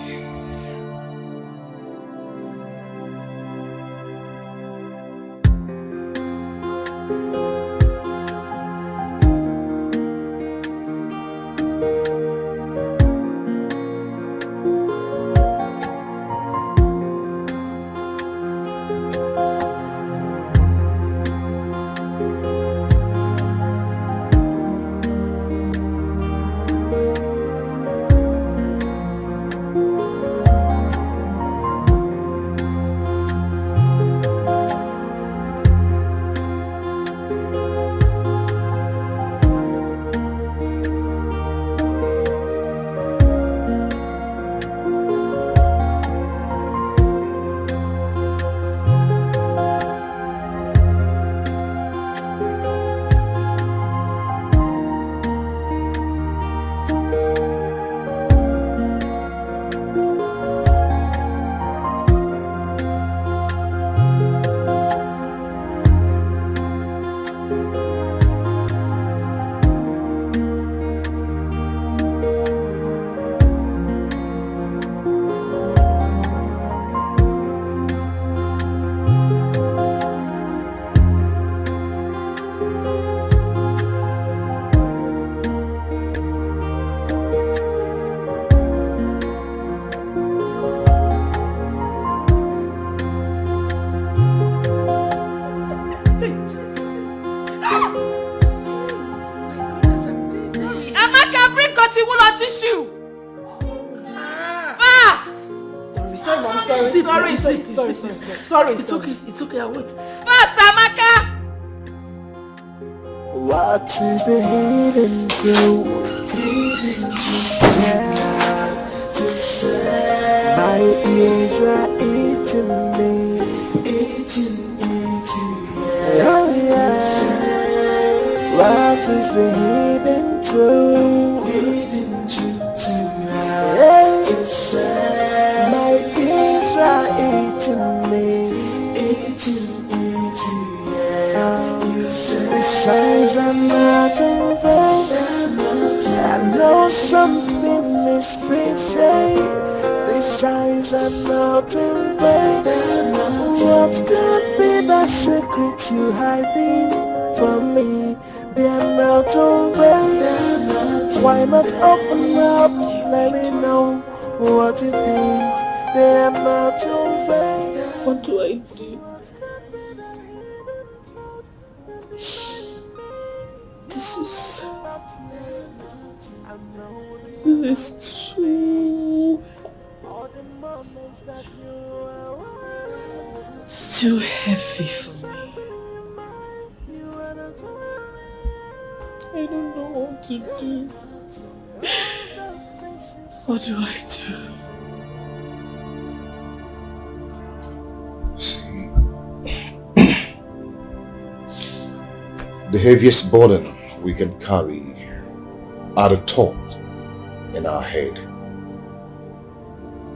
Sorry. It's okay, I'll wait. Fast, Amaka! What is the hidden truth? To say my ears are itching me. Oh yeah. What is the hidden truth? words are not in vain. What could be the secret you hiding from me? They are not in vain. Why not open up? Let me know what you think. They are not in vain. What do I do? This is too heavy for me. I don't know what to do. What do I do? See, the heaviest burden we can carry are the thoughts in our head.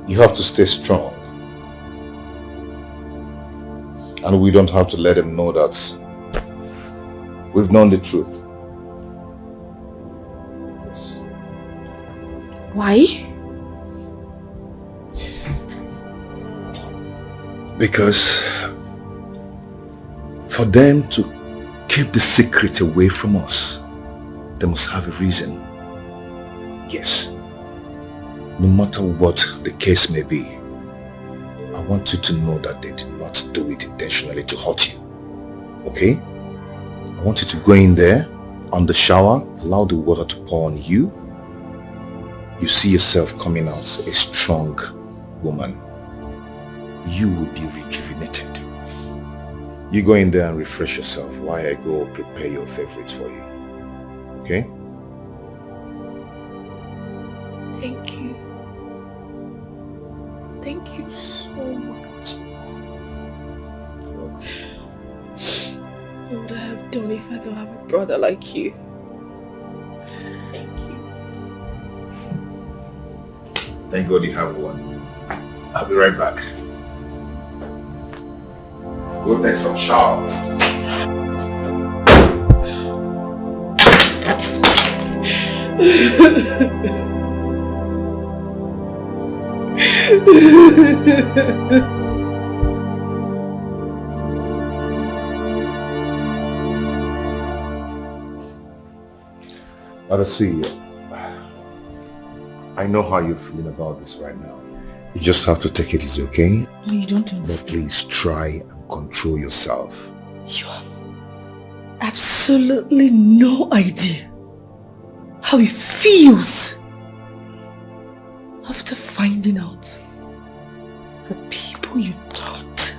You have to stay strong. And we don't have to let them know that we've known the truth. Yes. Why? Because for them to keep the secret away from us, they must have a reason. Yes. No matter what the case may be, I want you to know that they did not do it intentionally to hurt you. Okay? I want you to go in there, on the shower, allow the water to pour on you. You see yourself coming out a strong woman. You will be rejuvenated. You go in there and refresh yourself while I go prepare your favorites for you. Okay? Thank you. Thank you so much. What would I have done if I don't have a brother like you? Thank you. Thank God you have one. I'll be right back. Go take some shower. See, I know how you're feeling about this right now. You just have to take it easy, okay? No, you don't understand. But please try and control yourself. You have absolutely no idea how it feels after finding out the people you thought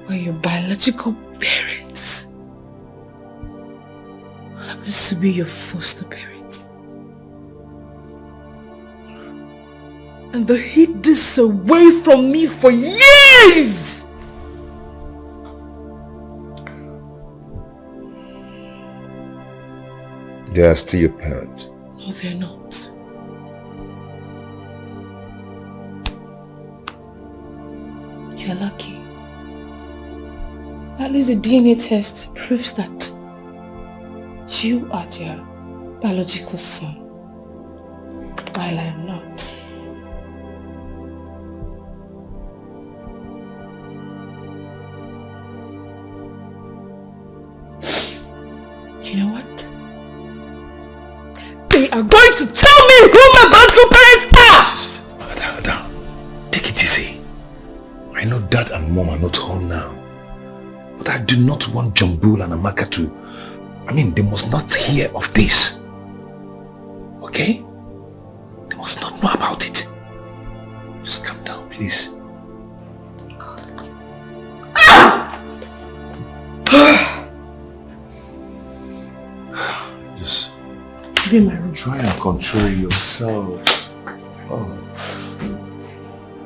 were your biological parents happens to be your foster parents. And they hid this away from me for years! They are still your parents. No, they're not. You're lucky. At least the DNA test proves that you are their biological son, while I am not. You know what? They are going to tell me who my biological parents are! Madam, take it easy. I know Dad and Mom are not home now. But I do not want Jambul and Amaka to... they must not hear of this. Okay? They must not know about it. Just calm down, please. Just try and control yourself. Oh.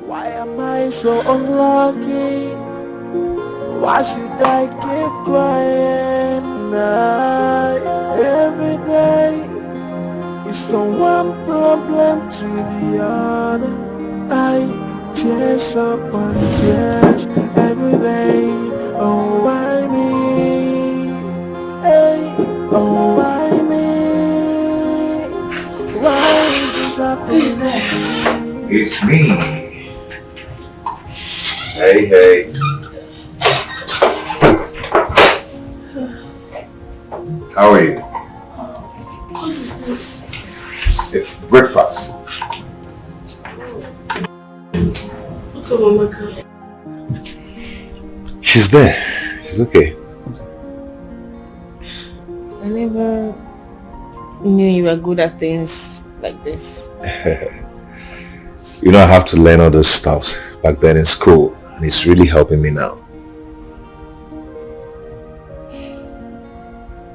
Why am I so unlucky? Why should I keep crying? Every day it's from one problem to the other. I tears upon tears every day. Oh, why me? Hey, oh, why me? Why is Who's there? It's me. Hey. How are you? What is this? It's breakfast. What's up, Amaka? She's there. She's okay. I never knew you were good at things like this. You know, I have to learn all those stuff back then in school, and it's really helping me now.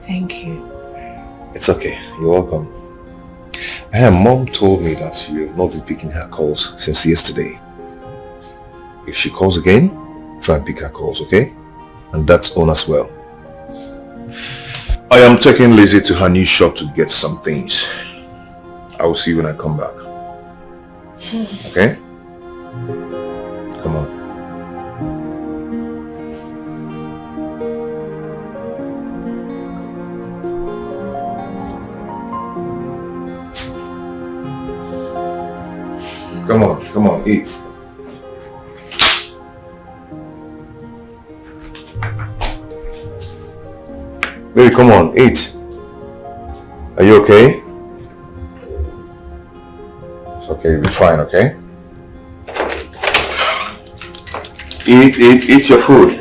Thank you. It's okay. You're welcome. Hey, Mom told me that you've not been picking her calls since yesterday. If she calls again, try and pick her calls, okay? And that's on as well. I am taking Lizzie to her new shop to get some things. I will see you when I come back. Okay? Come on. Come on, eat. Baby, come on, eat. Are you okay? It's okay, you'll be fine, okay? Eat your food.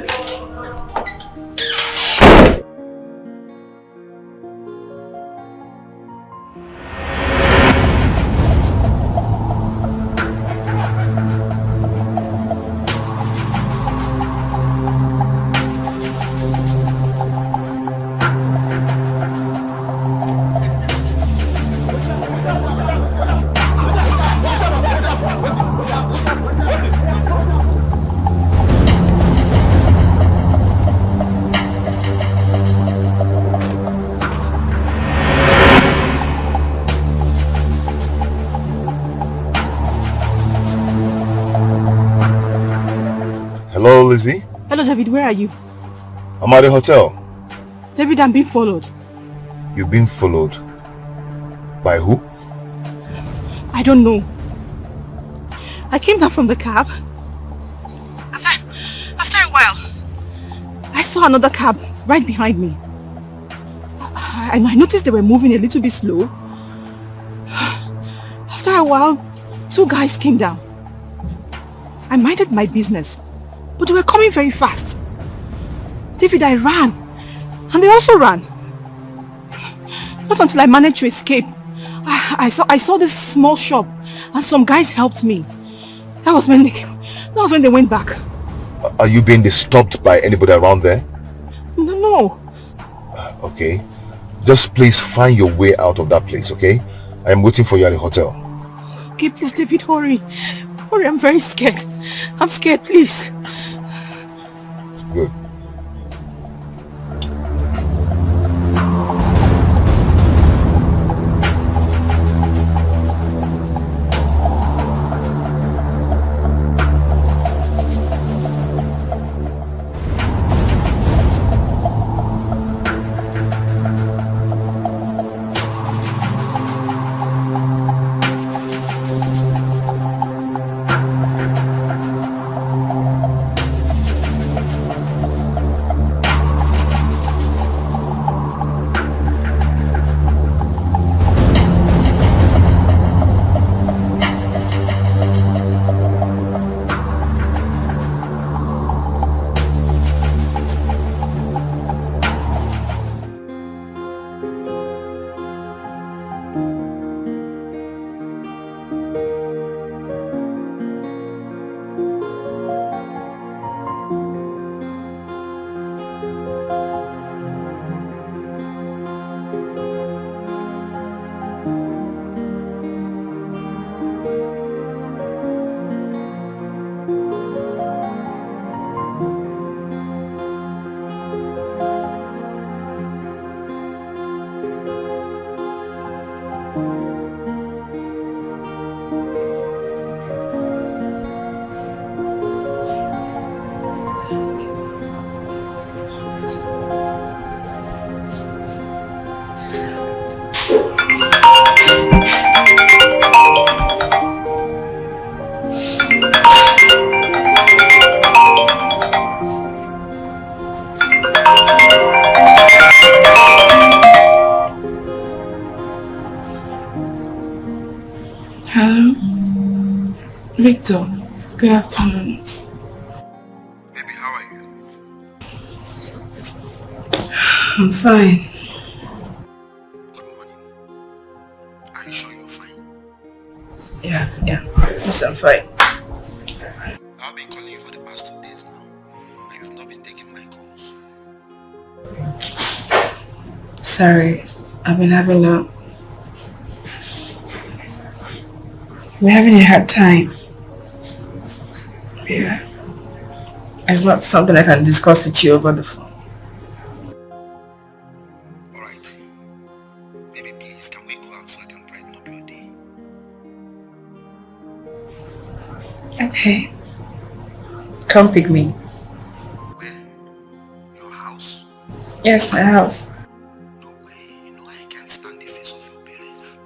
Hello, Lizzie. Hello, David. Where are you? I'm at the hotel. David, I'm being followed. You've been followed. By who? I don't know. I came down from the cab. After a while, I saw another cab right behind me. I noticed they were moving a little bit slow. After a while, two guys came down. I minded my business, but they were coming very fast. David, I ran, and they also ran. Not until I managed to escape. I saw this small shop, and some guys helped me. That was when they went back. Are you being disturbed by anybody around there? No. Okay. Just please find your way out of that place, okay? I am waiting for you at the hotel. Okay, please, David, hurry. Hurry, I'm very scared. I'm scared, please. Good. Hello? Victor, good afternoon. Baby, how are you? I'm fine. Good morning. Are you sure you're fine? Yeah. Yes, I'm fine. I've been calling you for the past 2 days now, and you've not been taking my calls. Sorry, I've been having a hard time. Yeah. It's not something I can discuss with you over the phone. Alright. Baby, please, can we go out so I can brighten up your day? Okay. Come pick me. Where? Your house? Yes, my house. No way. You know I can't stand the face of your parents.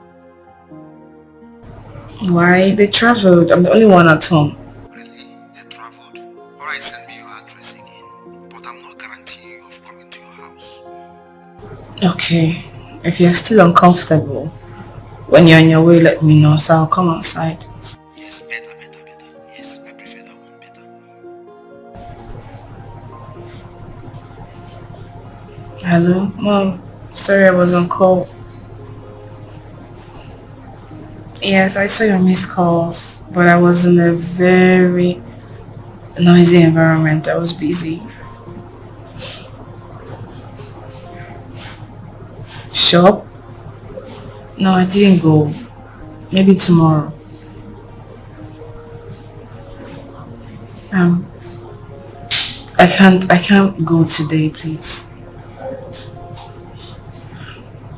Why? They traveled. I'm the only one at home. Really? They traveled? Alright, send me your address again. But I'm not guaranteeing you of coming to your house. Okay. If you're still uncomfortable, when you're on your way, let me know, so I'll come outside. Yes, better. Yes, I prefer that one better. Hello? Mom, sorry I was on call. Yes, I saw your missed calls, but I was in a very noisy environment. I was busy. Shop? No, I didn't go. Maybe tomorrow. I can't go today, please.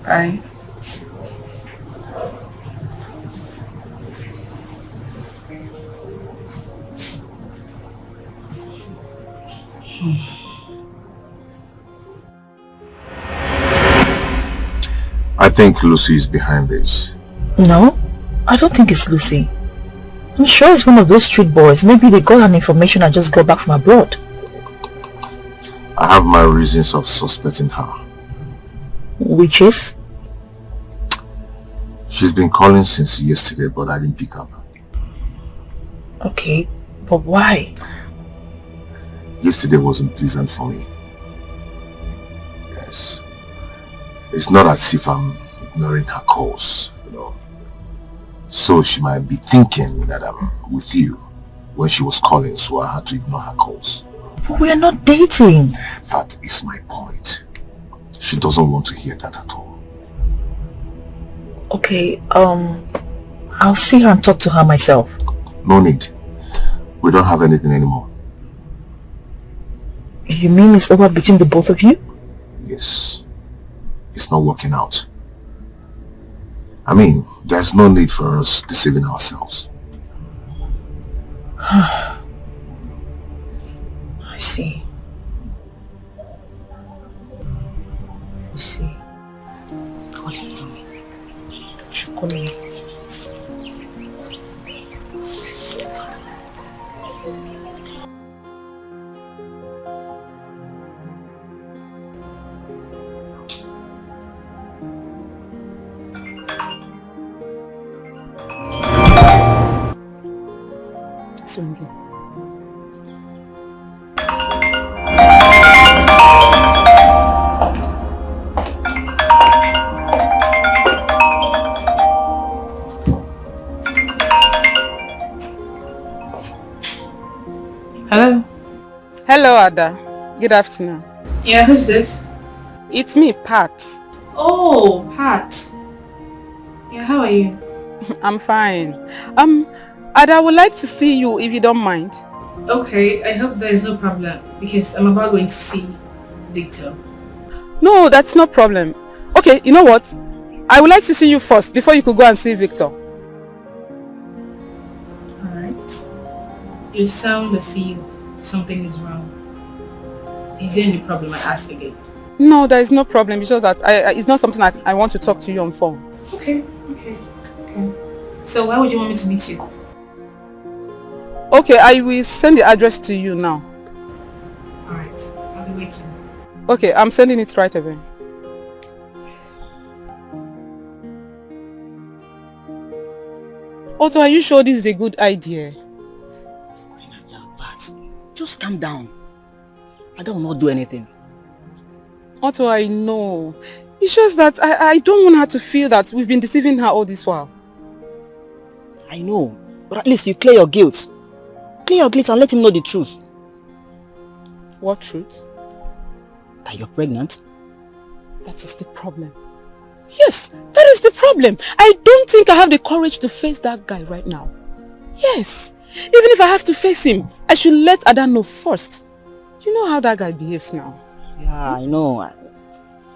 Bye. I think Lucy is behind this. No, I don't think it's Lucy. I'm sure it's one of those street boys. Maybe they got an information and just got back from abroad. I have my reasons of suspecting her. Which is? She's been calling since yesterday, but I didn't pick up. Okay, but why? Yesterday wasn't pleasant for me. Yes. It's not as if I'm ignoring her calls, you know. So she might be thinking that I'm with you when she was calling, so I had to ignore her calls. But we are not dating. That is my point. She doesn't want to hear that at all. Okay, I'll see her and talk to her myself. No need. We don't have anything anymore. You mean it's over between the both of you? Yes. It's not working out. I mean, there's no need for us deceiving ourselves. I see. I see. Hello? Hello, Ada. Good afternoon. Yeah, who's this? It's me, Pat. Oh, Pat. Yeah, how are you? I'm fine. Ada, I would like to see you if you don't mind. Okay, I hope there is no problem because I'm about going to see Victor. No, that's no problem. Okay, you know what? I would like to see you first before you could go and see Victor. Alright. You sound as if something is wrong. Is there any problem? I ask again. No, there is no problem. It's just that it's not something I want to talk to you on phone. Okay. So why would you want me to meet you? Okay, I will send the address to you now. Alright, I'll be waiting. Okay, I'm sending it right away. Otto, are you sure this is a good idea? But just calm down. Ada will not do anything. Otto, I know. It's just that I don't want her to feel that we've been deceiving her all this while. I know. But at least you clear your guilt. Clear your guilt and let him know the truth. What truth? That you're pregnant. That is the problem. Yes, that is the problem. I don't think I have the courage to face that guy right now. Yes. Even if I have to face him, I should let Ada know first. You know how that guy behaves now. Yeah, I know.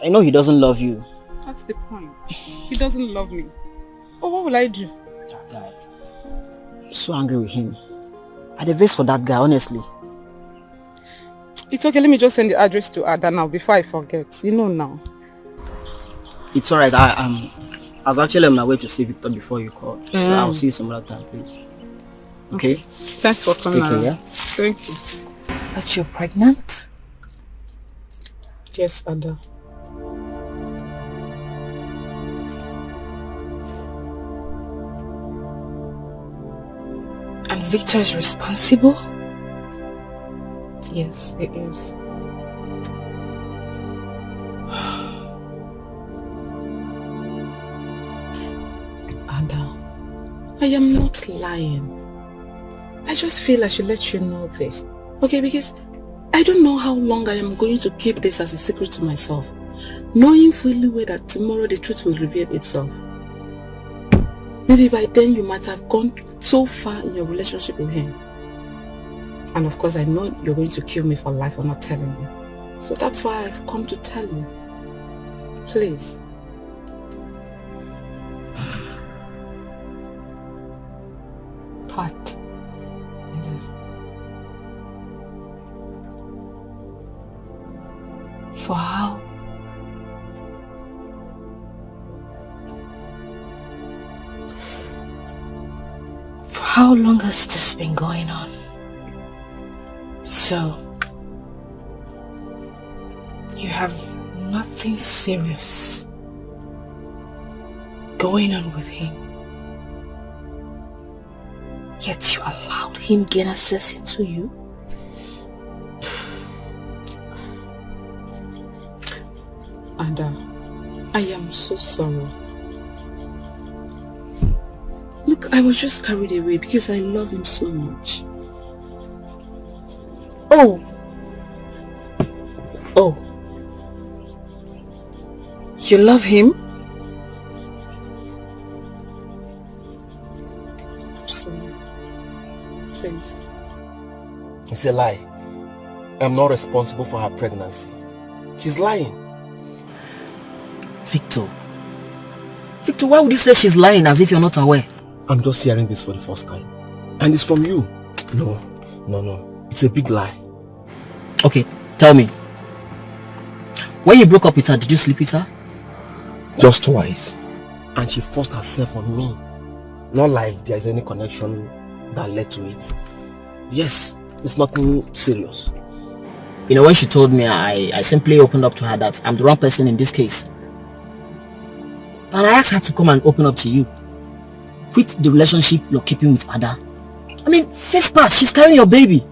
I know he doesn't love you. That's the point. He doesn't love me. Oh, what will I do? I'm so angry with him. I had a face for that guy, honestly. It's okay, let me just send the address to Ada now before I forget. You know now. It's alright. I was actually on my way to see Victor before you called. So I'll see you some other time, please. Okay? Thanks for coming around. Yeah? Thank you. That you're pregnant? Yes, Ada. And Victor is responsible? Yes, it is. Ada, I am not lying. I just feel I should let you know this. Okay, because I don't know how long I am going to keep this as a secret to myself, knowing fully well that tomorrow the truth will reveal itself. Maybe by then you might have gone so far in your relationship with him. And of course I know you're going to kill me for life for not telling you. So that's why I've come to tell you. Please. But for how? For how long has this been going on? So, you have nothing serious going on with him, yet you allowed him gain access into you? Ada, I am so sorry. Look, I was just carried away because I love him so much. Oh! You love him? I'm sorry. Please. It's a lie. I'm not responsible for her pregnancy. She's lying. Victor, why would you say she's lying as if you're not aware? I'm just hearing this for the first time. And it's from you. No. It's a big lie. Okay, tell me. When you broke up with her, did you sleep with her? Just twice. And she forced herself on me. Not like there's any connection that led to it. Yes, it's nothing serious. You know, when she told me, I simply opened up to her that I'm the wrong person in this case. And I asked her to come and open up to you. Quit the relationship you're keeping with Ada. I mean, first part, she's carrying your baby.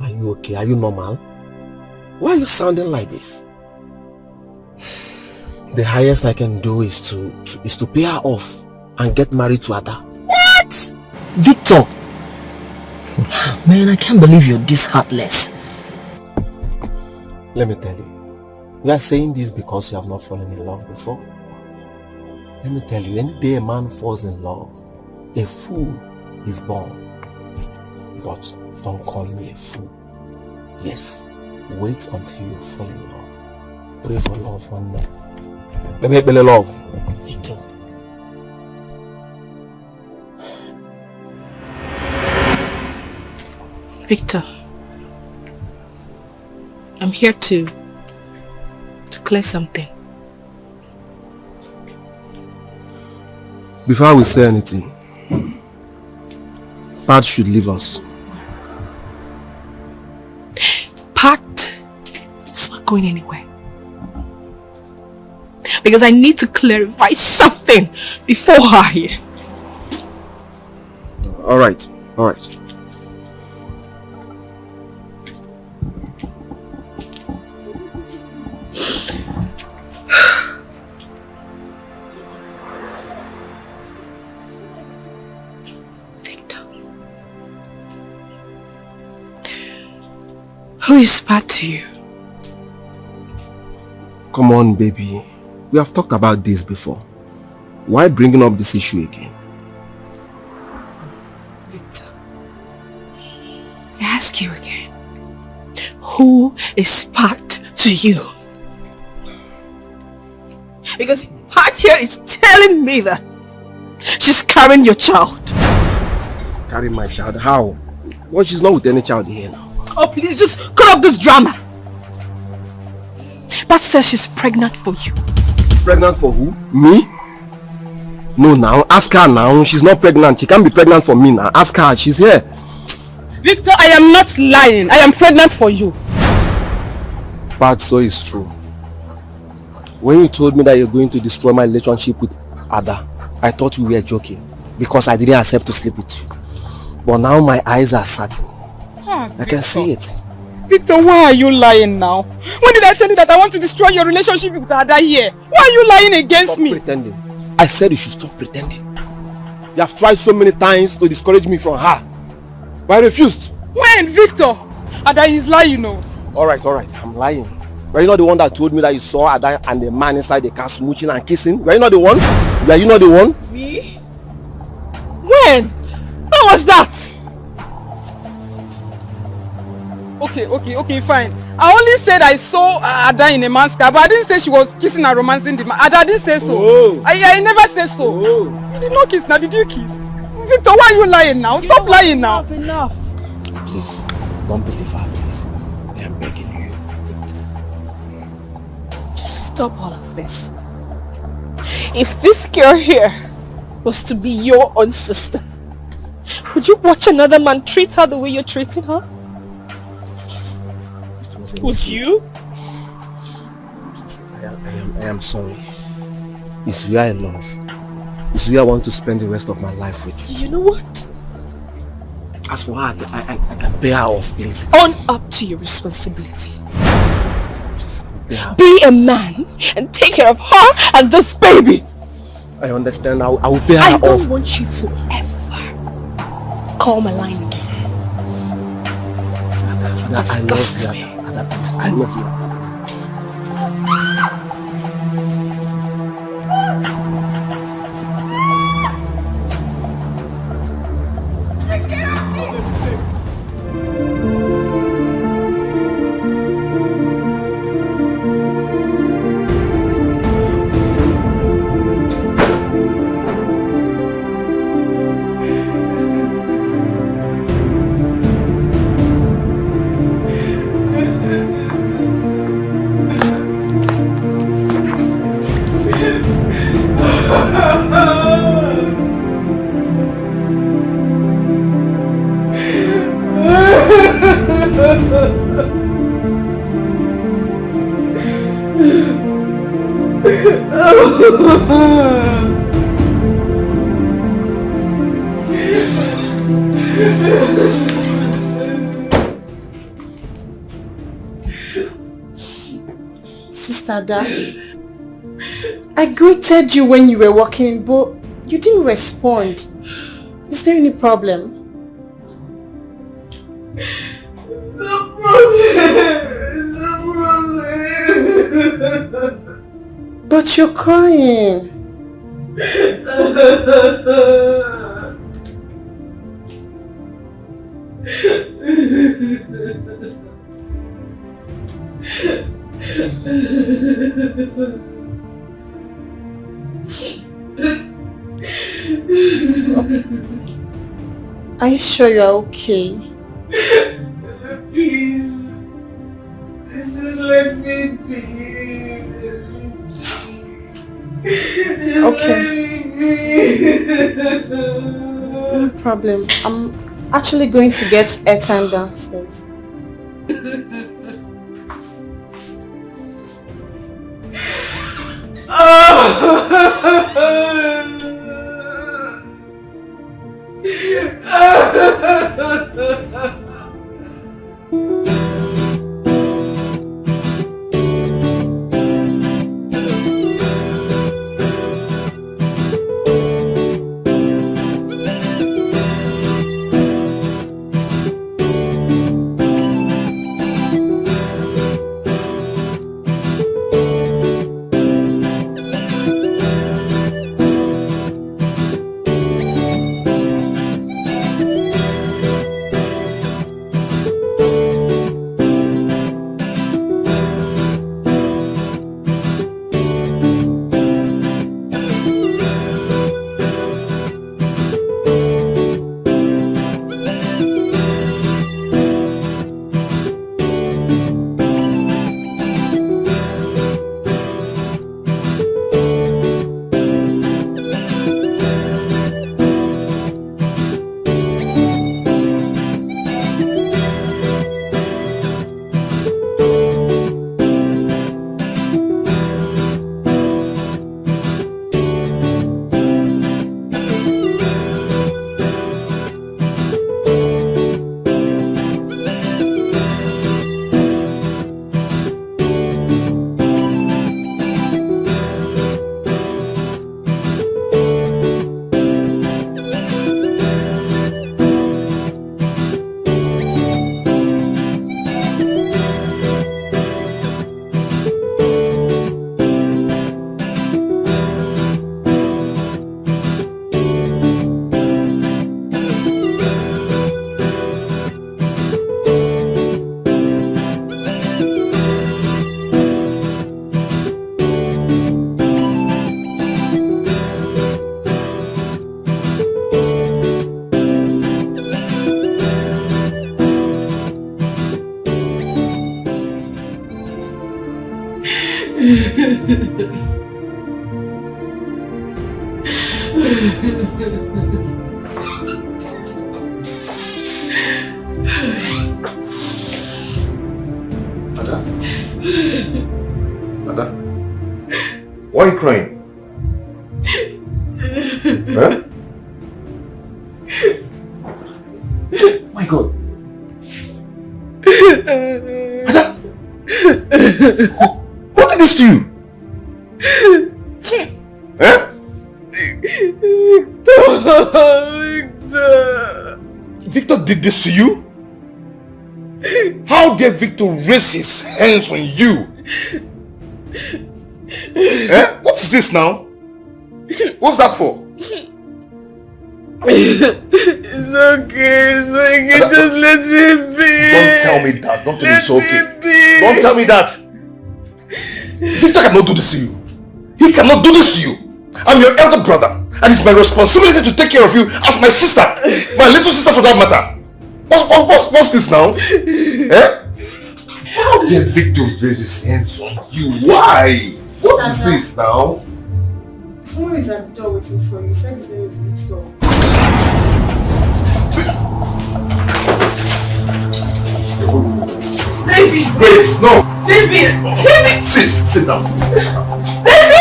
Are you okay? Are you normal? Why are you sounding like this? The highest I can do is to pay her off and get married to Ada. What? Victor! Man, I can't believe you're this heartless. Let me tell you. You are saying this because you have not fallen in love before. Let me tell you, any day a man falls in love, a fool is born. But don't call me a fool. Yes, wait until you fall in love. Pray for love one day. Let me believe love. Victor. Victor, I'm here to clear something. Before we say anything, Pat should leave us. Pat is not going anywhere. Because I need to clarify something before her here. All right. Who is bad to you? Come on, baby. We have talked about this before. Why bringing up this issue again? Victor, I ask you again. Who is bad to you? Because part here is telling me that she's carrying your child. Carrying my child? How? Well, she's not with any child here now. Oh, please just cut off this drama. Pat says she's pregnant for you. Pregnant for who? Me? No, now. Ask her now. She's not pregnant. She can't be pregnant for me now. Ask her. She's here. Victor, I am not lying. I am pregnant for you. Pat, so it's true. When you told me that you're going to destroy my relationship with Ada, I thought you were joking because I didn't accept to sleep with you. But now my eyes are certain. I can see it. Victor, why are you lying now? When did I tell you that I want to destroy your relationship with Ada here? Why are you lying against me? Stop pretending. I said you should stop pretending. You have tried so many times to discourage me from her. But I refused. When, Victor? Ada is lying, you know. Alright, I'm lying. Were you not the one that told me that you saw Ada and the man inside the car smooching and kissing? Were you not the one? Were you not the one? Me? When? When was that? Okay, fine. I only said I saw Ada in a man's car, but I didn't say she was kissing and romancing the man. Ada didn't say so. Oh. I never said so. Oh. You did not kiss now, did you kiss? Victor, why are you lying now? Stop lying now. Enough. Please, don't believe her, please. I am begging you. Just stop all of this. If this girl here was to be your own sister, would you watch another man treat her the way you're treating her? Would you? Please, I am sorry. It's you I love. It's you I want to spend the rest of my life with. You know what? As for her, I can pay her off, please. Own up to your responsibility. Yeah. Be a man and take care of her and this baby. I understand. I will pay her off. I don't want you to ever call my line again. Ada, I love you. Ada, please. I love you. Sister Ada, I greeted you when you were walking in, but you didn't respond. Is there any problem? But you're crying. Are you sure you're okay? Please. Just let me be. Okay. No problem. I'm actually going to get airtime downstairs. Ada? Why are you crying? Huh? My God. Ada? Who did this to you? Huh? Victor did this to you? How dare Victor raise his hands on you? What is this now? What's that for? It's okay, just let it be. Don't tell me that. Don't tell me it's okay. Don't tell me that. Victor cannot do this to you. He cannot do this to you. I'm your elder brother, and it's my responsibility to take care of you as my sister, my little sister for that matter. What's this now? How dare Victor raise his hands on you? Why? What is this now? Someone is at the door waiting for you. You said his name is Victor. David! Wait, no! David! David! Sit down. David!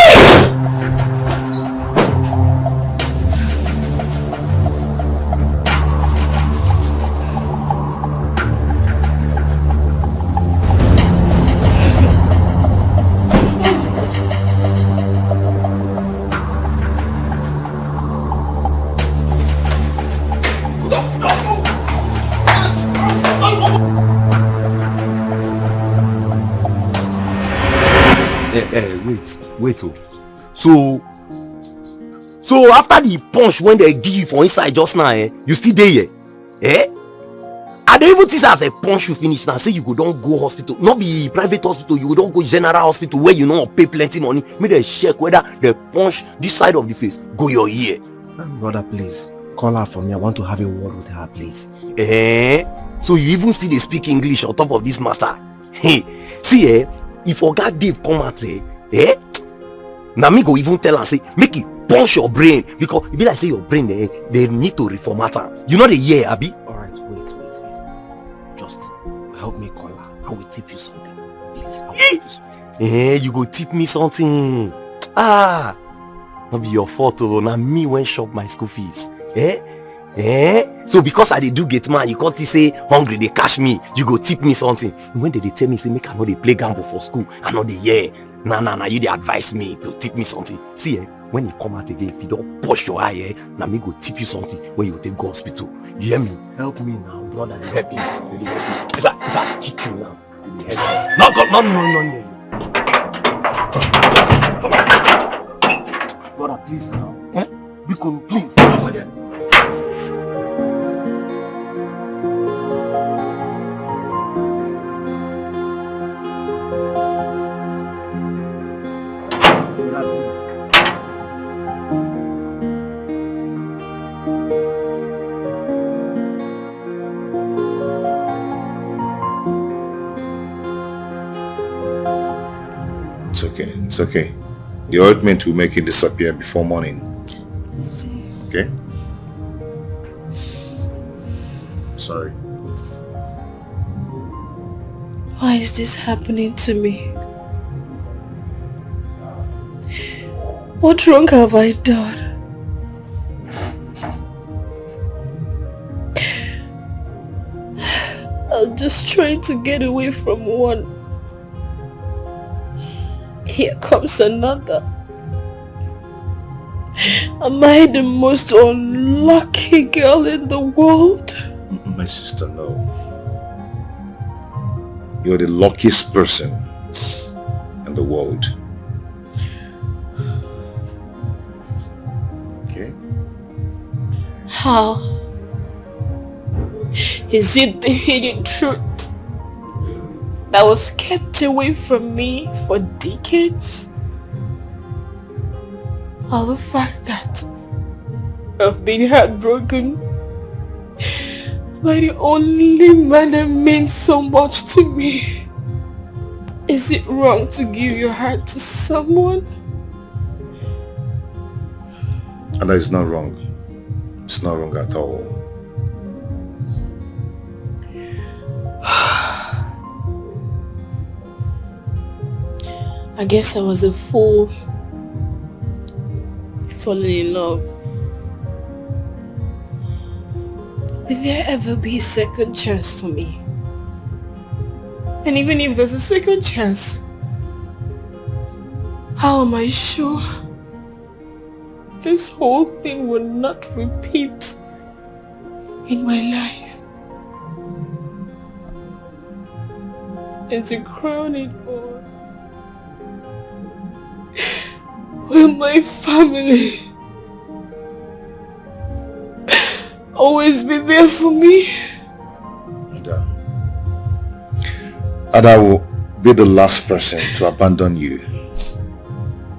Wait. So after the punch when they give you for inside just now, you still there, I don't even think as a punch you finish now. Say you go don't go hospital, not be private hospital. You don't go general hospital where you know pay plenty money. Make they check whether the punch this side of the face go your ear. Brother, please call her for me. I want to have a word with her, please. So you even still they speak English on top of this matter? Hey, see, if Oga Dave come out, now me go even tell and say make it punch your brain, because it be like say your brain they need to reformat her. You know the year, Abi? Alright, wait. Just help me call her. I will tip you something. Please, I will tip you something. You go tip me something. Not be your fault, now me when shop my school fees. So because I do get man, you can't say hungry, they cash me, you go tip me something. When they tell me say make I know they play gamble for school, I know the year. Nah, you they advise me to tip me something. See, when you come out again, if you don't push your eye, now me go tip you something when you take go hospital. You hear me? Help me now, brother. Help me. Really help me. If I kick you now, no. Come on. Brother, please now. Because please. It's okay. The ointment will make it disappear before morning. Okay? Sorry. Why is this happening to me? What wrong have I done? I'm just trying to get away from one. Here comes another. Am I the most unlucky girl in the world? My sister, no. You're the luckiest person in the world. Okay? How? Is it the hidden truth that was kept away from me for decades? Or the fact that I've been heartbroken by the only man that means so much to me? Is it wrong to give your heart to someone? And that is not wrong. It's not wrong at all. I guess I was a fool falling in love. Will there ever be a second chance for me? And even if there's a second chance, how am I sure this whole thing will not repeat in my life? And to crown it all, will my family always be there for me? And I will be the last person to abandon you.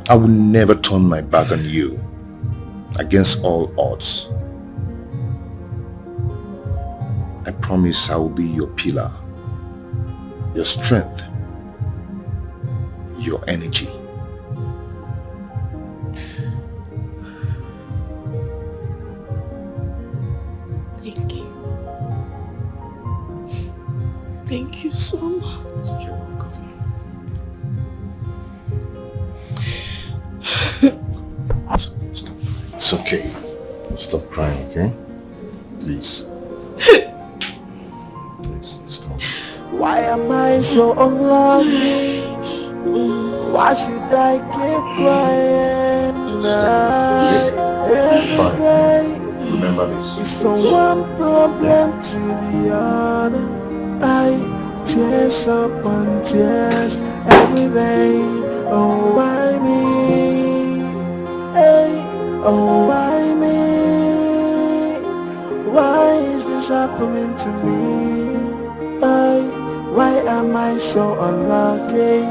I will never turn my back on you against all odds. I promise I will be your pillar, your strength, your energy. Thank you. Thank you so much. You're welcome. Stop. It's okay. Stop crying, okay? Please. Please, stop. Why am I so unlucky? Why should I keep crying every day? Remember this. It's from one problem to the other. I tears upon tears every day. Oh, why me? Hey, oh, why me? Why is this happening to me? Why am I so unlucky?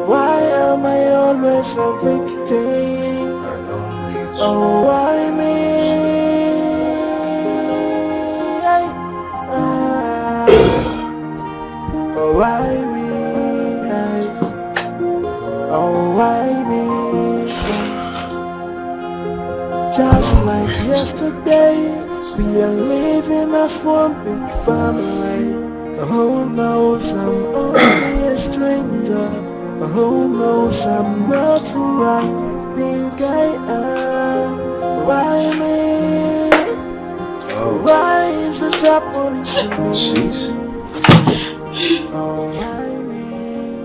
Why am I always a victim? Oh, why me? Oh, why me? Oh, why me? Just like yesterday, we are living as one big family. Who knows I'm only a stranger? Who knows I'm not who I think I am? Why me? Why is this happening to me? Oh, why me?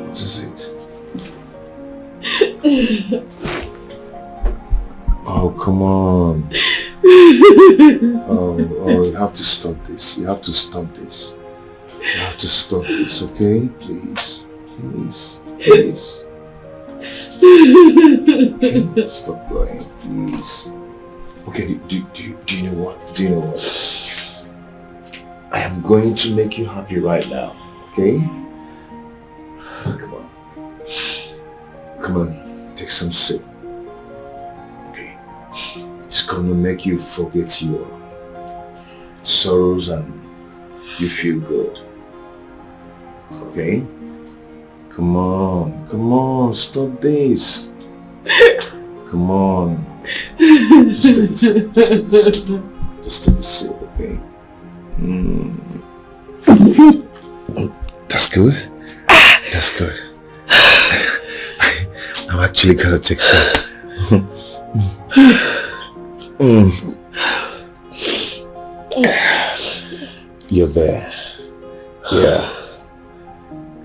What is it? Oh, come on. Oh, you have to stop this. You have to stop this. You have to stop this, okay? Please. Please. Please. Okay? Stop crying, please. Okay, do you know what? Do you know what? I am going to make you happy right now, okay? Come on. Come on, take some sip. Okay. It's gonna make you forget your sorrows and you feel good. Okay? Come on, stop this. Come on. Just take a sip, just take a sip, okay? That's good. That's good. I'm actually gonna take some. You're there. Yeah.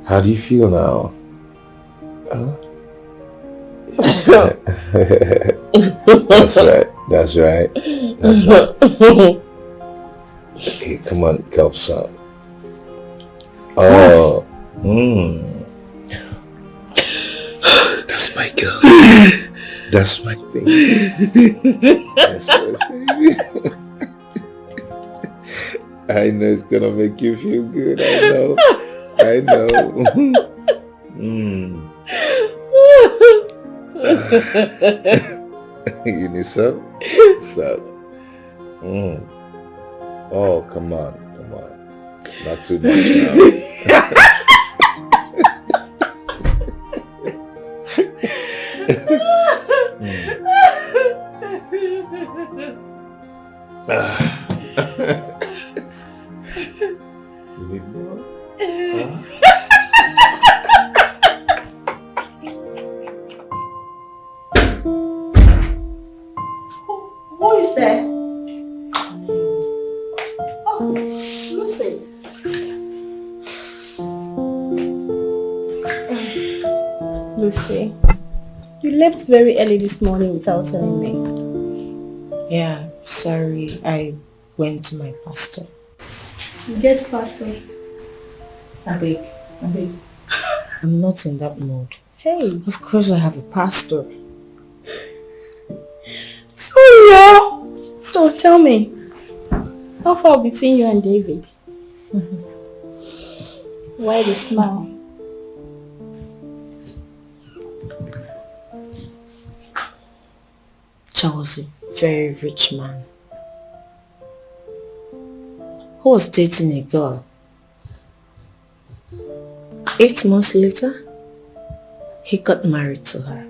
How do you feel now? That's right. Okay, come on, gulp some. Oh, that's my girl. That's my baby. That's my baby. I know it's gonna make you feel good. I know. You need some? Some. Oh, come on. Not too much now. Who is there? Oh, Lucy. Lucy, you left very early this morning without telling me. Yeah, sorry. I went to my pastor. Get pastor. I beg. I'm not in that mood. Hey. Of course I have a pastor. So tell me, how far between you and David? Why the smile? Charles was a very rich man who was dating a girl. 8 months later, he got married to her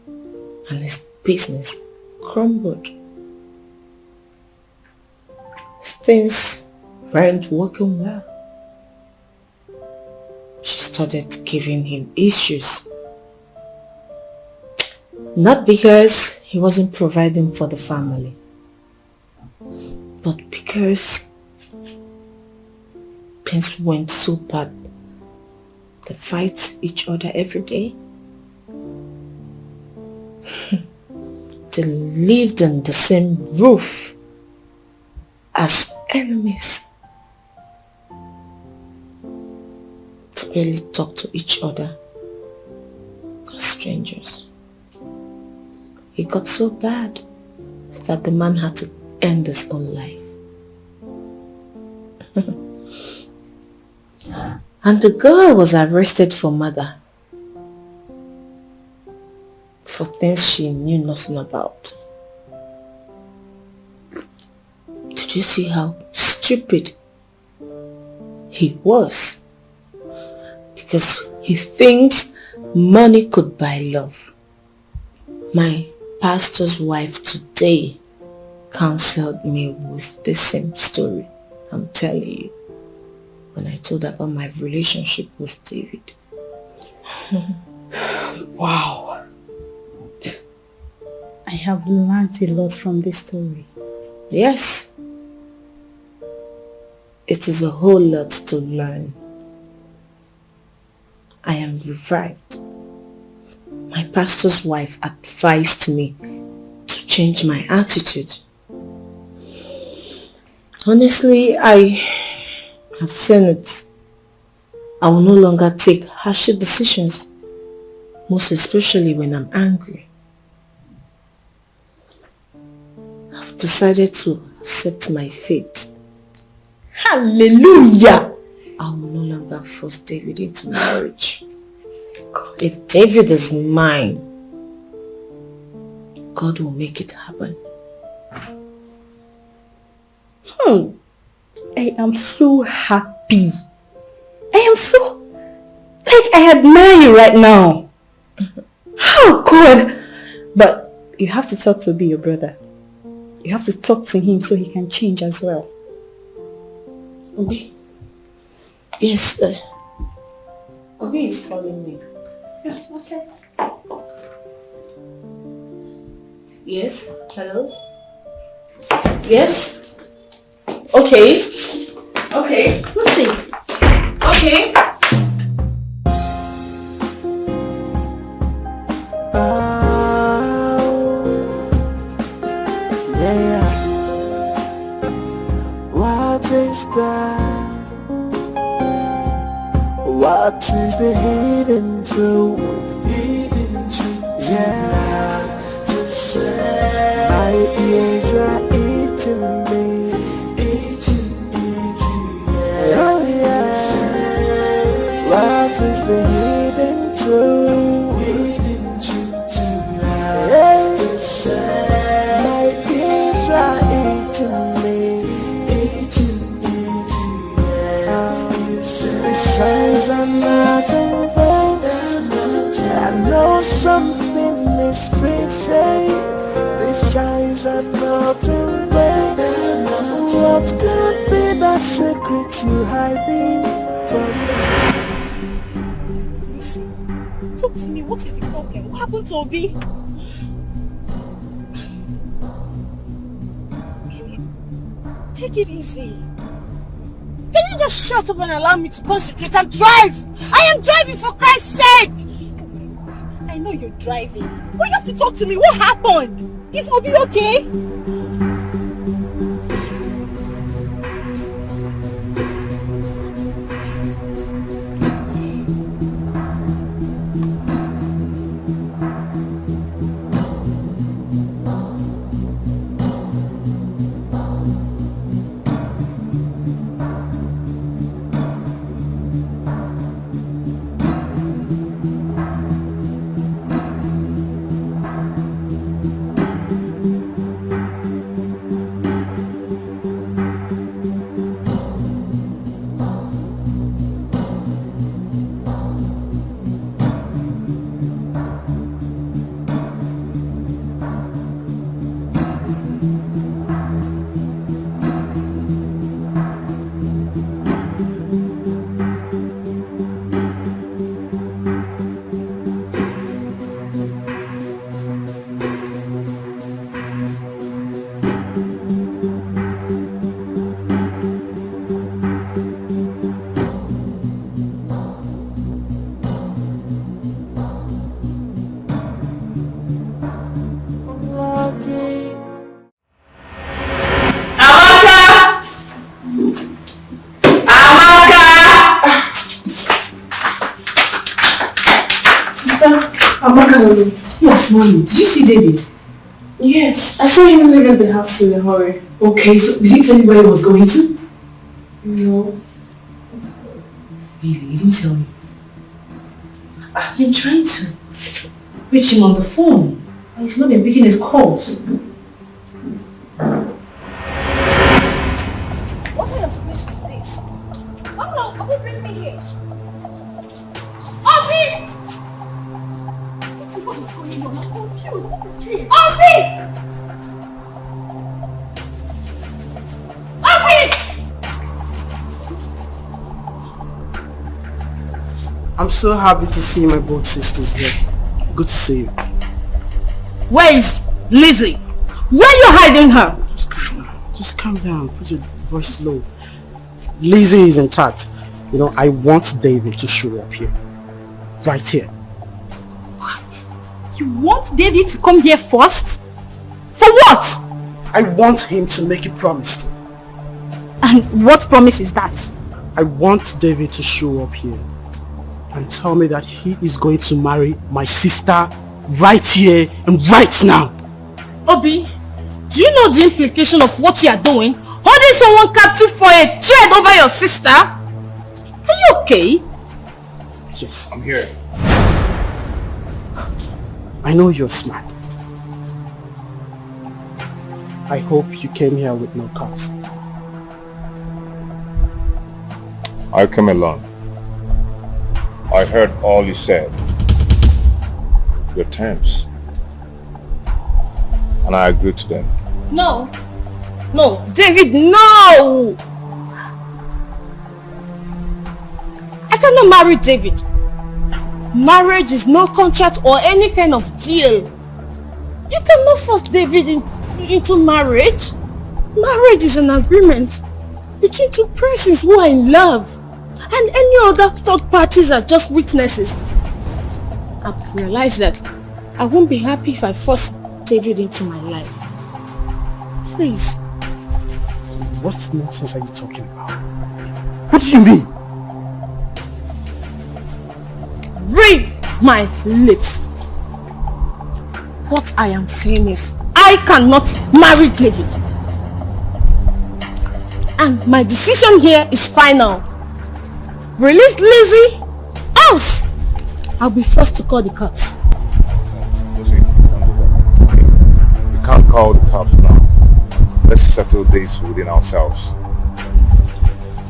and his business crumbled. Things weren't working well. She started giving him issues. Not because he wasn't providing for the family, but because things went so bad. They fight each other every day. They lived on the same roof as enemies. They barely talk to each other as strangers. It got so bad that the man had to end his own life. And the girl was arrested for murder, for things she knew nothing about. Did you see how stupid he was? Because he thinks money could buy love. My pastor's wife today counseled me with the same story. I'm telling you. When I told her about my relationship with David. Wow. I have learned a lot from this story. Yes. It is a whole lot to learn. I am revived. My pastor's wife advised me to change my attitude. Honestly, I have seen it. I will no longer take harsh decisions, most especially when I'm angry. I've decided to accept my fate. Hallelujah! I will no longer force David into marriage. If David is mine, God will make it happen. I am so happy. I am so... I admire you right now. Oh God! But you have to talk to Obi, your brother. You have to talk to him so he can change as well. Obi? Yes, Obi is calling me. Yeah, okay. Yes? Hello? Yes? Okay. Okay. Let's see. Okay. Yeah. What is that? What is the hidden truth? Hidden truth. Yeah. To say my ears are itching me. Oh yeah. What is the hidden truth? Hidden truth. Yeah. My ears are itching me. The signs are not in vain. I know something just feel shame. These signs are not in vain. What could be the secret you hiding from me? Talk to me, what is the problem? What happened to Obi? Take it easy. Can you just shut up and allow me to concentrate and drive? I am driving, for Christ's sake! I know you're driving, but you have to talk to me. What happened? Is Obi okay? Amaka, yes, mommy. Did you see David? Yes, I saw him leaving the house in a hurry. Okay, so did he tell you where he was going to? No. Really, he didn't tell me. I've been trying to reach him on the phone, and he's not been picking his calls. What kind of place is this? Oh no, Obi, bring me here. Obi! What is going on? I'm confused. What is this? Obi! Obi! I'm so happy to see my both sisters here. Good to see you. Where is Lizzie? Where are you hiding her? Just calm down. Put your voice low. Lizzie is intact. You know, I want David to show up here. Right here. What? You want David to come here first? For what? I want him to make a promise. And what promise is that? I want David to show up here and tell me that he is going to marry my sister right here and right now. Obi, do you know the implication of what you are doing? Holding someone captive for a thread over your sister? Are you okay? Yes. I'm here. I know you're smart. I hope you came here with no cops. I came alone. I heard all you said. Your terms. And I agreed to them. No. No, David, no! I cannot marry David. Marriage is no contract or any kind of deal. You cannot force David into marriage. Marriage is an agreement between two persons who are in love. And any other third parties are just witnesses. I've realized that I won't be happy if I force David into my life. Please. What nonsense are you talking about? What do you mean? Read my lips. What I am saying is, I cannot marry David. And my decision here is final. Release Lizzie, else I'll be forced to call the cops. Listen, we can't call the cops now. Let's settle this within ourselves.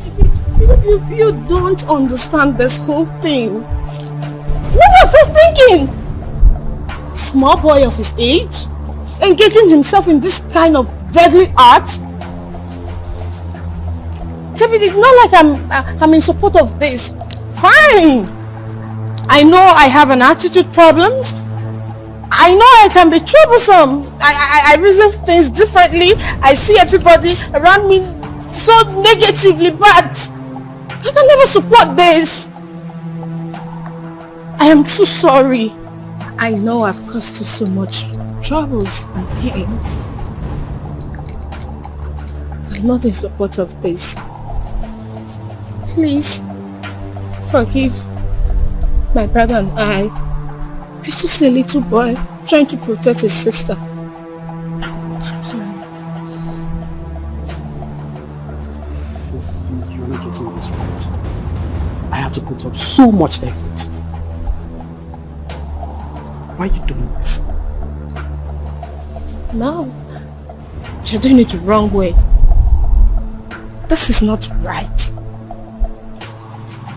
David, you don't understand this whole thing. What was I thinking? Small boy of his age? Engaging himself in this kind of deadly art? David, it's not like I'm in support of this. Fine. I know I have an attitude problems. I know I can be troublesome. I reason things differently. I see everybody around me so negatively, but I can never support this. I am too sorry. I know I've caused you so much troubles and pains. I'm not in support of this. Please, forgive my brother and I. He's just a little boy trying to protect his sister. I'm sorry. Sis, you're not getting this right. I have to put up so much effort. Why are you doing this? No. You're doing it the wrong way. This is not right.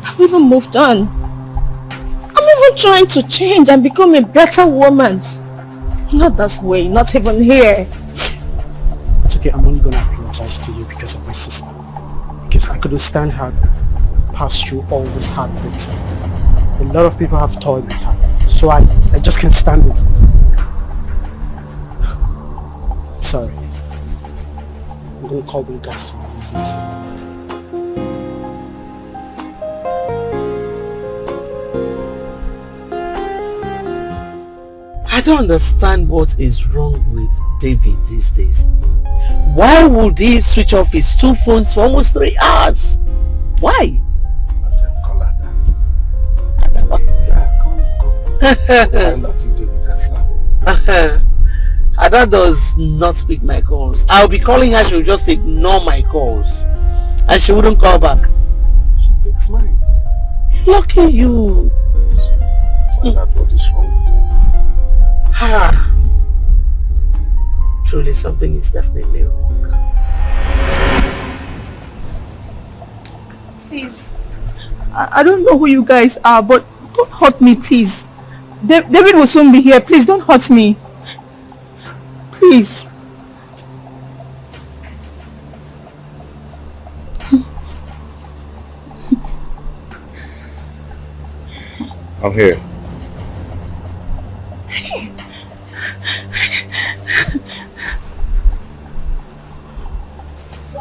I've even moved on. I'm even trying to change and become a better woman. Not this way, not even here. It's okay, I'm only gonna apologize to you because of my sister. Because I couldn't stand her pass through all these heartbreaks. A lot of people have toyed with her, so I just can't stand it. Sorry. I'm gonna call the guys to release this. I don't understand what is wrong with David these days. Why would he switch off his 2 phones for almost 3 hours? Why? Ada does not pick my calls. I'll be calling her, she'll just ignore my calls. And she wouldn't call back. She picks mine. Lucky you. Find out what is wrong with her. Truly something is definitely wrong. Please. I don't know who you guys are, but don't hurt me, please. David will soon be here. Please don't hurt me. Please. I'm here.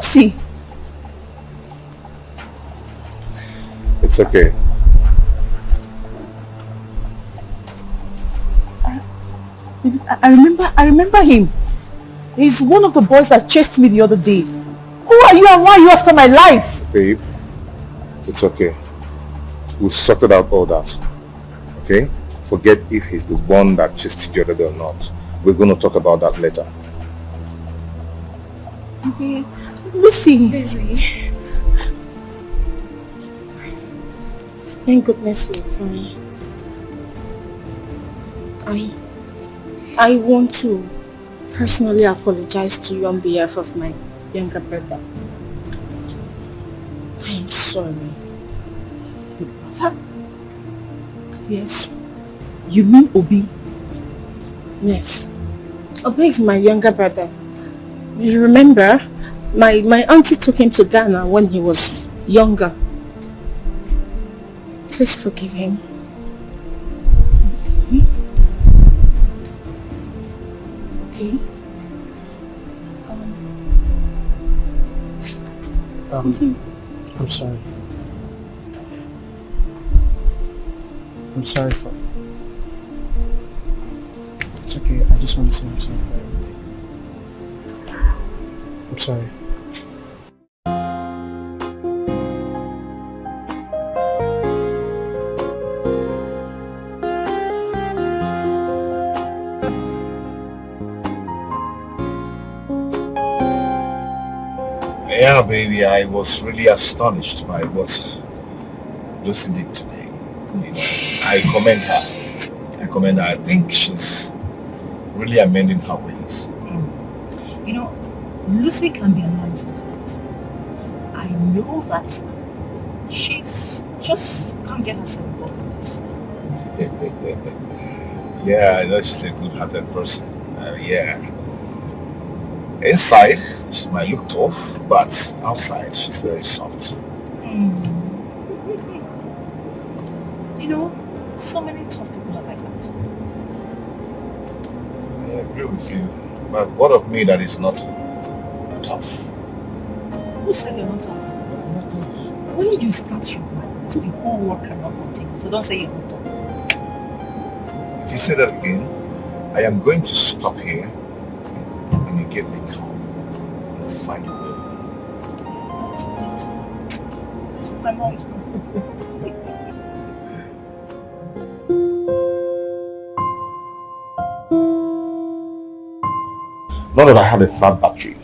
See. It's okay. I remember him. He's one of the boys that chased me the other day. Who are you and why are you after my life? Babe, it's okay. We've sorted out all that. Okay? Forget if he's the one that chased you the other day or not. We're going to talk about that later. Okay. Lucy. Daisy. Thank goodness you're fine. I want to personally apologize to you on behalf of my younger brother. I'm sorry. Your brother? Yes. You mean Obi? Yes. Obi is my younger brother. You remember? My auntie took him to Ghana when he was younger. Please forgive him. Okay? I'm sorry. I'm sorry for... It's okay, I just want to say I'm sorry for everything. I'm sorry. Yeah, baby, I was really astonished by what Lucy did today. You know, I commend her. I think she's really amending her ways. You know, Lucy can be annoying sometimes. I know that she's just can't get herself involved with this. Yeah, I know she's a good-hearted person. Yeah. Inside, she might look tough, but outside, she's very soft. You know, so many tough people are like that. I agree with you. But what of me that is not tough? Who said you're not tough? I'm not tough. When you start your madness, the whole world cannot continue. So don't say you're not tough. If you say that again, I am going to stop here and you get the car and find your will. That's my mom. Now that I have a flat battery,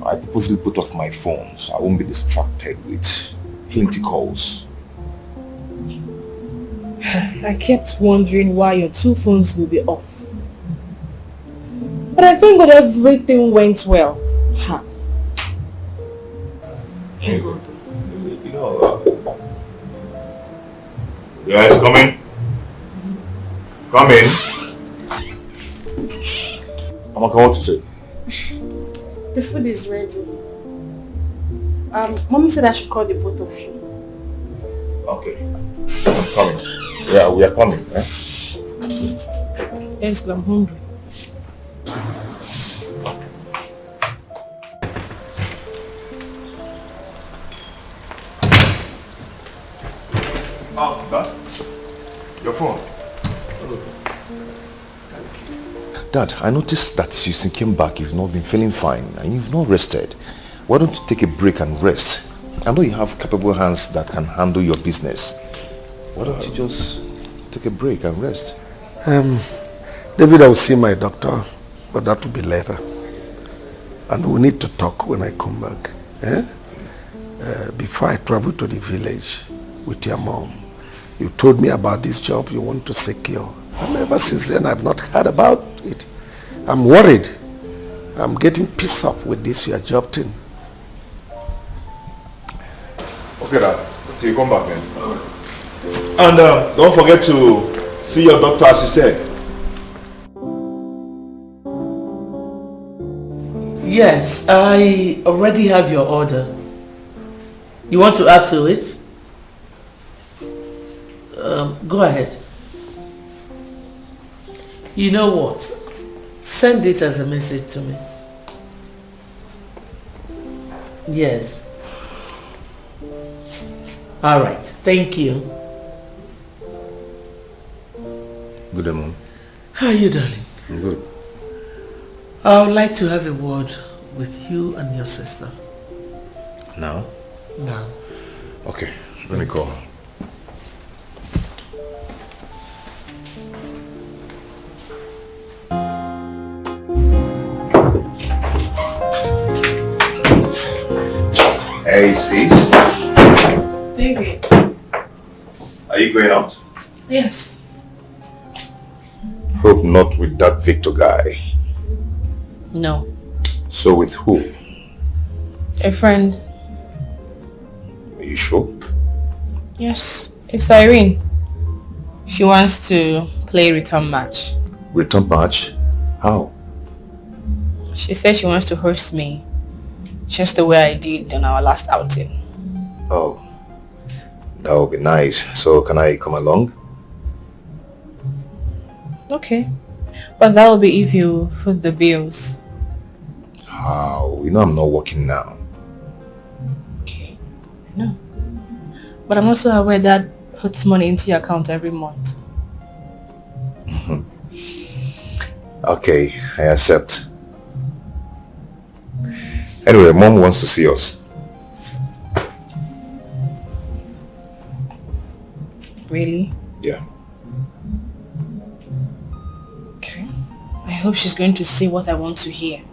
I purposely put off my phone so I won't be distracted with plenty calls. I kept wondering why your 2 phones will be off. But I think that everything went well. Huh. Hey, you know, you guys come in? Come in. Amaka, what to say? The food is ready. Mommy said I should call the both of you. Okay. I'm coming. Yeah, we are coming. Eh? Yes, I'm hungry. Oh, Dad? Your phone? Dad, I noticed that since you came back, you've not been feeling fine and you've not rested. Why don't you take a break and rest? I know you have capable hands that can handle your business. Why don't you just take a break and rest? David, I will see my doctor, but that will be later. And we need to talk when I come back. Eh? Before I travel to the village with your mom, you told me about this job you want to secure. And ever since then, I've not heard about it. I'm worried. I'm getting pissed off with this your job thing. Okay, Dad. So you come back then. And don't forget to see your doctor as you said. Yes, I already have your order. You want to add to it? Go ahead. You know what? Send it as a message to me. Yes. All right. Thank you. Good day, Mom. How are you, darling? I'm good. I would like to have a word with you and your sister. Now? Now. Okay, let me call her. Hey, sis. Baby. Are you going out? Yes. Hope not with that Victor guy. No. So with who? A friend. Are you sure? Yes. It's Irene. She wants to play return match. Return match? How? She said she wants to host me, just the way I did on our last outing. Oh, that would be nice. So can I come along? Okay. But that will be if you foot the bills. How? You know I'm not working now. Okay. I know. But I'm also aware that puts money into your account every month. Okay, I accept. Anyway, Mom wants to see us. Really? Yeah. Okay. I hope she's going to say what I want to hear.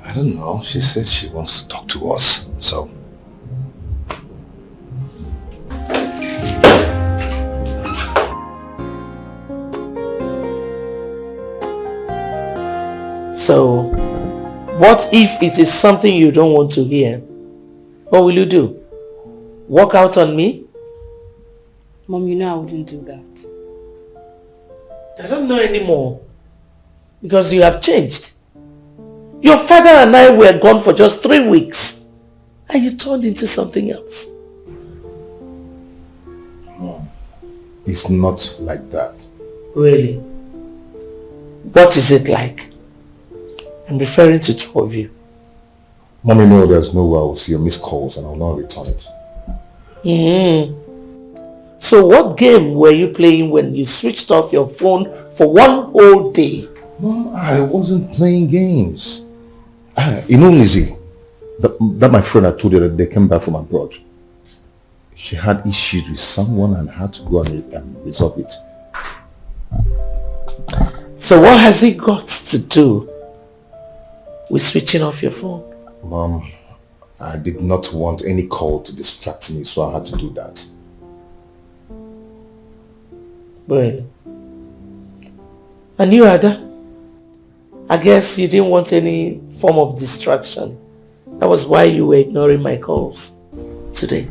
I don't know. She says she wants to talk to us, so. So, what if it is something you don't want to hear? What will you do? Walk out on me? Mom, you know I wouldn't do that. I don't know anymore. Because you have changed. Your father and I were gone for just 3 weeks. And you turned into something else. Mom, it's not like that. Really? What is it like? I'm referring to two of you. Mommy knows there's no way I will see your missed calls and I will not return it. So what game were you playing when you switched off your phone for 1 whole day? Mom, I wasn't playing games. You know Lizzie, that my friend I told you that they came back from abroad. She had issues with someone and had to go and resolve it. So what has it got to do with switching off your phone? Mom, I did not want any call to distract me, so I had to do that. Well, and you, Ada? I guess you didn't want any form of distraction. That was why you were ignoring my calls today.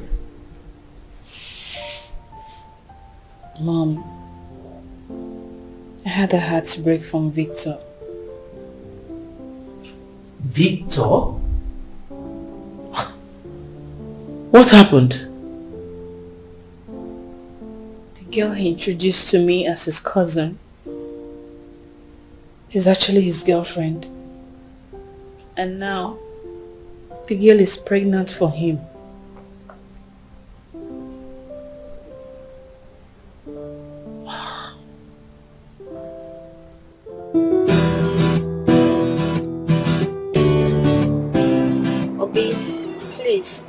Mom, I had a heartbreak from Victor. Victor? What happened? The girl he introduced to me as his cousin is actually his girlfriend. And now, the girl is pregnant for him. Obi, please,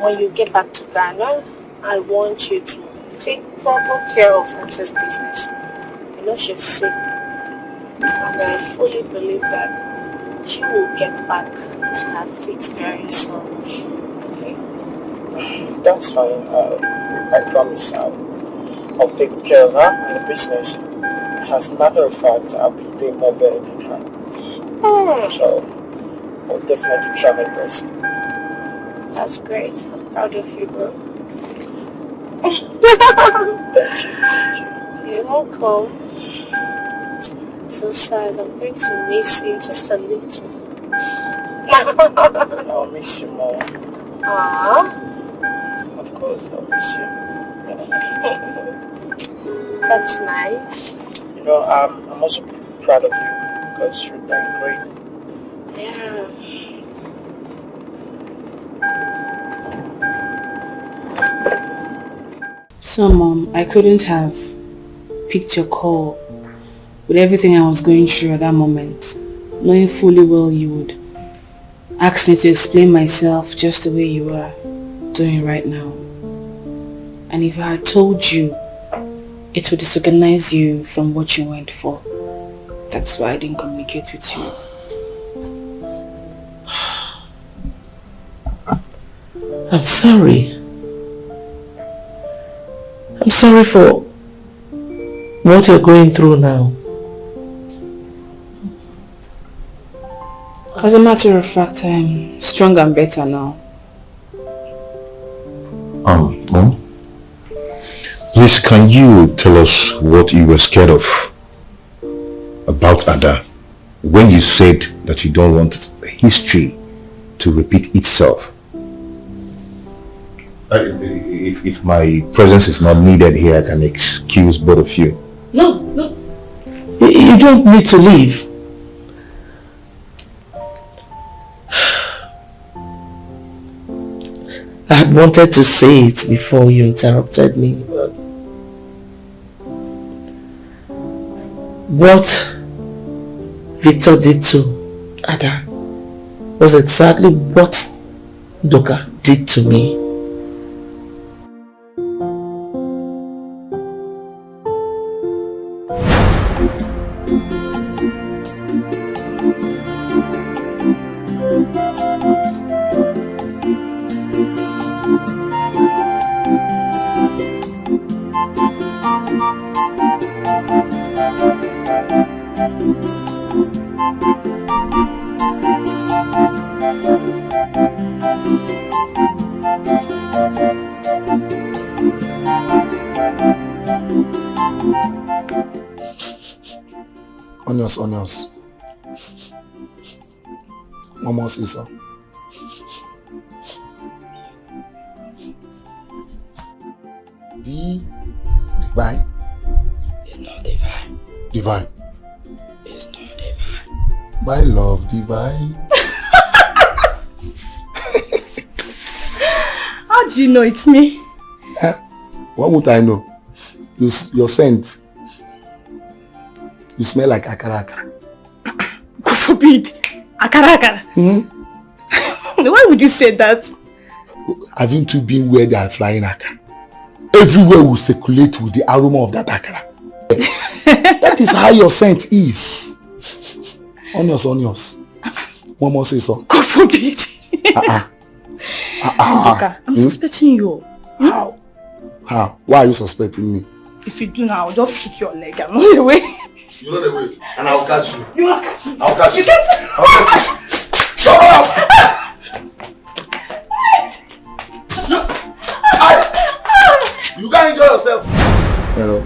when you get back to Ghana, I want you to take proper care of Auntie's business. You know she's sick. And I fully believe that she will get back to her feet very soon. Okay? That's fine. I promise I'll take care of her and the business. As a matter of fact, I'll be doing more better than her. So I'll definitely try my best. That's great. I'm proud of you, bro. You're welcome. So sad. I'm going to miss you just a little. I'll miss you more. Aww. Of course, I'll miss you. That's nice. You know, I'm also proud of you because you're doing great. Yeah. So Mom, I couldn't have picked your call with everything I was going through at that moment, knowing fully well you would ask me to explain myself just the way you are doing right now. And if I had told you, it would disorganize you from what you went for. That's why I didn't communicate with you. I'm sorry. I'm sorry for what you're going through now. As a matter of fact, I'm strong and better now. Mom? Please, can you tell us what you were scared of about Ada when you said that you don't want history to repeat itself? If my presence is not needed here, I can excuse both of you. No. You don't need to leave. I had wanted to say it before you interrupted me, but what Victor did to Ada was exactly what Doka did to me. Onions. One more sister. Divine. It's not divine. Divine. It's not divine. My love, divine. How do you know it's me? What would I know? Your scent. You smell like akara. God forbid. Akara. Why would you say that? Haven't you been where they are flying akara? Everywhere will circulate with the aroma of that akara. That is how your scent is. Onions. One more say so. God forbid. I'm suspecting you. How? Why are you suspecting me? If you do now, I'll just kick your leg and run away. You run away and I'll catch you. You won't catch me. I'll catch you. You can't. I'll catch you. Shut up! You can't enjoy yourself. Hello.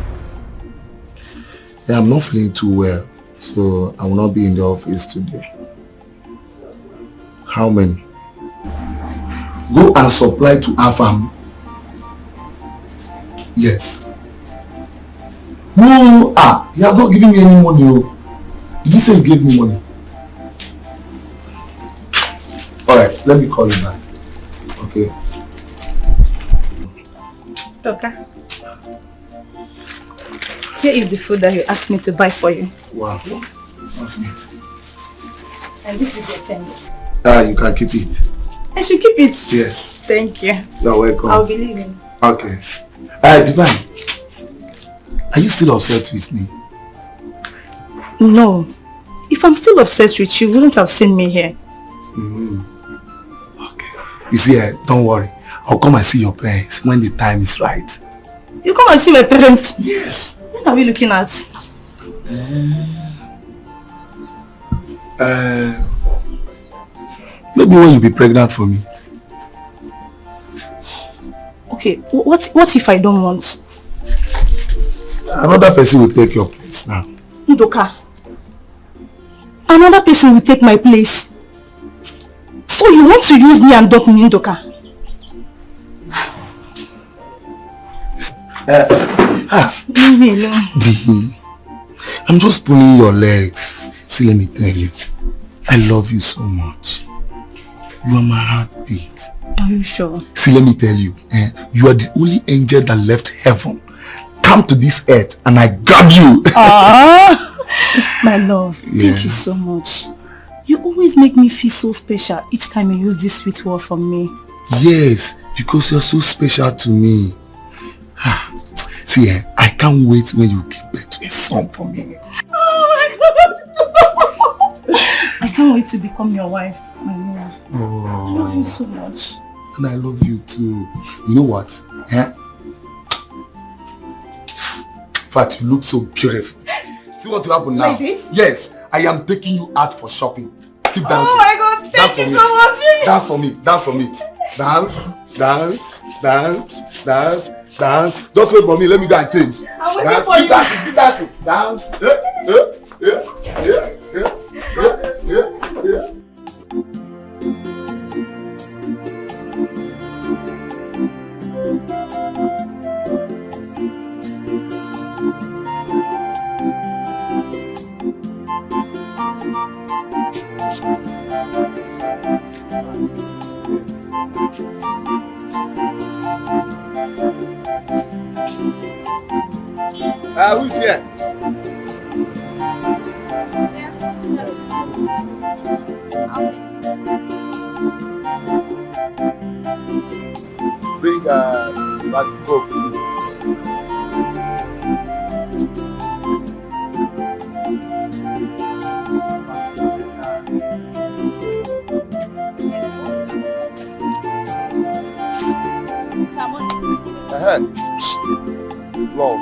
Yeah, I'm not feeling too well, so I will not be in the office today. How many? Go and supply to our family. Yes. No, you have not given me any money. Did you say you gave me money? Alright, let me call you back. Okay. Doka, here is the food that you asked me to buy for you. Wow. Okay. And this is your change. You can keep it. I should keep it? Yes. Thank you. You're welcome. I'll be leaving. Okay. Divine, are you still upset with me? No. If I'm still obsessed with you, wouldn't have seen me here. Okay. You see, don't worry. I'll come and see your parents when the time is right. You come and see my parents? Yes. What are we looking at? Maybe when you be pregnant for me. Okay, what if I don't want? Another person will take your place now. Ndoka, another person will take my place. So you want to use me and dump me, Ndoka? Leave me alone. Dee, I'm just pulling your legs. See, let me tell you, I love you so much. You are my heartbeat. Are you sure? See, let me tell you, you are the only angel that left heaven, come to this earth, and I grab you. My love, thank you so much. You always make me feel so special each time you use these sweet words on me. Yes, because you're so special to me. See, I can't wait when you give birth to a son for me. Oh my God! I can't wait to become your wife, my love. Oh. I love you so much. And I love you too. You know what? In fact, you look so beautiful. See what will happen now? Like this? Yes, I am taking you out for shopping. Keep dancing. Oh my God, thank you so much. Dance for me. Dance for me. Dance. Just wait for me. Let me go and change. I'm waiting for you. Keep dancing. Dance. Who's here? Bring that book too. Love.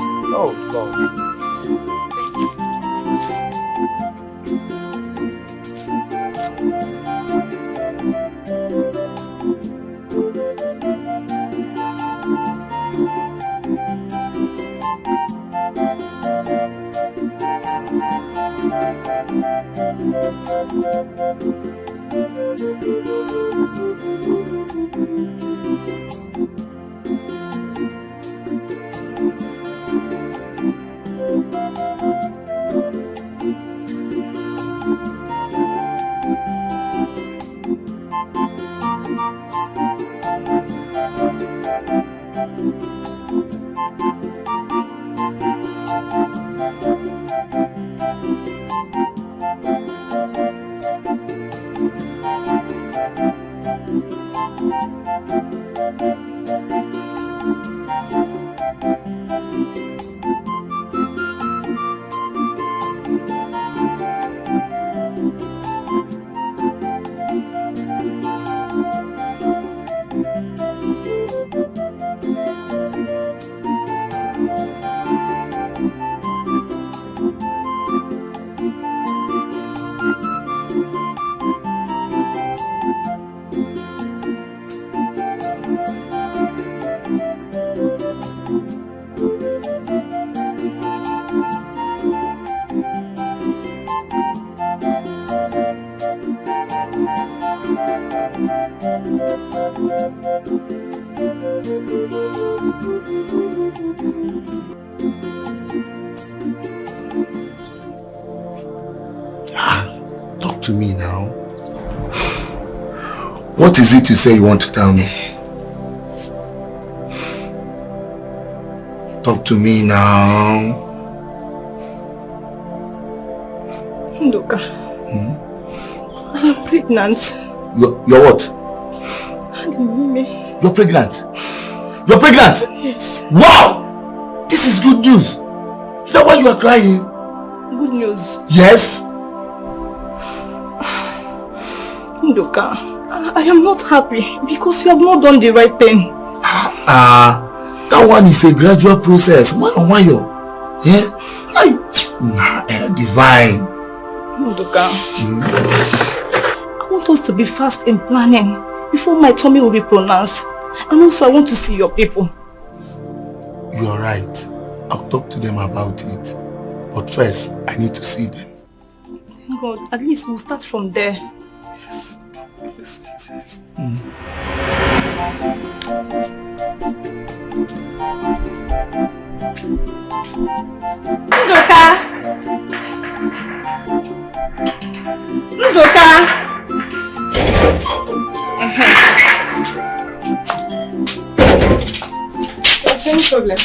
Talk to me now. What is it you say you want to tell me? Talk to me now. Ndoka, I am pregnant. You're what? You're pregnant? You're pregnant? Yes. Wow! This is good news. Is that why you are crying? Good news. Yes? Ndoka, I am not happy because you have not done the right thing. That one is a gradual process. Why? Yeah? Divine. Ndoka, I want us to be fast in planning before my tummy will be pronounced. And also I want to see your people. You are right. I'll talk to them about it. But first, I need to see them. God, at least we'll start from there. Yes. Ndoka! What's any problem?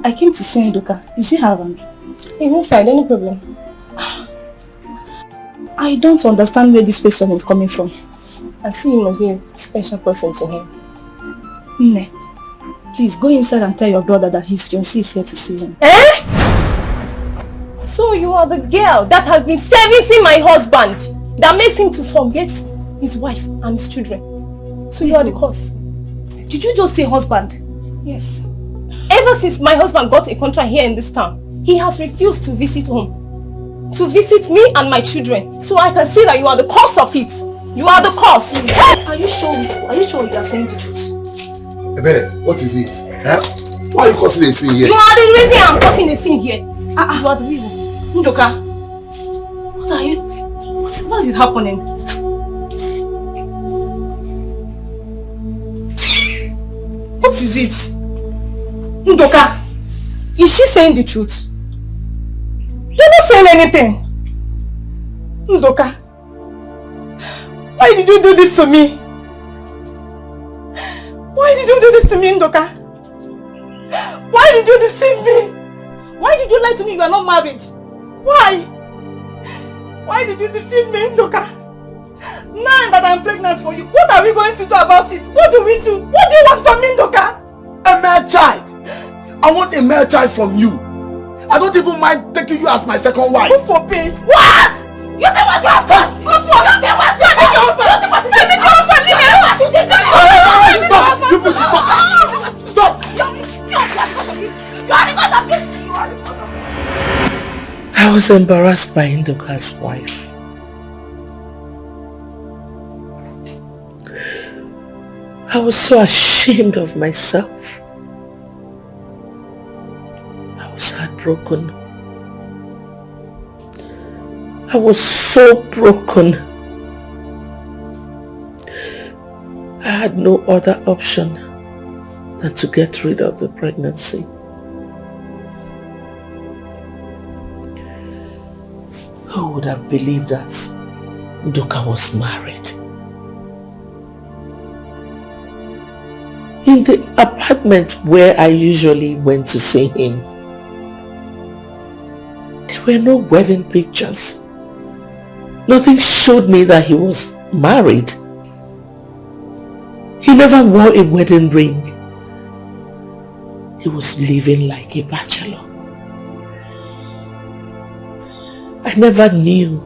I came to see Ndoka. Is he around? He's inside, any problem? I don't understand where this person is coming from. I see you must be a special person to him. Nne, please go inside and tell your brother that his fiancé is here to see him. Eh? So you are the girl that has been servicing my husband, that makes him to forget his wife and his children. So you are the cause. Did you just say husband? Yes. Ever since my husband got a contract here in this town, he has refused to visit home. To visit me and my children. So I can see that you are the cause of it. You are the cause. Are you sure you are saying the truth? Ebere, what is it? Why are you causing a scene here? You are the reason I'm causing a scene here. You are the reason. Ndoka, what are you? What is happening? What is it? Ndoka, is she saying the truth? You're not saying anything. Ndoka, why did you do this to me? Why did you do this to me, Ndoka? Why did you deceive me? Why did you lie to me you are not married? Why? Why did you deceive me, Ndoka? Now that I'm pregnant for you, what are we going to do about it? What do we do? What do you want from me, Ndoka? A male child. I want a male child from you. I don't even mind taking you as my second wife. Who forbid? What? You say what you have done? You say what you have done? You say what you have done? Leave me alone. You push stop. Stop. You are the cause of this. You are the cause of this. I was embarrassed by Ndoka's wife. I was so ashamed of myself. I was heartbroken. I was so broken. I had no other option than to get rid of the pregnancy. Who would have believed that Ndoka was married? in the apartment where I usually went to see him. There were no wedding pictures. Nothing showed me that he was married. He never wore a wedding ring. He was living like a bachelor. I never knew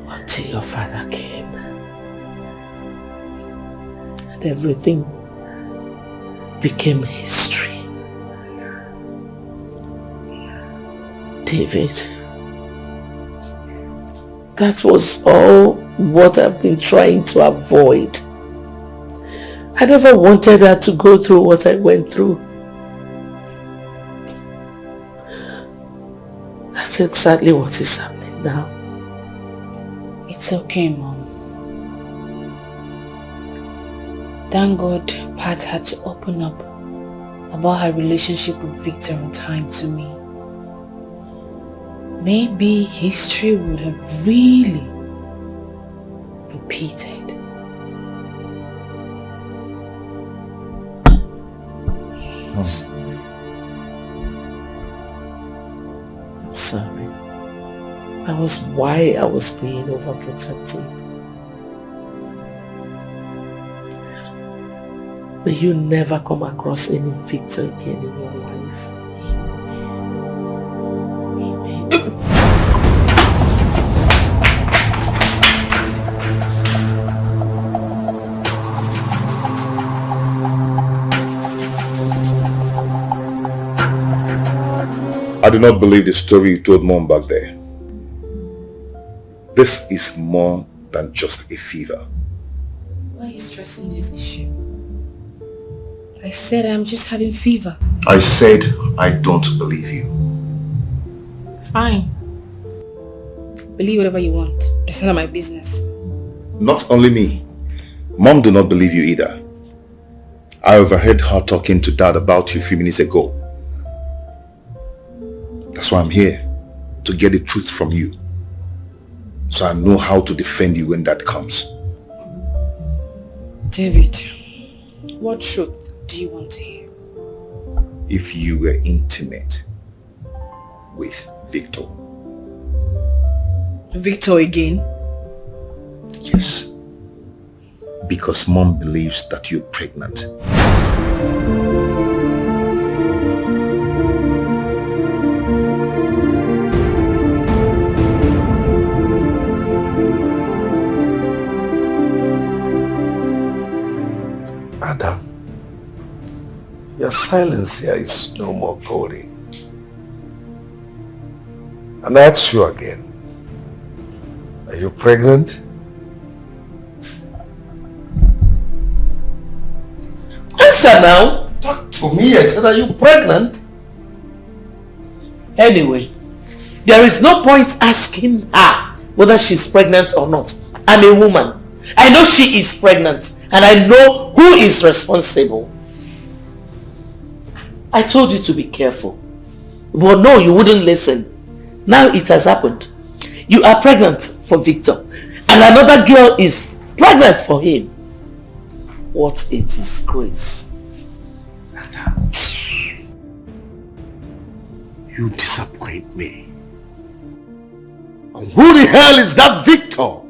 until your father came. And everything became history. David, that was all what I've been trying to avoid. I never wanted her to go through what I went through. That's exactly what is happening now. It's okay, Mom. Thank God Pat had to open up about her relationship with Victor on time to me. Maybe history would have really repeated. I'm sorry. That was why I was being overprotective. May you never come across any Victor again in your life. I do not believe the story you told Mom back there. This is more than just a fever. Why are you stressing this issue? I said I'm just having fever. I said I don't believe you. Fine. Believe whatever you want. It's none of my business. Not only me. Mom do not believe you either. I overheard her talking to Dad about you a few minutes ago. That's why I'm here, to get the truth from you. So I know how to defend you when that comes. David, what truth do you want to hear? If you were intimate with Victor. Victor again? Yes. Because Mom believes that you're pregnant. Adam, your silence here is no more golden. And I ask you again, are you pregnant? Answer now! Talk to me, I said, are you pregnant? Anyway, there is no point asking her whether she's pregnant or not. I'm a woman. I know she is pregnant. And I know who is responsible. I told you to be careful. But no, you wouldn't listen. Now it has happened. You are pregnant for Victor. And another girl is pregnant for him. What a disgrace. You disappoint me. And who the hell is that Victor?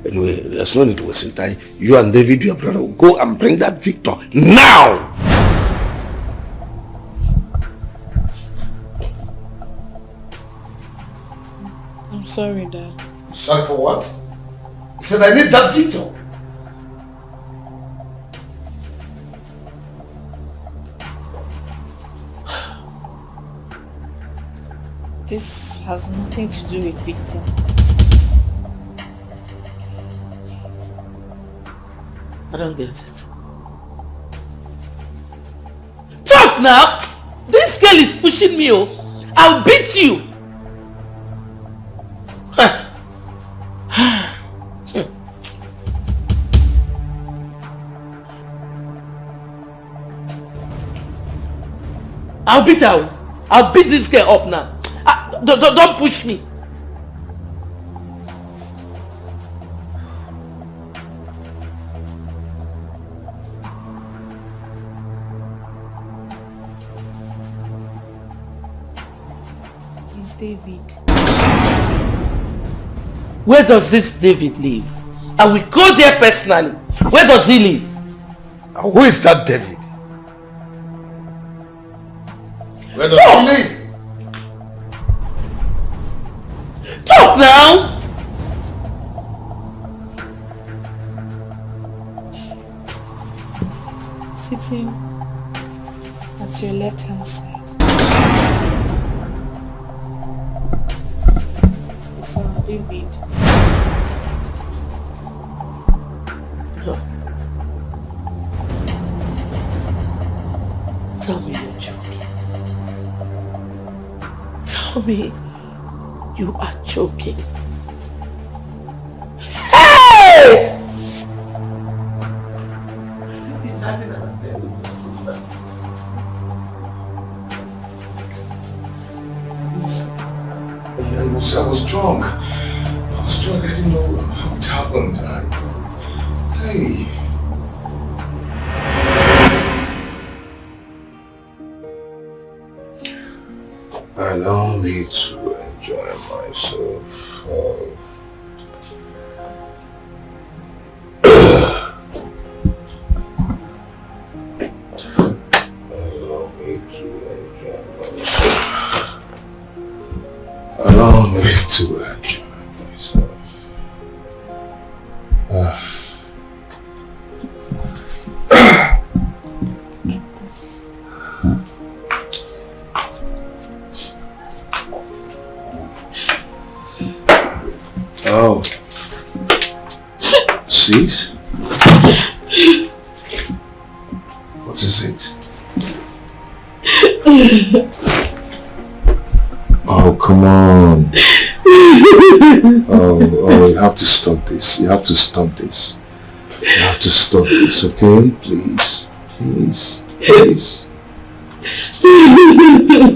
Anyway, there's no need to waste time. You and David, your brother, go and bring that Victor now! I'm sorry, Dad. Sorry for what? He said I need that Victor. This has nothing to do with Victor. I don't get it. Talk now! This girl is pushing me. I'll beat you. I'll beat her. I'll beat this girl up now. Don't push me. is David. Where does this David live? I will go there personally. Where does he live? Who is that David? Where does he live? Talk now! Sitting at your left hand side. It's David. Tell me you're joking. Tell me you are joking. Hey! I was drunk. I didn't know how it happened. Hey. Allow me to enjoy myself. Allow me to enjoy myself. Allow me to enjoy myself. Oh. Sis? What is it? Oh, come on. Oh, you have to stop this. You have to stop this. You have to stop this, okay? Please. Please. Please.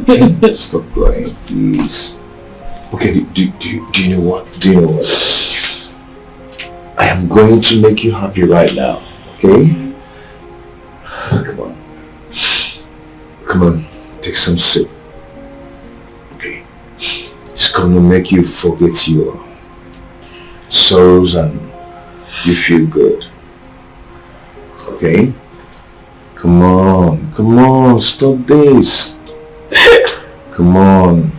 Okay? Stop crying, please. Okay, do you know what? Do you know what? I am going to make you happy right now, okay? Come on. Come on, take some sip. Okay. It's going to make you forget your sorrows and you feel good. Okay? Come on, stop this. Come on.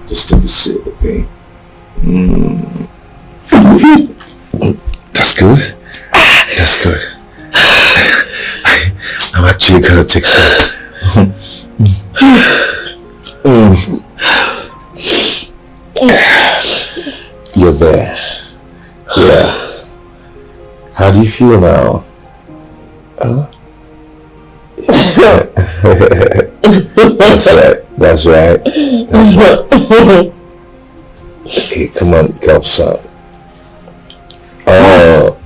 Just take a sip, okay? That's good. That's good. I'm actually gonna take some. You're there. Yeah. How do you feel now? Huh? That's right. Okay, come on, go some. Oh,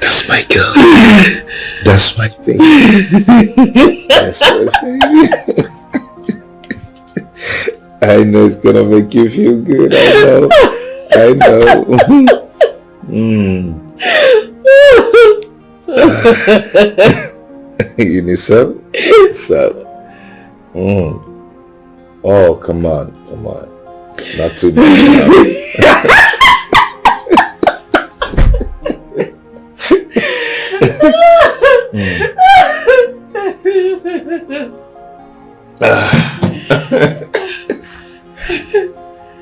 that's my girl. That's my baby. That's my baby. I know it's gonna make you feel good. I know. You need some? Some. Oh, come on. Not too much.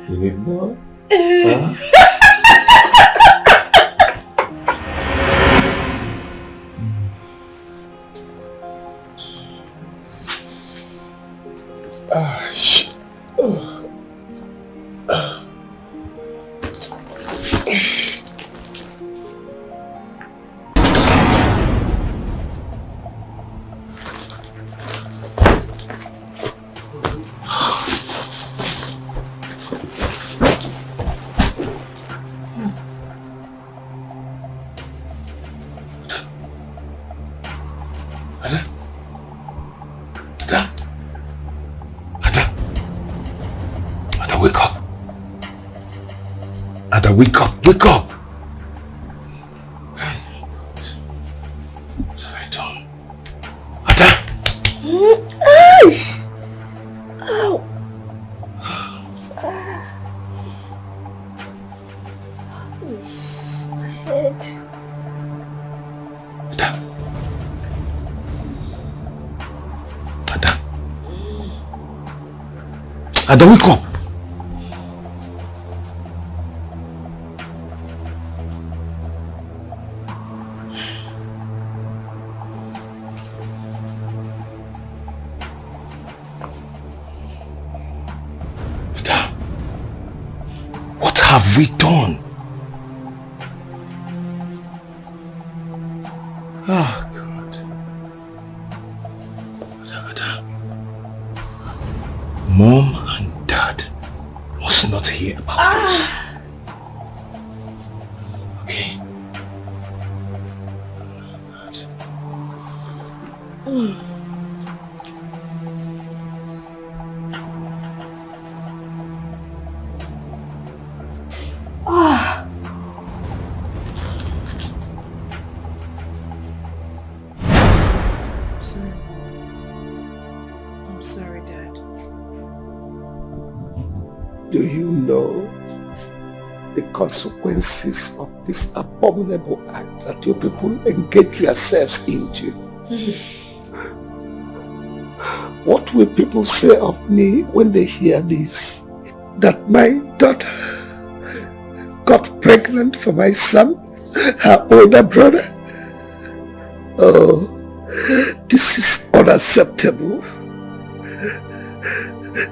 You need more? Huh? Shit. Wake up! What have I done? Ada! Ada, wake up. Ada, what have we done? Ah, God. Ada. Mom and Dad must not hear about this. Okay? I'm sorry, Dad. Do you know the consequences of this abominable act that you people engage yourselves into? What will people say of me when they hear this? That my daughter got pregnant for my son, her older brother? Oh, this is unacceptable.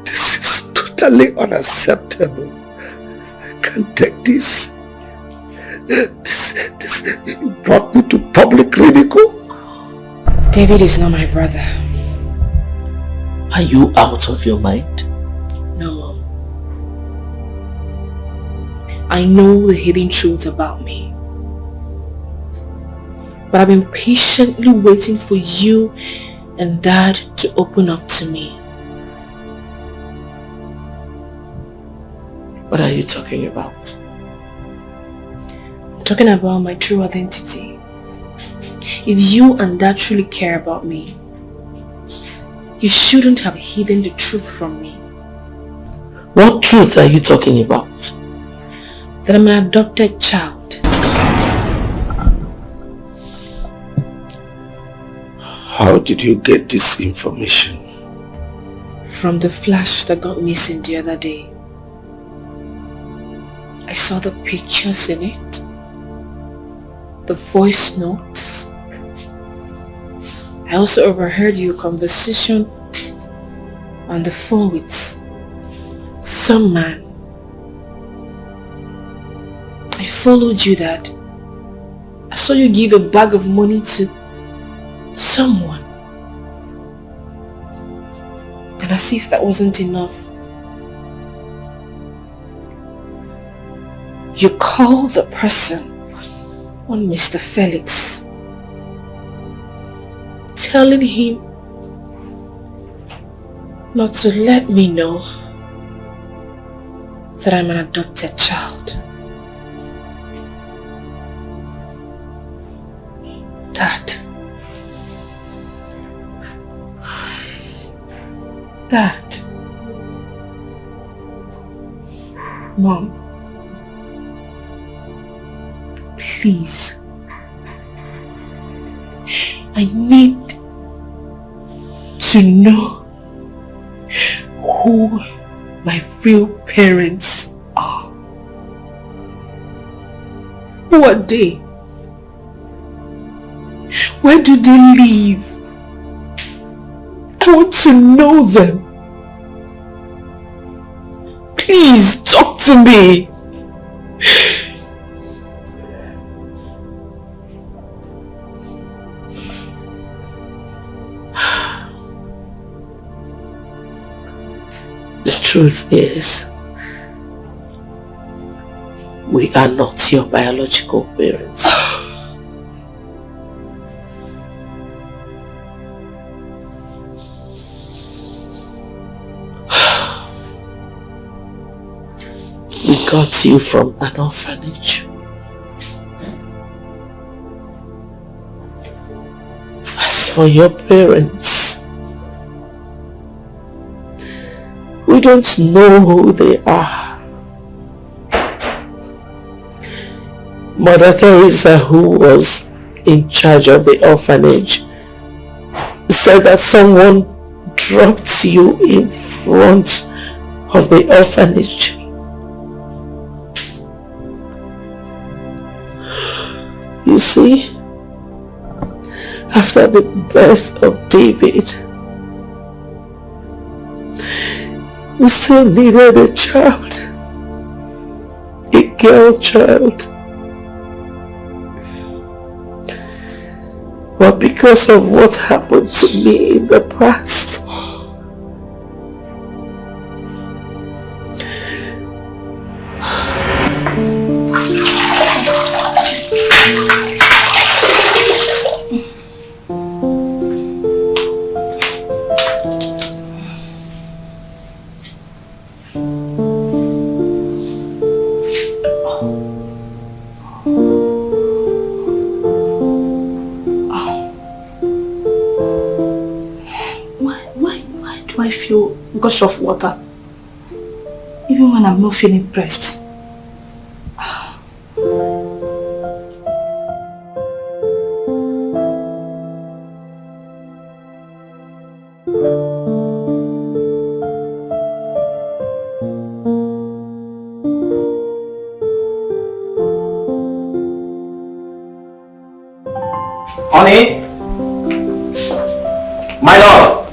This is totally unacceptable. I can't take this. This brought me to public ridicule. David is not my brother. Are you out of your mind? No, Mom. I know the hidden truth about me. But I've been patiently waiting for you and Dad to open up to me. What are you talking about? I'm talking about my true identity. If you and Dad truly care about me, you shouldn't have hidden the truth from me. What truth are you talking about? That I'm an adopted child. How did you get this information? From the flash that got missing the other day. I saw the pictures in it, the voice notes. I also overheard your conversation on the phone with some man. I followed you, Dad. I saw you give a bag of money to someone. And as if that wasn't enough, you called the person on Mr. Felix, telling him not to let me know that I'm an adopted child. Dad. Mom. Please. I need to know who my real parents are. Who are they? Where do they live? I want to know them. Please talk to me. The truth is, we are not your biological parents. We got you from an orphanage. As for your parents, we don't know who they are. Mother Teresa, who was in charge of the orphanage, said that someone dropped you in front of the orphanage. You see, after the birth of David, we still needed a child, a girl child. But because of what happened to me in the past, gush of water, even when I'm not feeling pressed. Honey? My love!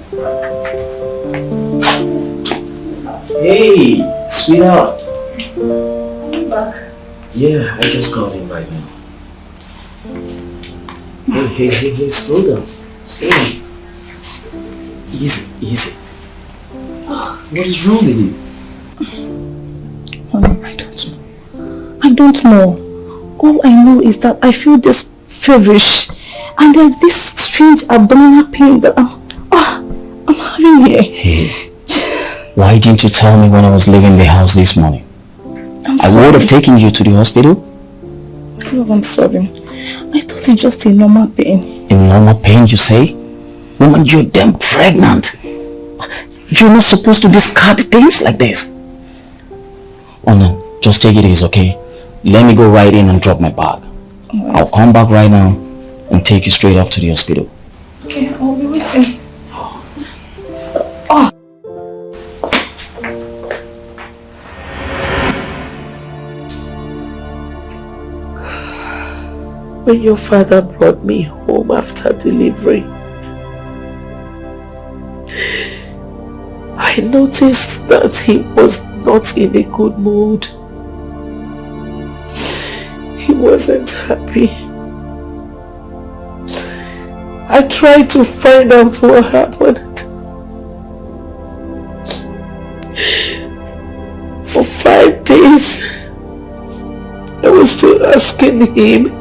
Hey, sweetheart. I'm back. Yeah, I just got in right now. Hey, slow down. Slow down. Easy. What is wrong with you? Honey, I don't know. All I know is that I feel this feverish and there's this strange abdominal pain that I'm having here. Hey, why didn't you tell me when I was leaving the house this morning? I would have taken you to the hospital. Love, I'm sorry. I thought it's just a normal pain. A normal pain, you say? Woman, you're damn pregnant. You're not supposed to discard things like this. Oh no, just take it easy, okay? Let me go right in and drop my bag. Right. I'll come back right now and take you straight up to the hospital. Okay, I'll be waiting. When your father brought me home after delivery, I noticed that he was not in a good mood. He wasn't happy. I tried to find out what happened. For 5 days, I was still asking him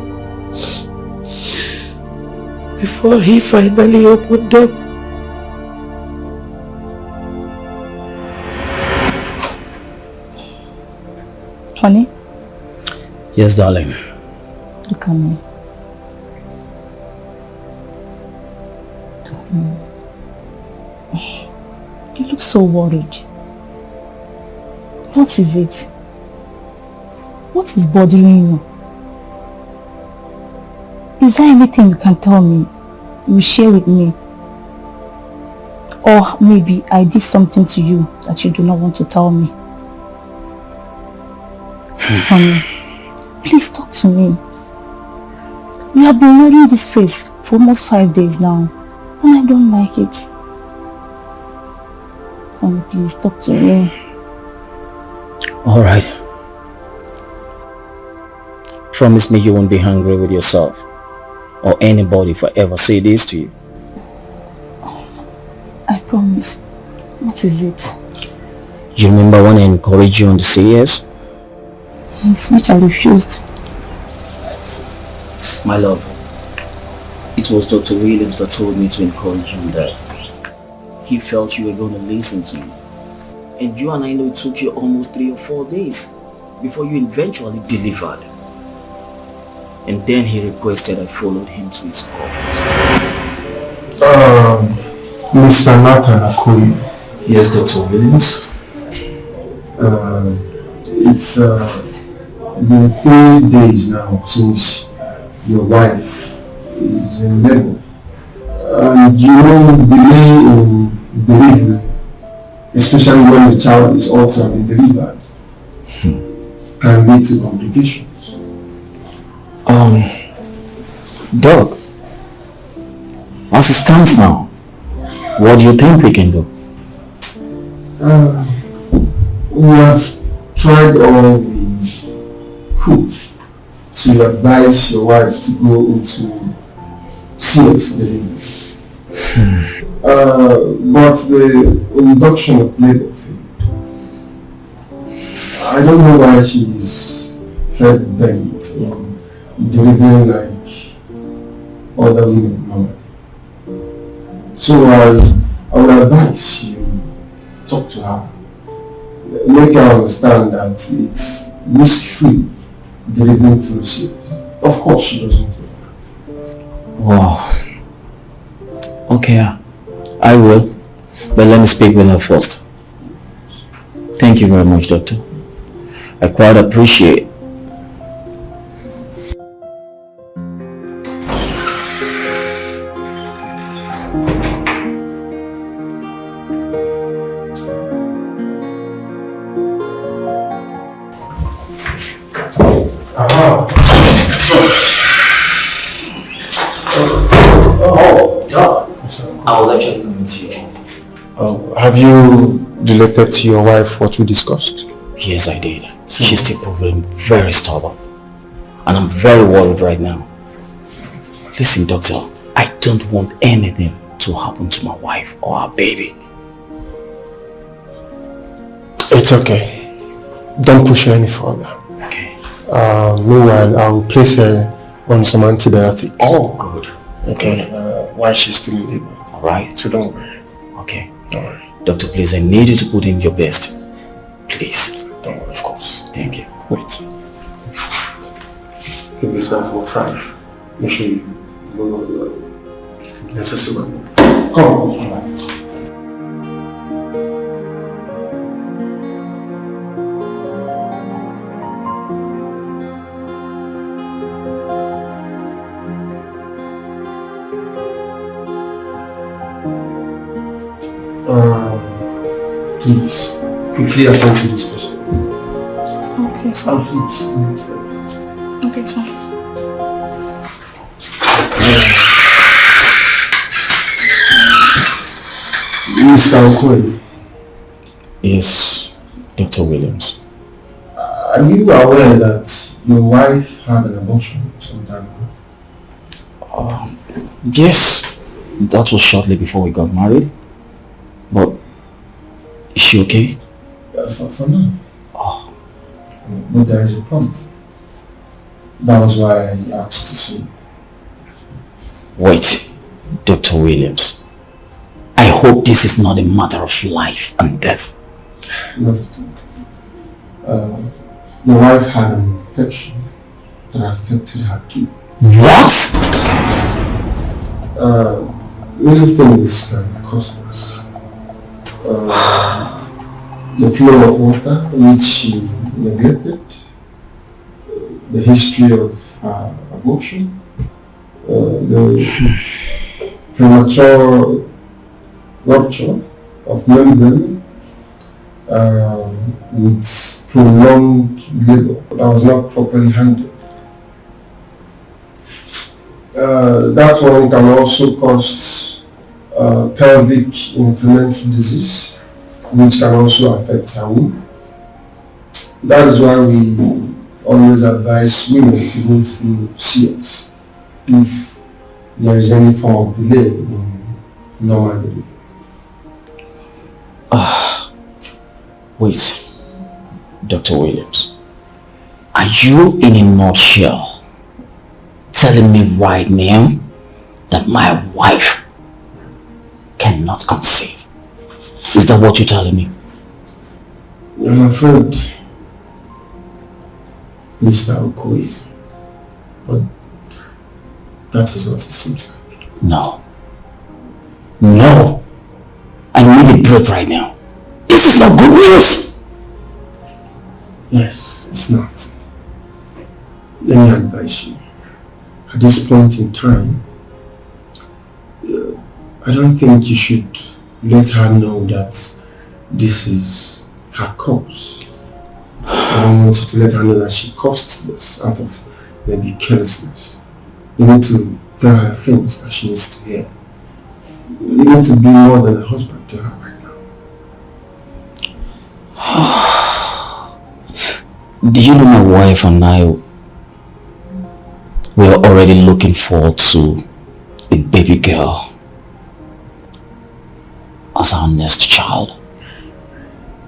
before he finally opened up. Honey? Yes, darling. Look at me. You look so worried. What is it? What is bothering you? Is there anything you can tell me? You will share with me? Or maybe I did something to you that you do not want to tell me? Honey, please talk to me. You have been wearing this face for almost 5 days now, and I don't like it. Honey, please talk to me. Alright. Promise me you won't be angry with yourself or anybody if I ever say this to you. I promise. What is it? You remember when I encouraged you on the CS? Yes, which I refused. My love, it was Dr. Williams that told me to encourage you that he felt you were going to listen to me. And you and I know it took you almost 3 or 4 days before you eventually delivered. And then he requested I followed him to his office. Mr. Nathan Akoye. Yes, Dr. Williams. It's been 3 days now since your wife is in labor. And you know, delay in delivery especially when the child is also to have been delivered, can lead to complications. Doc, as it stands now, what do you think we can do? We have tried all we could to advise your wife to go into serious delivery. But the induction of labor failed. I don't know why she's head bent on delivering like other women normally. So I would advise you talk to her. Make her understand that it's risk-free delivering through series. Of course she doesn't feel that. Wow. Okay, I will. But let me speak with her first. Thank you very much, Doctor. I quite appreciate. I was actually going to your office. Have you related to your wife what we discussed? Yes, I did. She's still proving very stubborn. And I'm very worried right now. Listen, doctor, I don't want anything to happen to my wife or our baby. It's okay. Don't push her any further. Okay. Meanwhile, I'll place her on some antibiotics. Oh, good. Okay. While she's still in labor. Alright. So don't worry. Okay. Alright. Doctor, please, I need you to put in your best. Please. Don't worry, of course. Thank you. Wait. Give this down for 5. Make sure you go necessary. Come on. Please, quickly attend to this person. Okay, sir. Please. Okay, sir. Mr. Okoye. Yes, Dr. Williams. Are you aware that your wife had an abortion some time ago? Yes, that was shortly before we got married. But is she okay? For now. Oh. But there is a problem. That was why I asked to see you. Wait, Dr. Williams. I hope this is not a matter of life and death. Not at all. Your wife had an infection that affected her too. What? Many things can cause this. The flow of water which she neglected, the history of abortion, the premature rupture of membrane with prolonged labor that was not properly handled. That one can also cause pelvic inflammatory disease, which can also affect her womb. That is why we always advise women to go through CS if there is any form of delay in normal delivery. Wait, Dr. Williams. Are you in a nutshell telling me right now that my wife cannot conceive? Is that what you're telling me? I'm afraid, Mr. Okoye, but that is what it seems like. No. No! I need a break right now. This is not good news! Yes, it's not. Let me advise you. At this point in time, I don't think you should let her know that this is her cause. I don't want you to let her know that she caused this out of maybe carelessness. You need to tell her things that she needs to hear. You need to be more than a husband to her right now. Do you know my wife and I, we are already looking forward to a baby girl as our next child?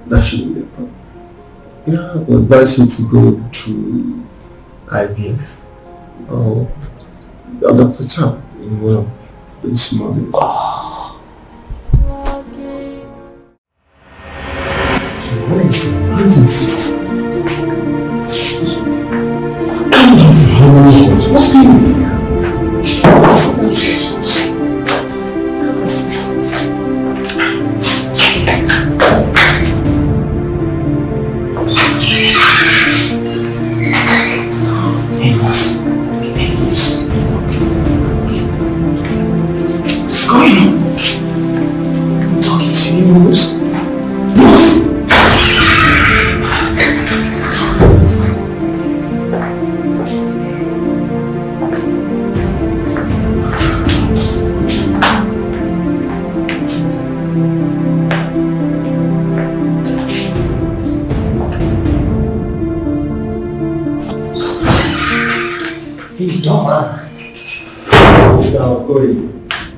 That shouldn't be a problem. Yeah, I would advise you to go through IVF or adopt a child in one of these models. So what is brothers and sisters? Calm down for how many years? What's going on?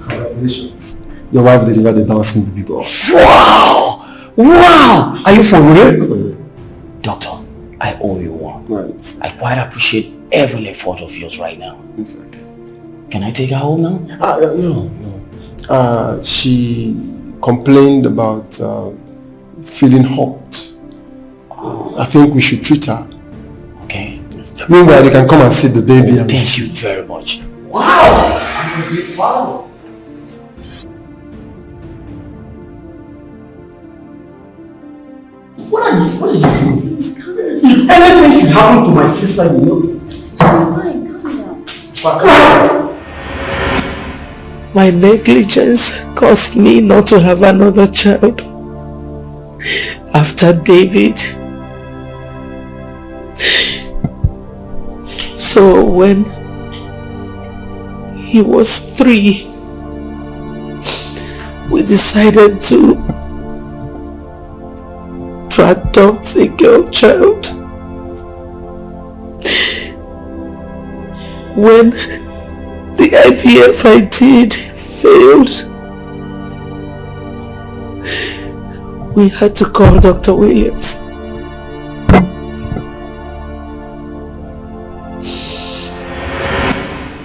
Congratulations. Your wife delivered a bouncing baby boy. Wow! Wow! Are you for real? Doctor, I owe you one. Right. I quite appreciate every effort of yours right now. Exactly. Can I take her home now? No. She complained about feeling hot. I think we should treat her. Okay. Meanwhile, they can come and see the baby. Thank you very much. Wow! I'm a big father. What are you saying? If anything should happen to my sister, you know it. Fine, calm down. My negligence caused me not to have another child after David. So when he was 3, we decided to adopt a girl child. When the IVF I did failed, we had to call Dr. Williams.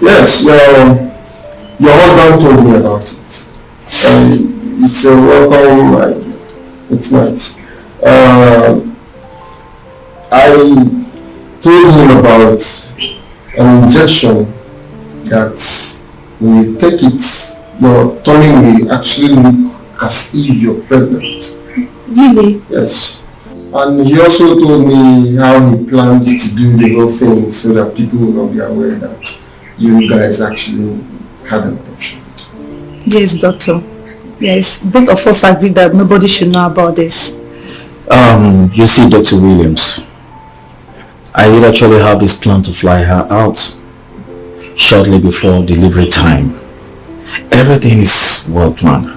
Yes, your husband told me about it. It's a welcome idea. It's nice. I told him about an injection that when you take it, your tummy will actually look as if you're pregnant. Really? Yes. And he also told me how he plans to do the whole thing so that people will not be aware that you guys actually had an adoption. Yes, doctor. Yes, both of us agree that nobody should know about this. You see, Dr. Williams, I did actually have this plan to fly her out shortly before delivery time. Everything is well planned.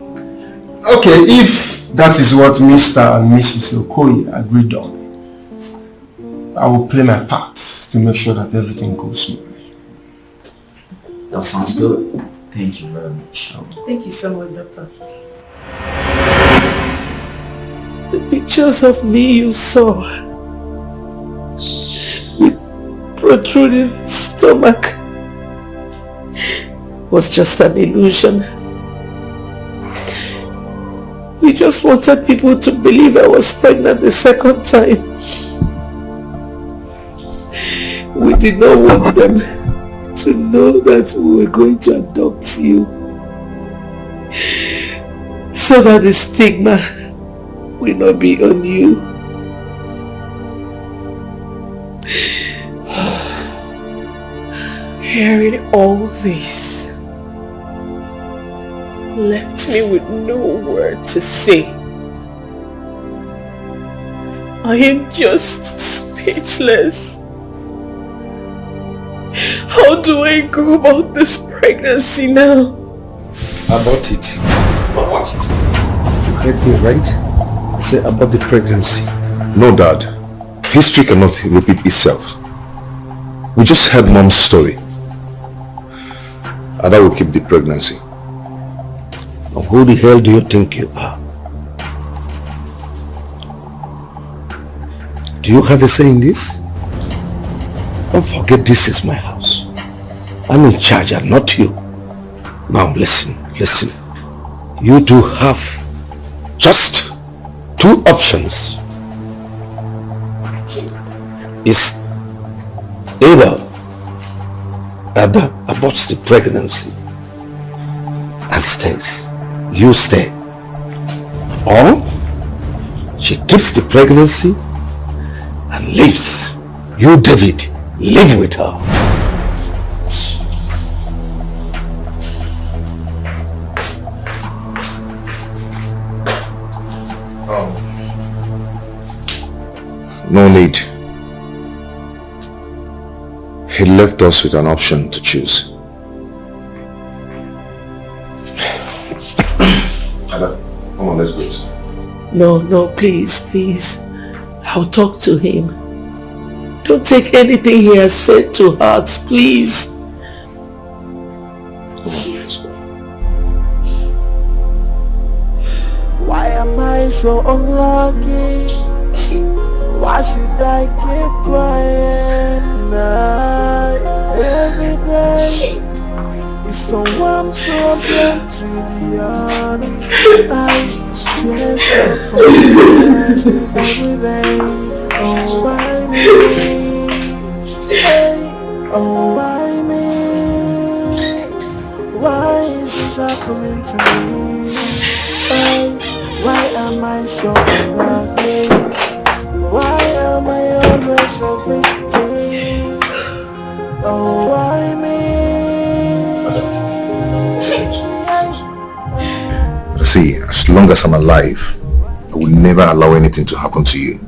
Okay, if that is what Mr. and Mrs. Okoye agreed on, I will play my part to make sure that everything goes smoothly. That sounds good. Thank you very much. Thank you so much, doctor. The pictures of me you saw with protruding stomach was just an illusion. We just wanted people to believe I was pregnant the second time. We did not want them to know that we were going to adopt you, so that the stigma will not be on you. Hearing all this left me with no word to say. I am just speechless. How do I go about this pregnancy now? About it. About it. You heard me right? I said about the pregnancy. No, Dad. History cannot repeat itself. We just heard Mom's story. Ada will keep the pregnancy. Now, who the hell do you think you are? Do you have a say in this? Don't forget this is my house. I'm in charge and not you. Now listen. You do have just 2 options. It's either Ada aborts the pregnancy and stays. You stay. Or she keeps the pregnancy and leaves. You, David, live with her. No need. He left us with an option to choose. Ada, come on, let's go. No, please. I'll talk to him. Don't take anything he has said to heart, please. Why am I so unlucky? Why should I keep crying? Every day is from one problem to the other. I tears up every day. Oh, why me? Hey, oh, why me? Why is this happening to me? Hey, why am I so unlucky? Why am I always a victim? Oh, why me? See, as long as I'm alive, I will never allow anything to happen to you.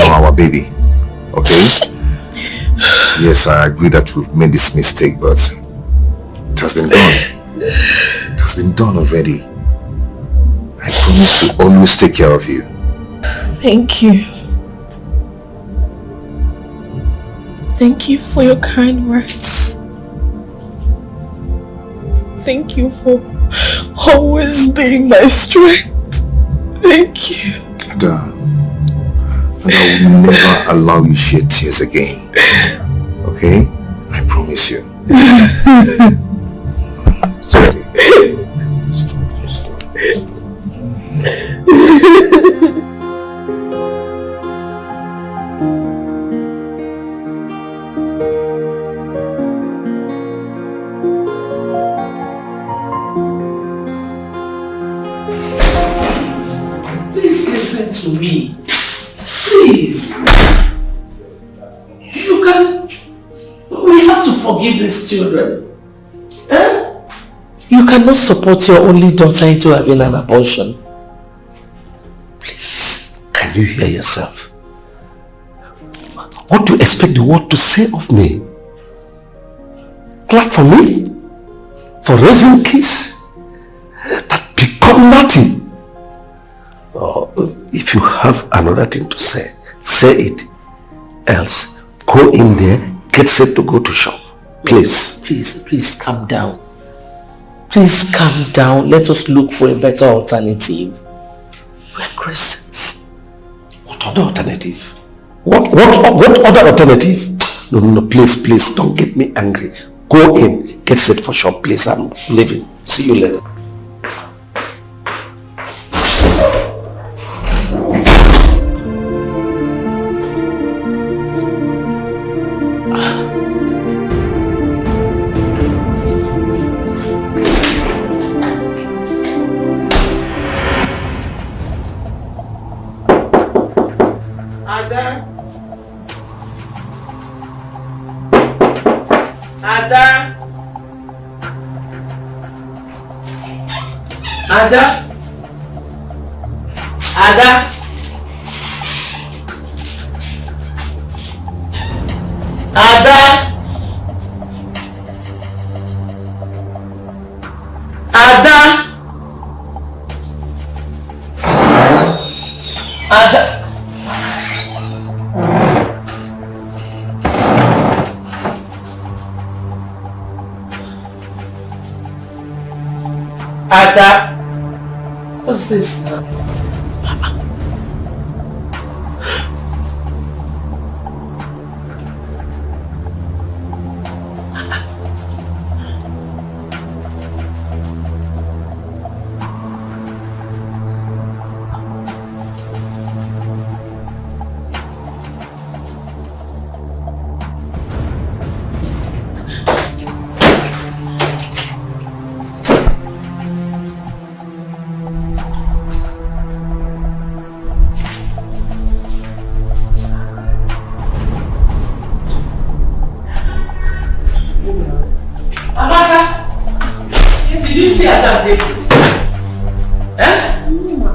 No, our baby. Okay? Yes, I agree that we've made this mistake, but it has been done. It has been done already. I promise to always take care of you. Thank you. Thank you for your kind words. Thank you for always being my strength. Thank you. Ada, and I will never allow you shed tears again. Okay? I promise you. It's okay. Please listen to me. Please. We have to forgive these children. You cannot support your only daughter into having an abortion. Please, can you hear yourself? What do you expect the world to say of me? Clap for me? For raising kids that become nothing? Or if you have another thing to say it. Else, go in there, get set to go to shop. Please. Please calm down. Please calm down. Let us look for a better alternative. We're Christians. What other alternative? What other alternative? No, please, don't get me angry. Go in, get set for shop, please. I'm leaving. See you later. Ada? Ada! Ada! Ada! Ada! What's this now? Amaka! Did you see Ada? Eh?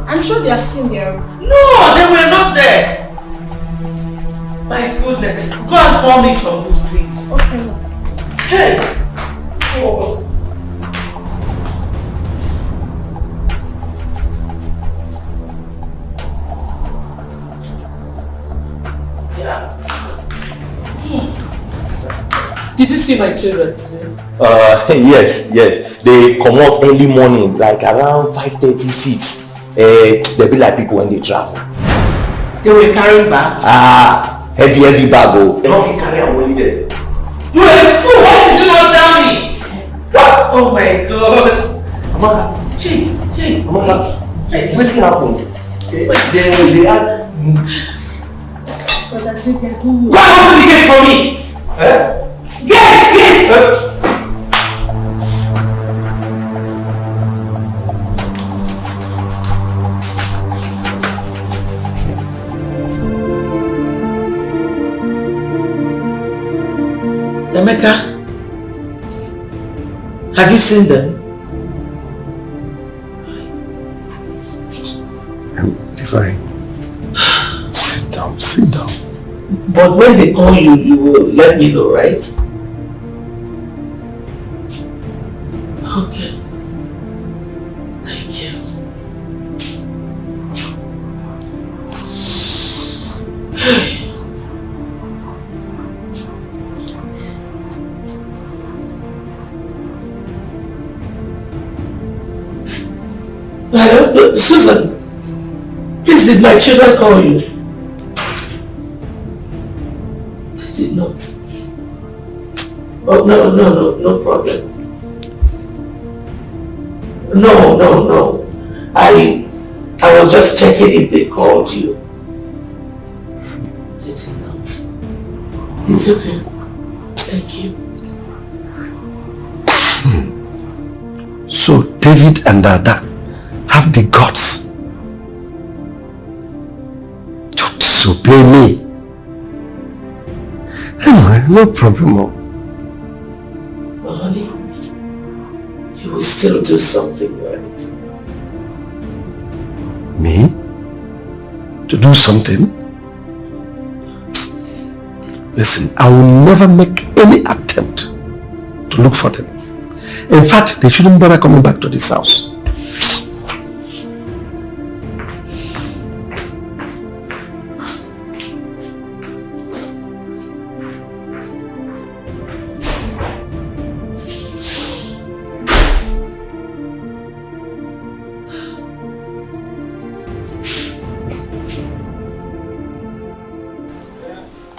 I'm sure they are still there. No, they were not there. My goodness. Go and call me Chombu, please. Okay. Hey! Oh. Yeah. Did you see my children today? Yes. They come out early morning, like around 5:36. They be like people when they travel. They were carrying bags? Heavy bag. Oh. They don't carry a only there. You are a fool! Why did you not tell me? What? Oh my God! Amaka. Hey. Amaka. Hey, what's gonna happen? They are. Go and open the gate for me! Get! Emeka, have you seen them? Divine, sit down. But when they call you, you will let me know, right? Okay. Thank you. Hello, Susan. Please, did my children call you? They did not. Oh, no problem. No. I was just checking if they called you. They did not. It's okay. Thank you. So David and Ada have the guts to disobey me. Anyway, no problem. But honey, you will still do something right. Me? To do something? Listen, I will never make any attempt to look for them. In fact, they shouldn't bother coming back to this house.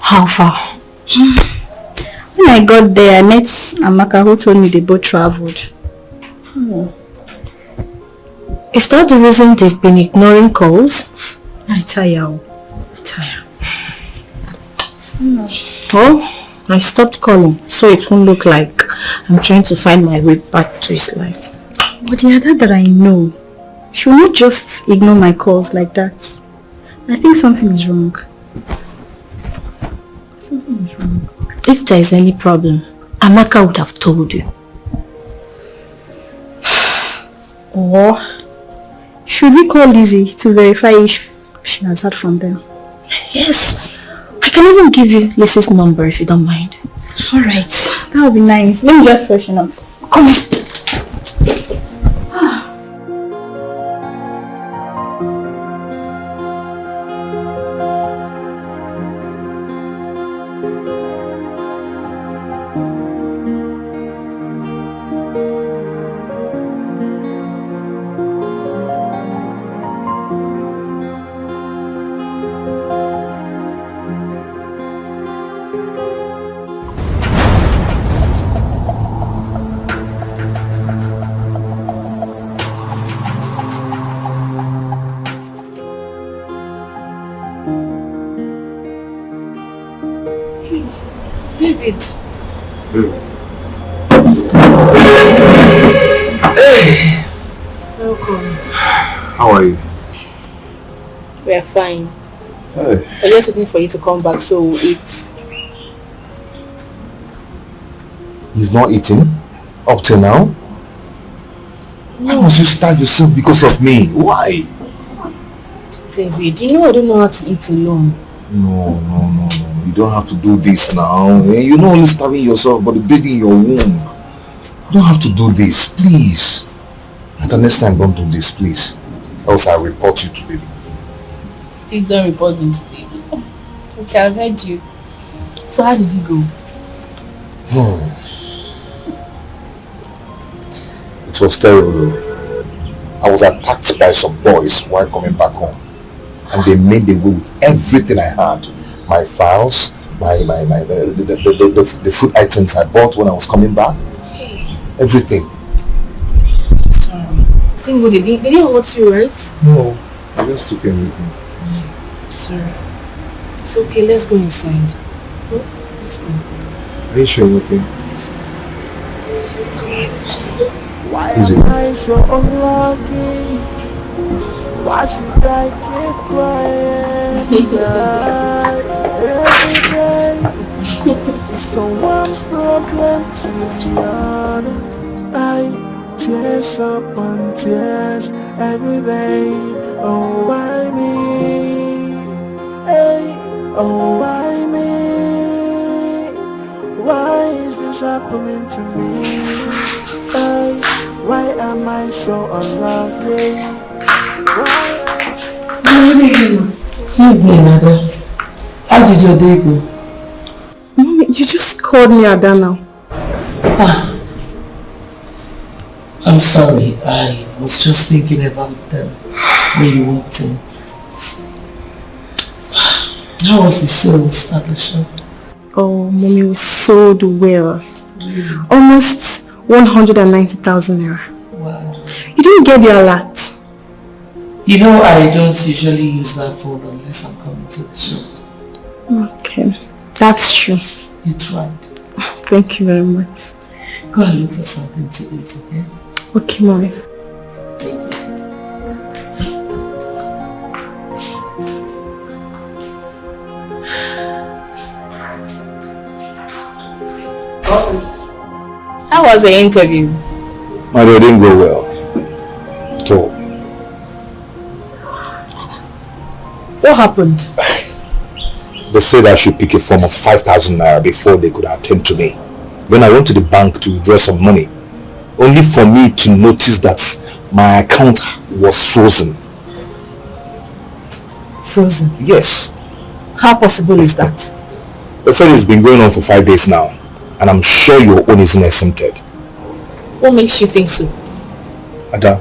How far? When I got there, I met Amaka, who told me they both traveled. Is that the reason they've been ignoring calls? I tire. Well, I stopped calling, so it won't look like I'm trying to find my way back to his life. But the other that I know, she will not just ignore my calls like that. I think something is wrong. If there is any problem, Amaka would have told you. Or should we call Lizzie to verify if she has heard from them? Yes, I can even give you Lisa's number if you don't mind. Alright, that would be nice. Let me just freshen up. Come on. David. Hey! Welcome. How are you? We are fine. Hey. We're just waiting for you to come back so we'll eat. You've not eaten? Up till now? Why must you starve yourself because of me? Why? David, you know I don't know how to eat alone. No. You don't have to do this now. You're not only starving yourself, but the baby in your womb. You don't have to do this, please. And the next time, don't do this, please. Else I'll report you to baby. Please don't report me to baby. Okay, I've heard you. So how did you go? It was terrible though. I was attacked by some boys while coming back home. And they made away with everything I had. My files, the food items I bought when I was coming back. Everything. Sorry. I think they didn't hurt you, right? No, I just took everything. Sorry. It's okay, let's go inside. Let's go. Are you sure you're okay? Why am I so unlucky? Why should I keep crying night, every day? It's from one problem to the other. I tears upon tears every day. Oh, why me? Hey, oh, why me? Why is this happening to me? Hey, why am I so unlucky? How did your day go? Mommy, you just called me Ada now. I'm sorry. I was just thinking about them when you walked in. How was the sales at the shop? Oh, Mommy, we sold well. Almost 190,000 naira. Wow. You didn't get the alert. You know, I don't usually use that phone unless I'm coming to the shop. Okay, that's true. You tried. Thank you very much. Go and look for something to eat, okay? Okay, Mommy. How was the interview? My day didn't go well. At all. What happened? They said I should pick a form of 5,000 naira before they could attend to me. When I went to the bank to withdraw some money, only for me to notice that my account was frozen. Frozen? Yes. How possible is that? They said it's been going on for 5 days now, and I'm sure your own isn't exempted. What makes you think so? Ada,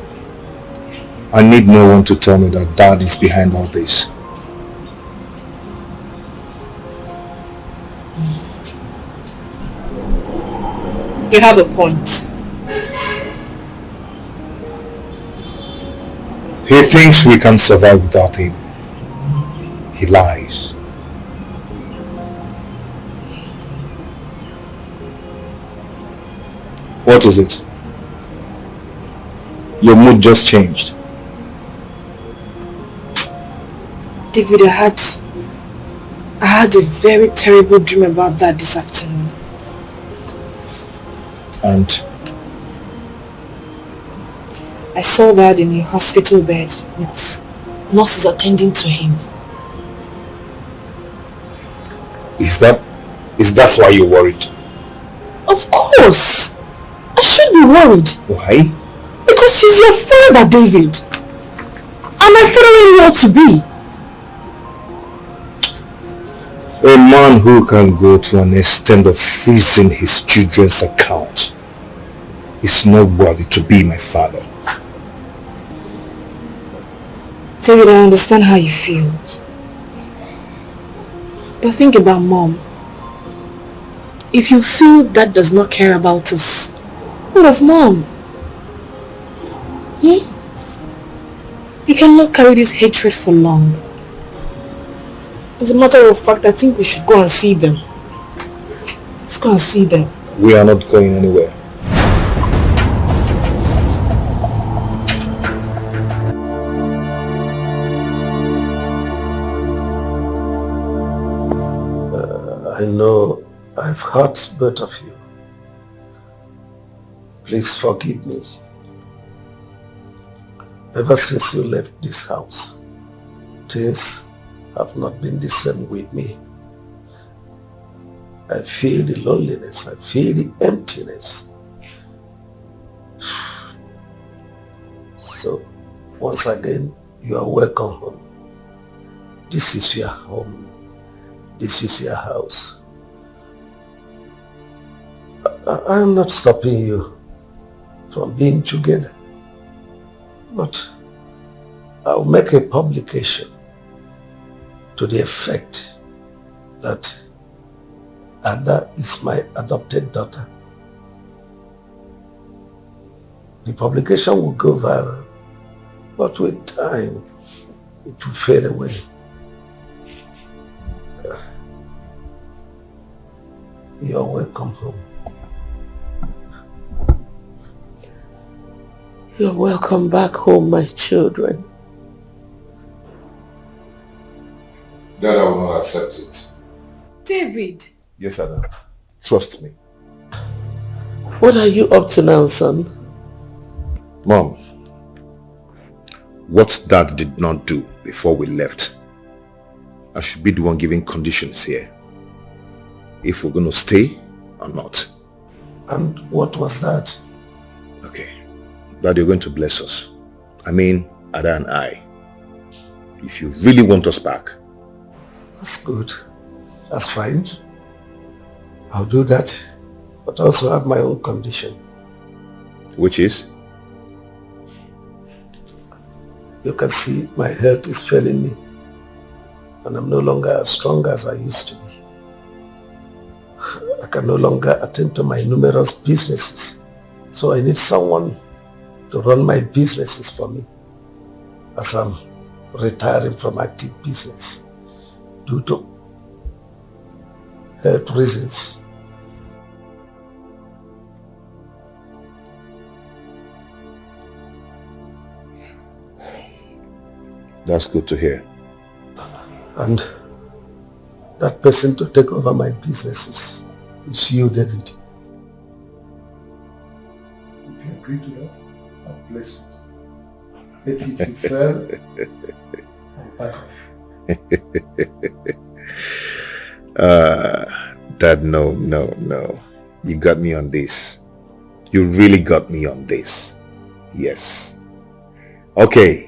I need no one to tell me that Dad is behind all this. You have a point. He thinks we can survive without him. He lies. What is it? Your mood just changed. David, I had a very terrible dream about that this afternoon. And? I saw Dad in a hospital bed with nurses attending to him. Is that why you're worried? Of course. I should be worried. Why? Because he's your father, David. And my father-in-law to be. A man who can go to an extent of freezing his children's account is not worthy to be my father. David, I understand how you feel. But think about Mom. If you feel Dad does not care about us, what of Mom? You cannot carry this hatred for long. As a matter of fact, I think we should go and see them. Let's go and see them. We are not going anywhere. I know I've hurt both of you. Please forgive me. Ever since you left this house, things have not been the same with me. I feel the loneliness, I feel the emptiness. So, once again, you are welcome home. This is your home. This is your house. I am not stopping you from being together, but I'll make a publication to the effect that Ada is my adopted daughter. The publication will go viral, but with time, it will fade away. You're welcome home. You're welcome back home, my children. Dad, I will not accept it. David. Yes, Ada. Trust me. What are you up to now, son? Mom, what Dad did not do before we left, I should be the one giving conditions here. If we're going to stay or not. And what was that? Okay. Dad, you're going to bless us. I mean, Ada and I. If you really want us back. That's good. That's fine. I'll do that. But I also have my own condition. Which is? You can see my health is failing me. And I'm no longer as strong as I used to be. I can no longer attend to my numerous businesses. So I need someone to run my businesses for me as I'm retiring from active business due to health reasons. That's good to hear. And that person to take over my businesses is you, David. If you agree to that, I'll bless you. But if you fail, I'll back off. Dad, no. You got me on this. You really got me on this. Yes. Okay.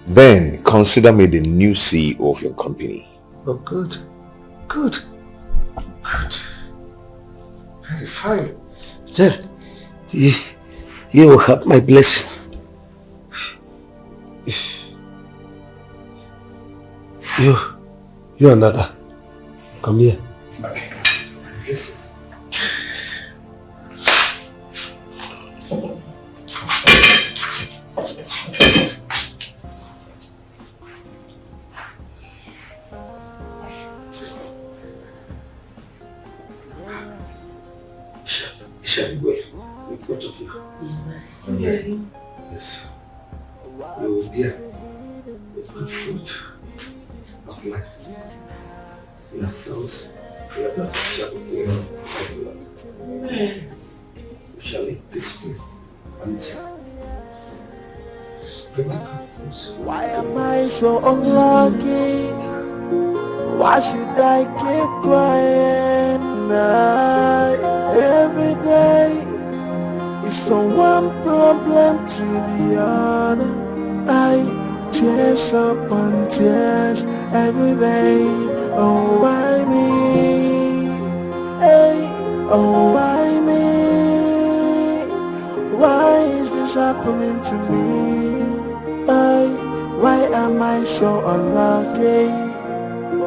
Then consider me the new CEO of your company. Oh, good. Good. Very fine. Then, you will have my blessing. You another. Come here. Okay. Yes. Shall we wait with both of you? Okay. Yes. We will be with good fruit of life. Yourselves, your daughters shall be blessed by the Lord. Amen. We shall live peacefully and why am I so unlucky? Why should I keep crying every day? It's from one problem to the other. I tears upon tears every day. Oh, why me? Hey, oh, why me? Why is this happening to me? Why am I so unlucky?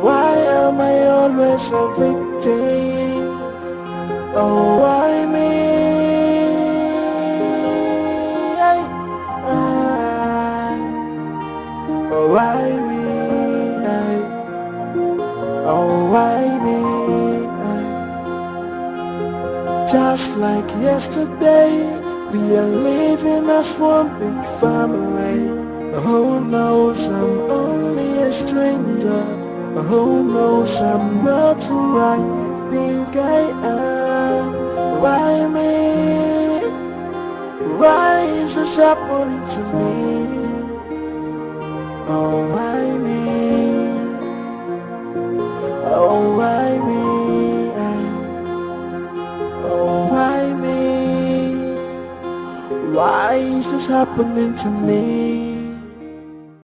Why am I always a victim? Oh, why me? Oh, why me? Oh, why me? Just like yesterday, we are living as one big family. Who knows I'm only a stranger? Who knows I'm not who I think I am? Why me? Why is this happening to me? Oh, why me? Oh, why me? Oh, why me? Why is this happening to me?